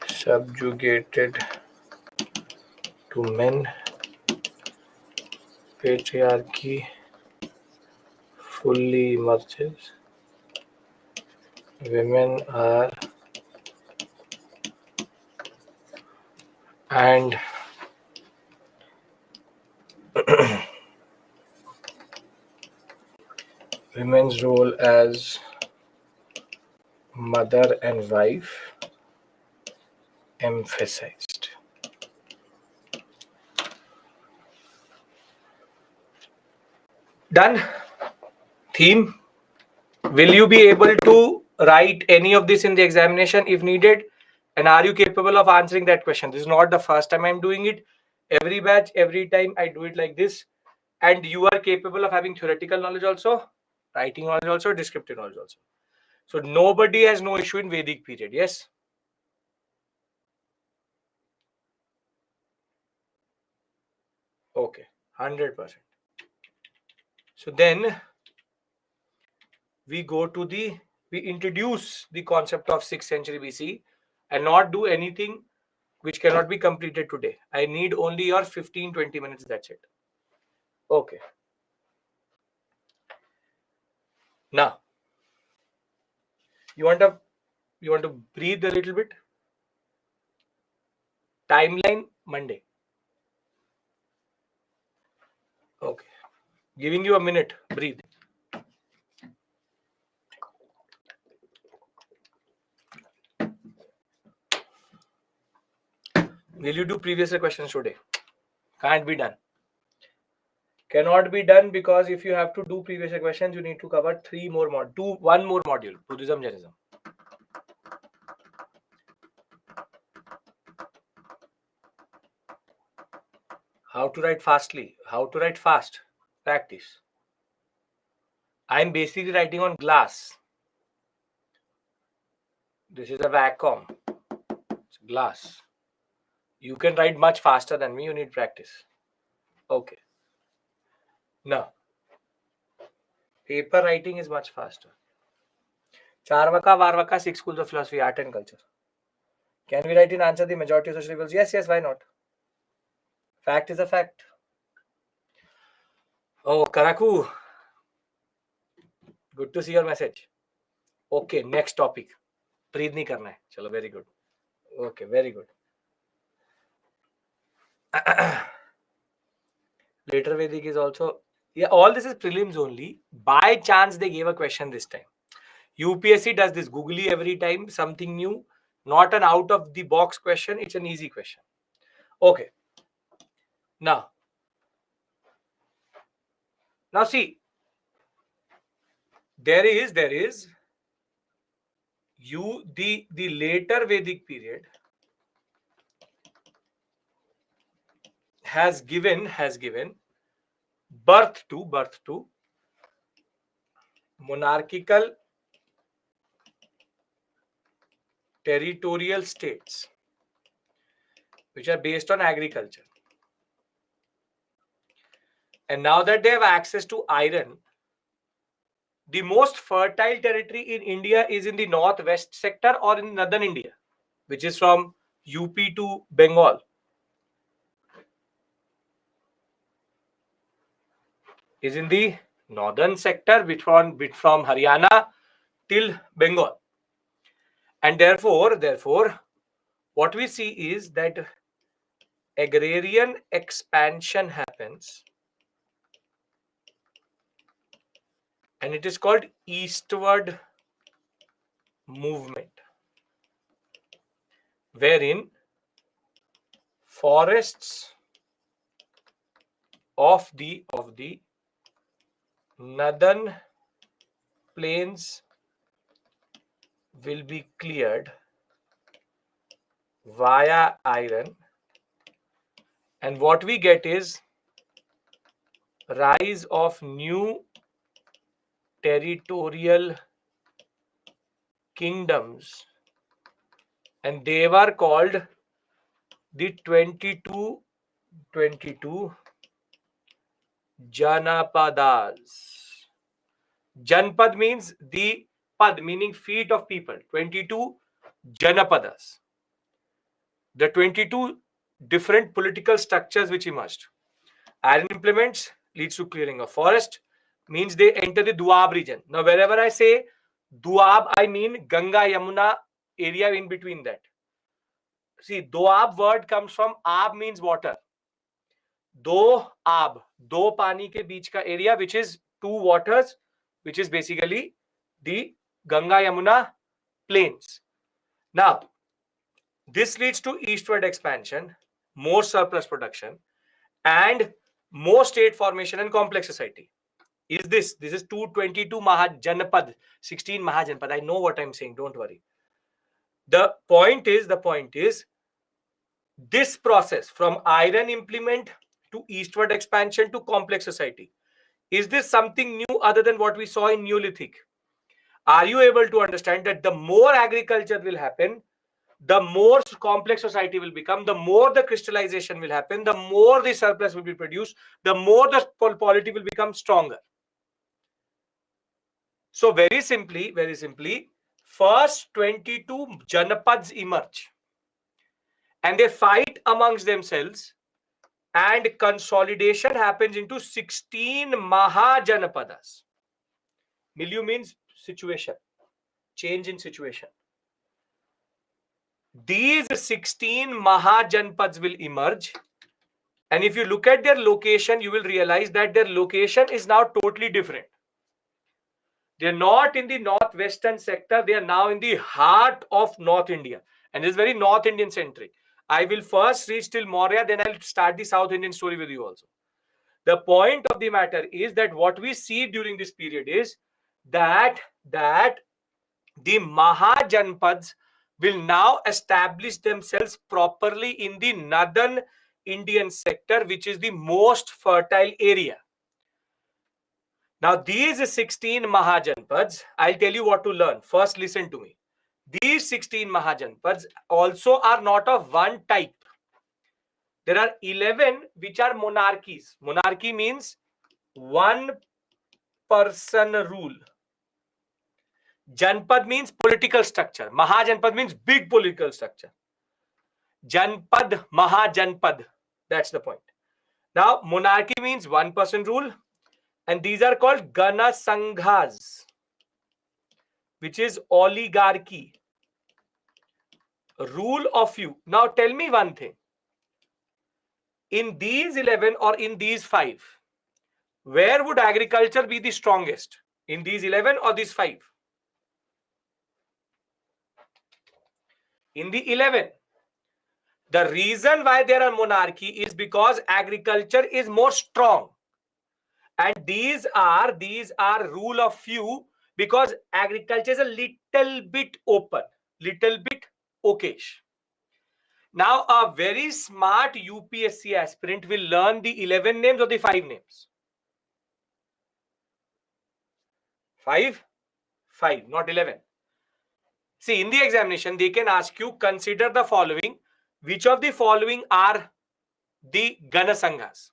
subjugated to men. Patriarchy fully emerges. Women are and women's role as mother and wife emphasized. Done. Theme. Will you be able to write any of this in the examination if needed? And are you capable of answering that question? This is not the first time I'm doing it. Every batch, every time I do it like this. And you are capable of having theoretical knowledge also, writing knowledge also, descriptive knowledge also. So nobody has no issue in Vedic period. Yes. Okay. 100%. So then we introduce the concept of 6th century BC and not do anything which cannot be completed today. I need only your 15-20 minutes. That's it. Okay. Now, you want to breathe a little bit? Timeline Monday. Okay. Giving you a minute. Breathe. Will you do previous year questions today? Can't be done. Cannot be done because if you have to do previous year questions, you need to cover one more module, Buddhism, Jainism. How to write fastly? How to write fast? Practice. I'm basically writing on glass. This is a vacuum. It's glass. You can write much faster than me. You need practice. Okay. Now, paper writing is much faster. Charvaka, Varvaka, 6 schools of philosophy, art and culture. Can we write in answer the majority of social evils? Yes, why not? Fact is a fact. Oh, Karaku. Good to see your message. Okay, next topic. Breathe nahi karna hai. Chalo, very good. Okay, very good. Later Vedic is also... Yeah, all this is prelims only. By chance, they gave a question this time. UPSC does this googly every time, something new. Not an out-of-the-box question. It's an easy question. Okay. Now see, there is the later Vedic period has given birth to monarchical territorial states which are based on agriculture. And now that they have access to iron, the most fertile territory in India is in the northwest sector or in northern India, which is from UP to Bengal. Is in the northern sector, bit from Haryana till Bengal. And therefore, what we see is that agrarian expansion happens, and it is called eastward movement, wherein forests of the northern plains will be cleared via iron, and what we get is rise of new territorial kingdoms, and they were called the 22 Janapadas. Janpad means the pad, meaning feet of people. 22 Janapadas. The 22 different political structures which emerged. Iron implements leads to clearing of forest, means they enter the Doab region. Now, wherever I say Doab, I mean Ganga Yamuna area in between that. See, Doab word comes from Ab means water. Do pani ke beech ka area, which is two waters, which is basically the Ganga Yamuna plains. Now, this leads to eastward expansion, more surplus production, and more state formation and complex society. This is 222 Mahajanpad, 16 Mahajanpad. I know what I'm saying, don't worry. The point is this process from iron implement to eastward expansion to complex society. Is this something new other than what we saw in Neolithic? Are you able to understand that the more agriculture will happen, the more complex society will become, the more the crystallization will happen, the more the surplus will be produced, the more the polity will become stronger. So very simply, first 22 Janapads emerge and they fight amongst themselves, and consolidation happens into 16 Mahajanapadas. Milieu means situation, change in situation. These 16 Mahajanpads will emerge, and if you look at their location, you will realize that their location is now totally different. They are not in the northwestern sector, they are now in the heart of North India, and it's very North Indian centric. I will first reach till Maurya, then I'll start the South Indian story with you also. The point of the matter is that what we see during this period is that the Mahajanpads will now establish themselves properly in the northern Indian sector, which is the most fertile area. Now, these 16 Mahajanpads, I'll tell you what to learn. First, listen to me. These 16 Mahajanpads also are not of one type. There are 11 which are monarchies. Monarchy means one person rule. Janpad means political structure. Mahajanpad means big political structure. Janpad, Mahajanpad. That's the point. Now, monarchy means one person rule, and these are called Gana Sanghas, which is oligarchy. Rule of few. Now, tell me one thing. In these 11 or in these 5, where would agriculture be the strongest? In these 11 or these 5? In the 11. The reason why there are monarchy is because agriculture is more strong. And these are rule of few because agriculture is a little bit open, little bit okayish. Now, a very smart UPSC aspirant will learn the 11 names or the 5 names. 5, not 11. See, in the examination, they can ask you, consider the following. Which of the following are the Ganasanghas?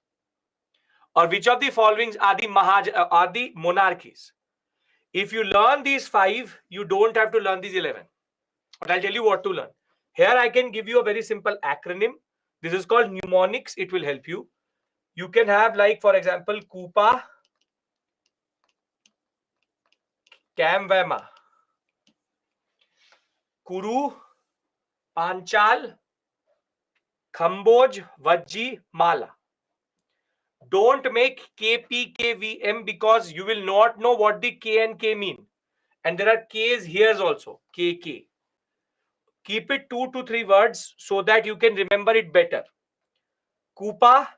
Or which of the following are the monarchies? If you learn these 5, you don't have to learn these 11. But I'll tell you what to learn. Here I can give you a very simple acronym. This is called mnemonics. It will help you. You can have, like, for example, Kupa, Kamvema, Kuru, Panchal, Khamboj, Vajji, Mala. Don't make KPKVM because you will not know what the K and K mean. And there are Ks here also, KK. Keep it 2 to 3 words so that you can remember it better. Kupa,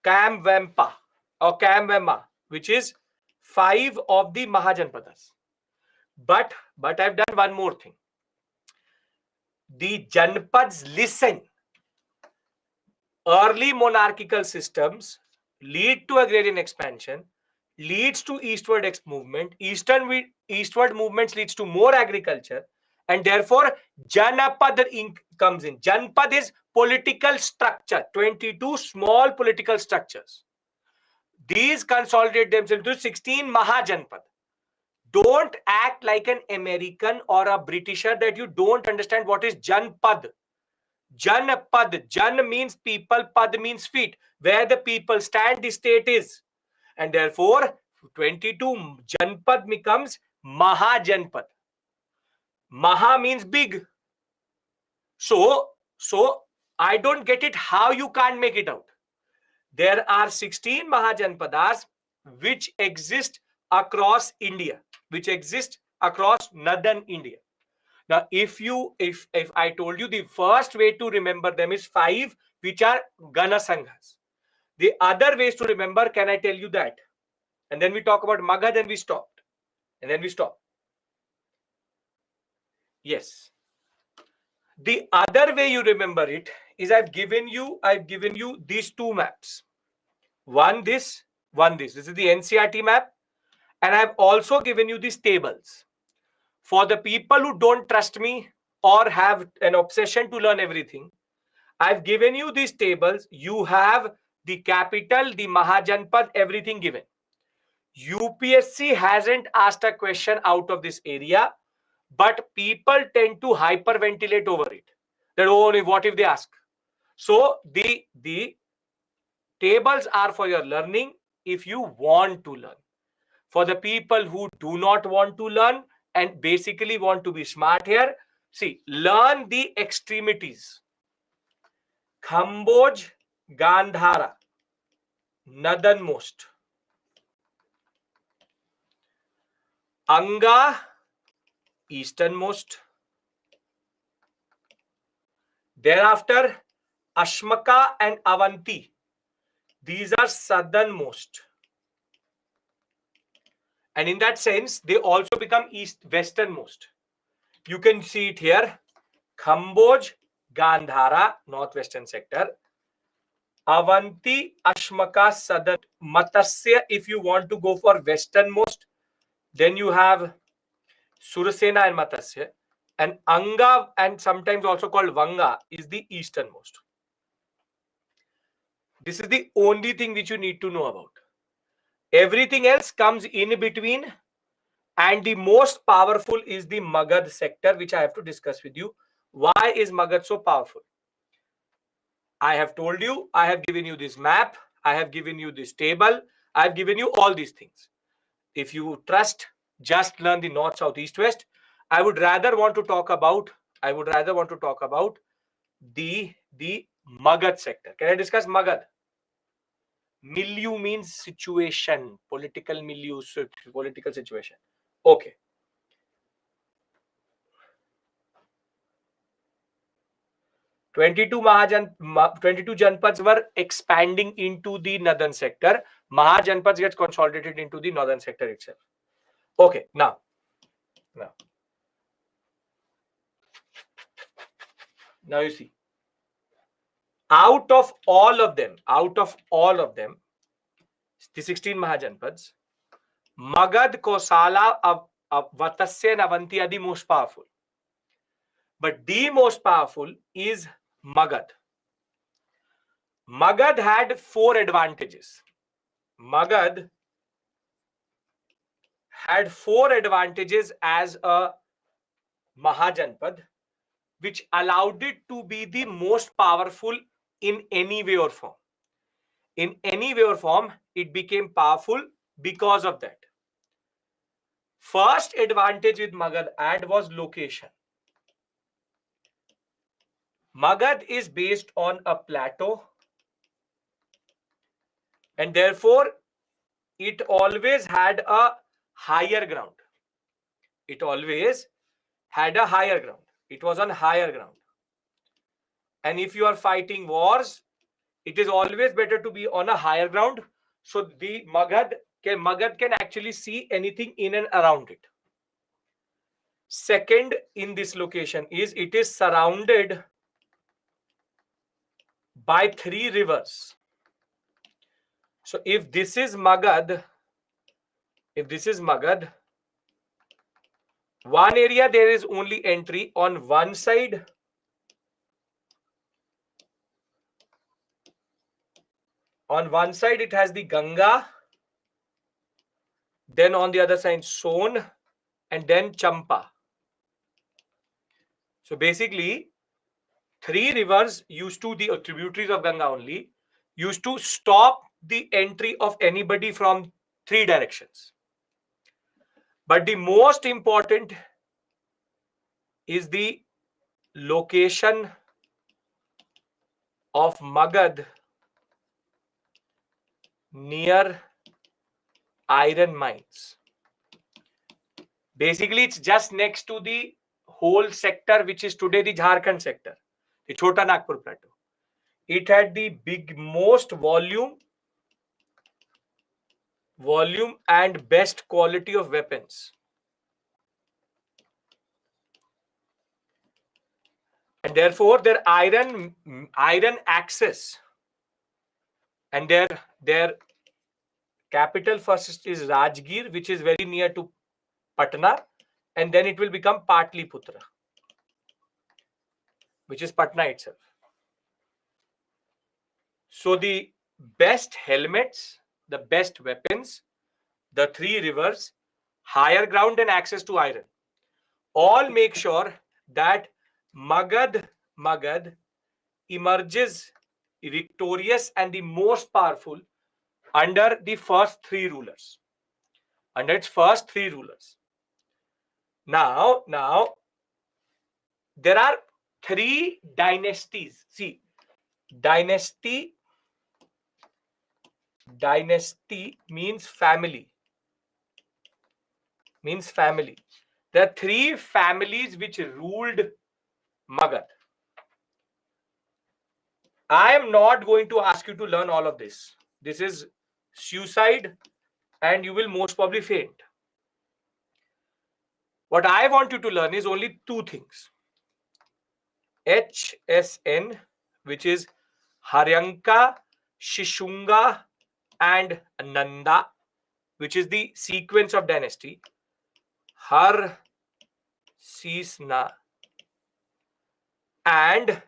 Kamvempa or Kamvema, which is 5 of the Mahajanpadas. But I've done one more thing. The Janpads listen. Early monarchical systems lead to agrarian expansion, leads to eastward movement. Eastward movements leads to more agriculture, and therefore Janapad comes in. Janpad is political structure, 22 small political structures. These consolidate themselves to 16 Mahajanpad. Don't act like an American or a Britisher that you don't understand what is Janpad. Janpad. Jan means people, pad means feet. Where the people stand, the state is. And therefore, 22 Janpad becomes Mahajanpad. Maha means big. So I don't get it how you can't make it out. There are 16 Mahajanpadas which exist across India, which exist across northern India. Now, if I told you the first way to remember them is 5, which are Gana Sanghas. The other ways to remember, can I tell you that? And then we talk about Magha, then we stopped. And then we stop. Yes. The other way you remember it is I've given you these 2 maps. One this. This is the NCERT map. And I've also given you these tables. For the people who don't trust me or have an obsession to learn everything, I've given you these tables. You have the capital, the Mahajanpad, everything given. UPSC hasn't asked a question out of this area, but people tend to hyperventilate over it. That, oh, what if they ask? So the tables are for your learning if you want to learn. For the people who do not want to learn and basically want to be smart here, see, learn the extremities. Kamboj, Gandhara, northernmost. Anga, easternmost. Thereafter, Ashmaka and Avanti. These are southernmost. And in that sense, they also become westernmost. You can see it here. Kamboj, Gandhara, northwestern sector. Avanti, Ashmaka, southern. Matsya, if you want to go for westernmost, then you have Surasena and Matsya. And Anga, and sometimes also called Vanga, is the easternmost. This is the only thing which you need to know about. Everything else comes in between, and the most powerful is the Magad sector, which I have to discuss with you. Why is Magad so powerful? I have told you, I have given you this map, I have given you this table, I have given you all these things. If you trust, just learn the north, south, east, west. I would rather want to talk about the Magad sector. Can I discuss Magad? Milieu means situation, political milieu, political situation. Okay. Twenty-two Janpads were expanding into the northern sector. Mahajanpads gets consolidated into the northern sector itself. Okay, now you see. Out of all of them, the 16 Mahajanpads, Magad, Kosala, Vatasya and Avanti are the most powerful. But the most powerful is Magad. Magad had 4 advantages. Magad had 4 advantages as a Mahajanpad, which allowed it to be the most powerful in any way or form. In any way or form, it became powerful because of that. First advantage with Magad had was location. Magad is based on a plateau, and therefore it always had a higher ground. It always had a higher ground. It was on higher ground. And if you are fighting wars, it is always better to be on a higher ground. So the Magad can actually see anything in and around it. Second, in this location is it is surrounded by 3 rivers. So if this is Magad, one area there is only entry on one side. On one side it has the Ganga, then on the other side Son, and then Champa. So basically 3 rivers used to, the tributaries of Ganga only, used to stop the entry of anybody from 3 directions. But the most important is the location of Magad near iron mines. Basically, it's just next to the whole sector, which is today the Jharkhand sector, the Chota Nagpur plateau. It had the most volume and best quality of weapons. And therefore, their iron access, and their capital first is Rajgir, which is very near to Patna, and then it will become Patliputra, which is Patna itself. So the best helmets, the best weapons, the 3 rivers, higher ground and access to iron. All make sure that Magad emerges victorious and the most powerful under the first 3 rulers. Under its first 3 rulers. Now, there are 3 dynasties. See, dynasty means family. There are 3 families which ruled Magad. I am not going to ask you to learn all of this. This is suicide and you will most probably faint. What I want you to learn is only 2 things. HSN, which is Haryanka, Shishunga and Nanda, which is the sequence of dynasty. Har, Sisna and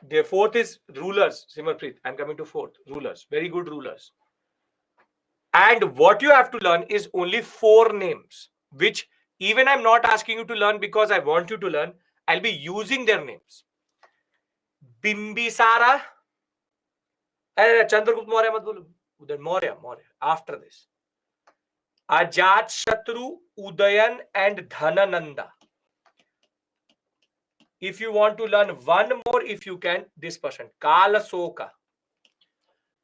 the 4th is rulers. Simarpreet, I'm coming to 4th. Rulers. Very good rulers. And what you have to learn is only 4 names, which even I'm not asking you to learn because I want you to learn. I'll be using their names. Bimbisara. Chandragupta Maurya mat bolo. Then Maurya. After this. Ajat-Shatru, Udayan and Dhanananda. If you want to learn one more, if you can, this person. Kalasoka.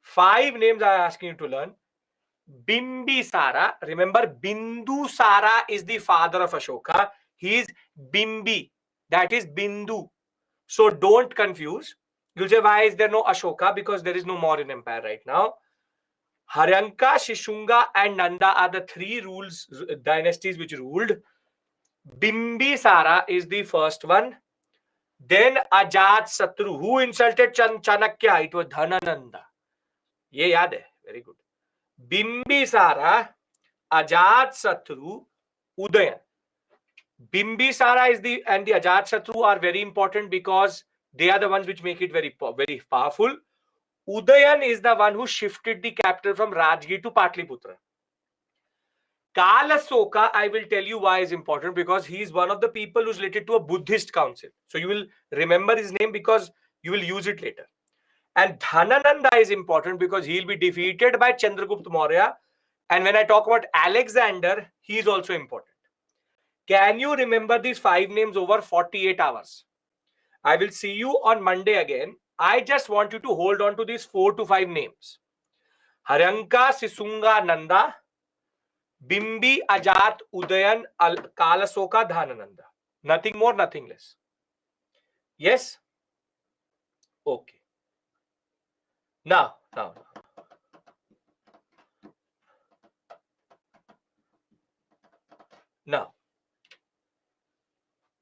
5 names I am asking you to learn. Bimbisara. Remember, Bindusara is the father of Ashoka. He is Bimbi. That is Bindu. So don't confuse. You'll say, why is there no Ashoka? Because there is no Mauryan Empire right now. Haryanka, Shishunga and Nanda are the 3 dynasties which ruled. Bimbisara is the first one. Then Ajat-Satru. Who insulted Chanakya? It was Dhanananda. Ye yaad hai. Very good. Bimbisara, Ajat-Satru, Udayan. Bimbisara and the Ajat-Satru are very important because they are the ones which make it very, very powerful. Udayan is the one who shifted the capital from Rajgir to Patliputra. Kalasoka, I will tell you why is important, because he is one of the people who's related to a Buddhist council. So you will remember his name because you will use it later. And Dhanananda is important because he will be defeated by Chandragupta Maurya. And when I talk about Alexander, he is also important. Can you remember these 5 names over 48 hours? I will see you on Monday again. I just want you to hold on to these 4 to 5 names. Haryanka, Sisunga, Nanda, Bimbi, Ajat, Udayan, Kalasoka, Dhanananda. Nothing more, nothing less. Yes? Okay. Now.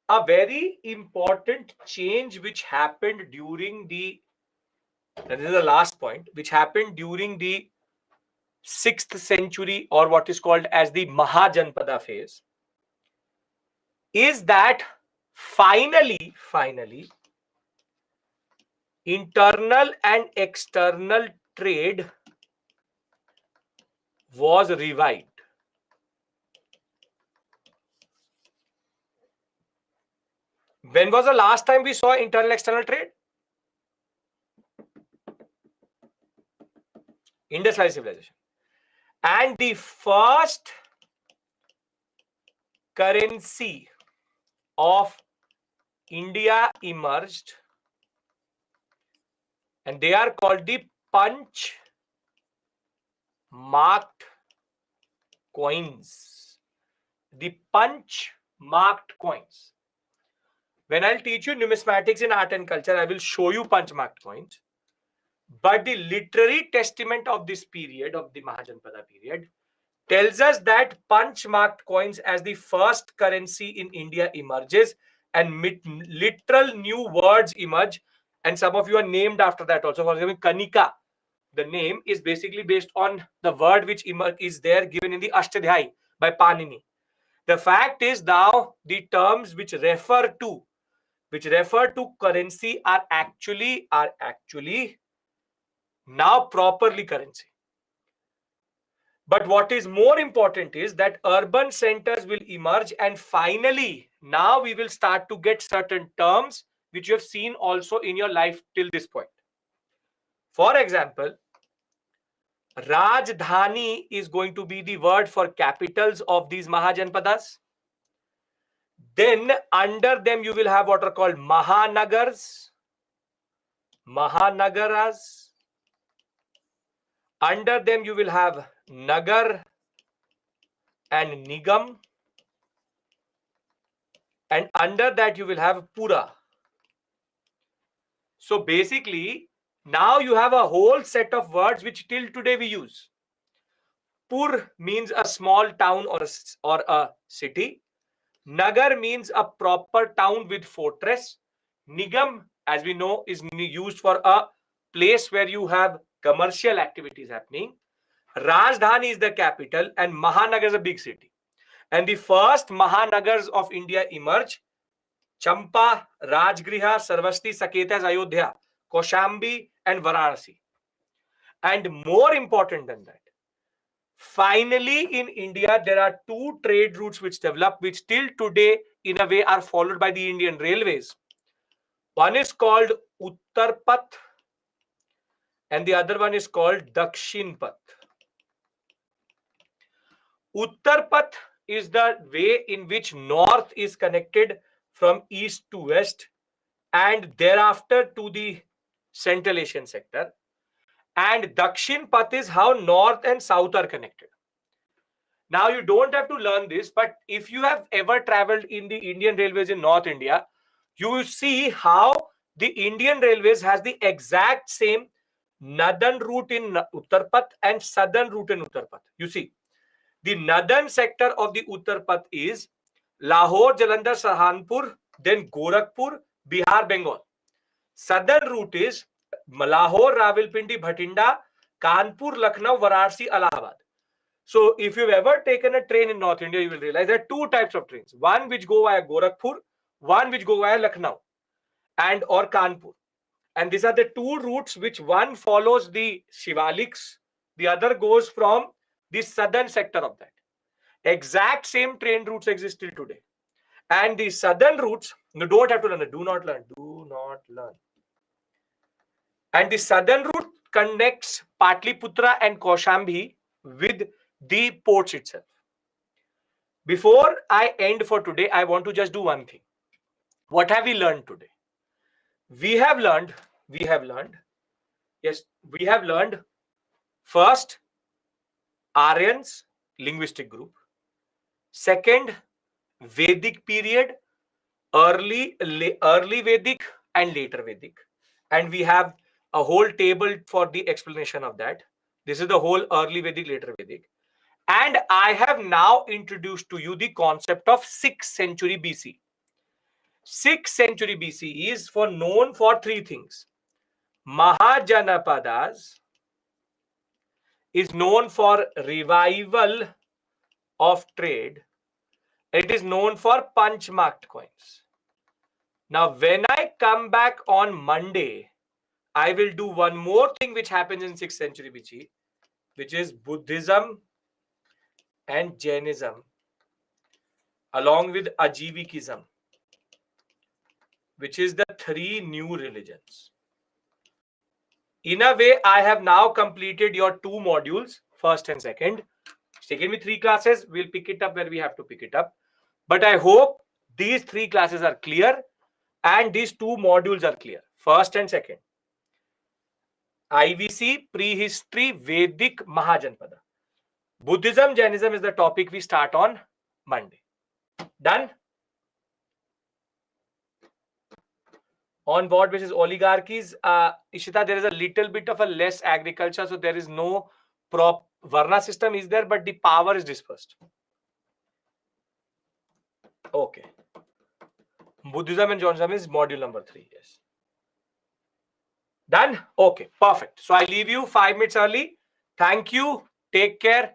A very important change which happened during that is the last point, which happened during the 6th century, or what is called as the Mahajanpada phase, is that finally, internal and external trade was revived. When was the last time we saw internal external trade? Indus-Valley civilization. And the first currency of India emerged, and they are called the punch marked coins. The punch marked coins. When I'll teach you numismatics in art and culture, I will show you punch marked coins. But the literary testament of this period, of the Mahajanpada period, tells us that punch marked coins as the first currency in India emerges, and literal new words emerge, and some of you are named after that also. For example, Kanika, the name is basically based on the word which is there given in the Ashtadhyayi by Panini. The fact is, now the terms which refer to currency are actually now properly currency. But what is more important is that urban centers will emerge, and finally, now we will start to get certain terms which you have seen also in your life till this point. For example, Rajdhani is going to be the word for capitals of these Mahajanpadas. Then under them you will have what are called Mahanagars, Mahanagaras. Under them you will have Nagar and Nigam. And under that you will have Pura. So basically, now you have a whole set of words which till today we use. Pur means a small town or a city. Nagar means a proper town with fortress. Nigam, as we know, is used for a place where you have commercial activities happening. Rajdhani is the capital and Mahanagar is a big city. And the first Mahanagars of India emerge: Champa, Rajgriha, Sarvasti, Saketas, Ayodhya, Kaushambi, and Varanasi. And more important than that, finally in India, there are two trade routes which develop, which till today, in a way, are followed by the Indian Railways. One is called Uttar Path, and the other one is called Dakshin Path. Uttar Path is the way in which north is connected from east to west, and thereafter to the Central Asian sector. And Dakshin Path is how north and south are connected. Now you don't have to learn this, but if you have ever traveled in the Indian Railways in North India, you will see how the Indian Railways has the exact same northern route in Uttar Path and southern route in Uttar Path. You see, the northern sector of the Uttar Path is Lahore, Jalandhar, Sahanpur, then Gorakhpur, Bihar, Bengal. Southern route is Lahore, Rawalpindi, Bhatinda, Kanpur, Lucknow, Varanasi, Allahabad. So if you've ever taken a train in North India, you will realize there are two types of trains. One which go via Gorakhpur, one which go via Lucknow and or Kanpur. And these are the two routes which one follows the Shivaliks, the other goes from the southern sector of that. Exact same train routes exist till today. And the southern routes, you don't have to learn it. Do not learn. Do not learn. And the southern route connects Patliputra and Kaushambi with the ports itself. Before I end for today, I want to just do one thing. What have we learned today? We have learned first, Aryans, linguistic group. Second, Vedic period, early Vedic and later Vedic. And we have a whole table for the explanation of that. This is the whole early Vedic, later Vedic. And I have now introduced to you the concept of 6th century BC. 6th century BC is known for three things. Mahajanapadas is known for revival of trade. It is known for punch-marked coins. Now, when I come back on Monday, I will do one more thing which happens in 6th century BC, which is Buddhism and Jainism, along with Ajivikism, which is the three new religions. In a way, I have now completed your two modules, first and second. It's taken me 3 classes. We'll pick it up where we have to pick it up. But I hope these 3 classes are clear and these 2 modules are clear, first and second. IVC, prehistory, Vedic, Mahajanpada. Buddhism, Jainism is the topic we start on Monday. Done? On what basis? Oligarchies. Ishita, there is a little bit of a less agriculture, so there is no Varna system is there, but the power is dispersed. Okay. Buddhism and Jainism is module number 3. Yes. Done? Okay, perfect. So I leave you 5 minutes early. Thank you. Take care.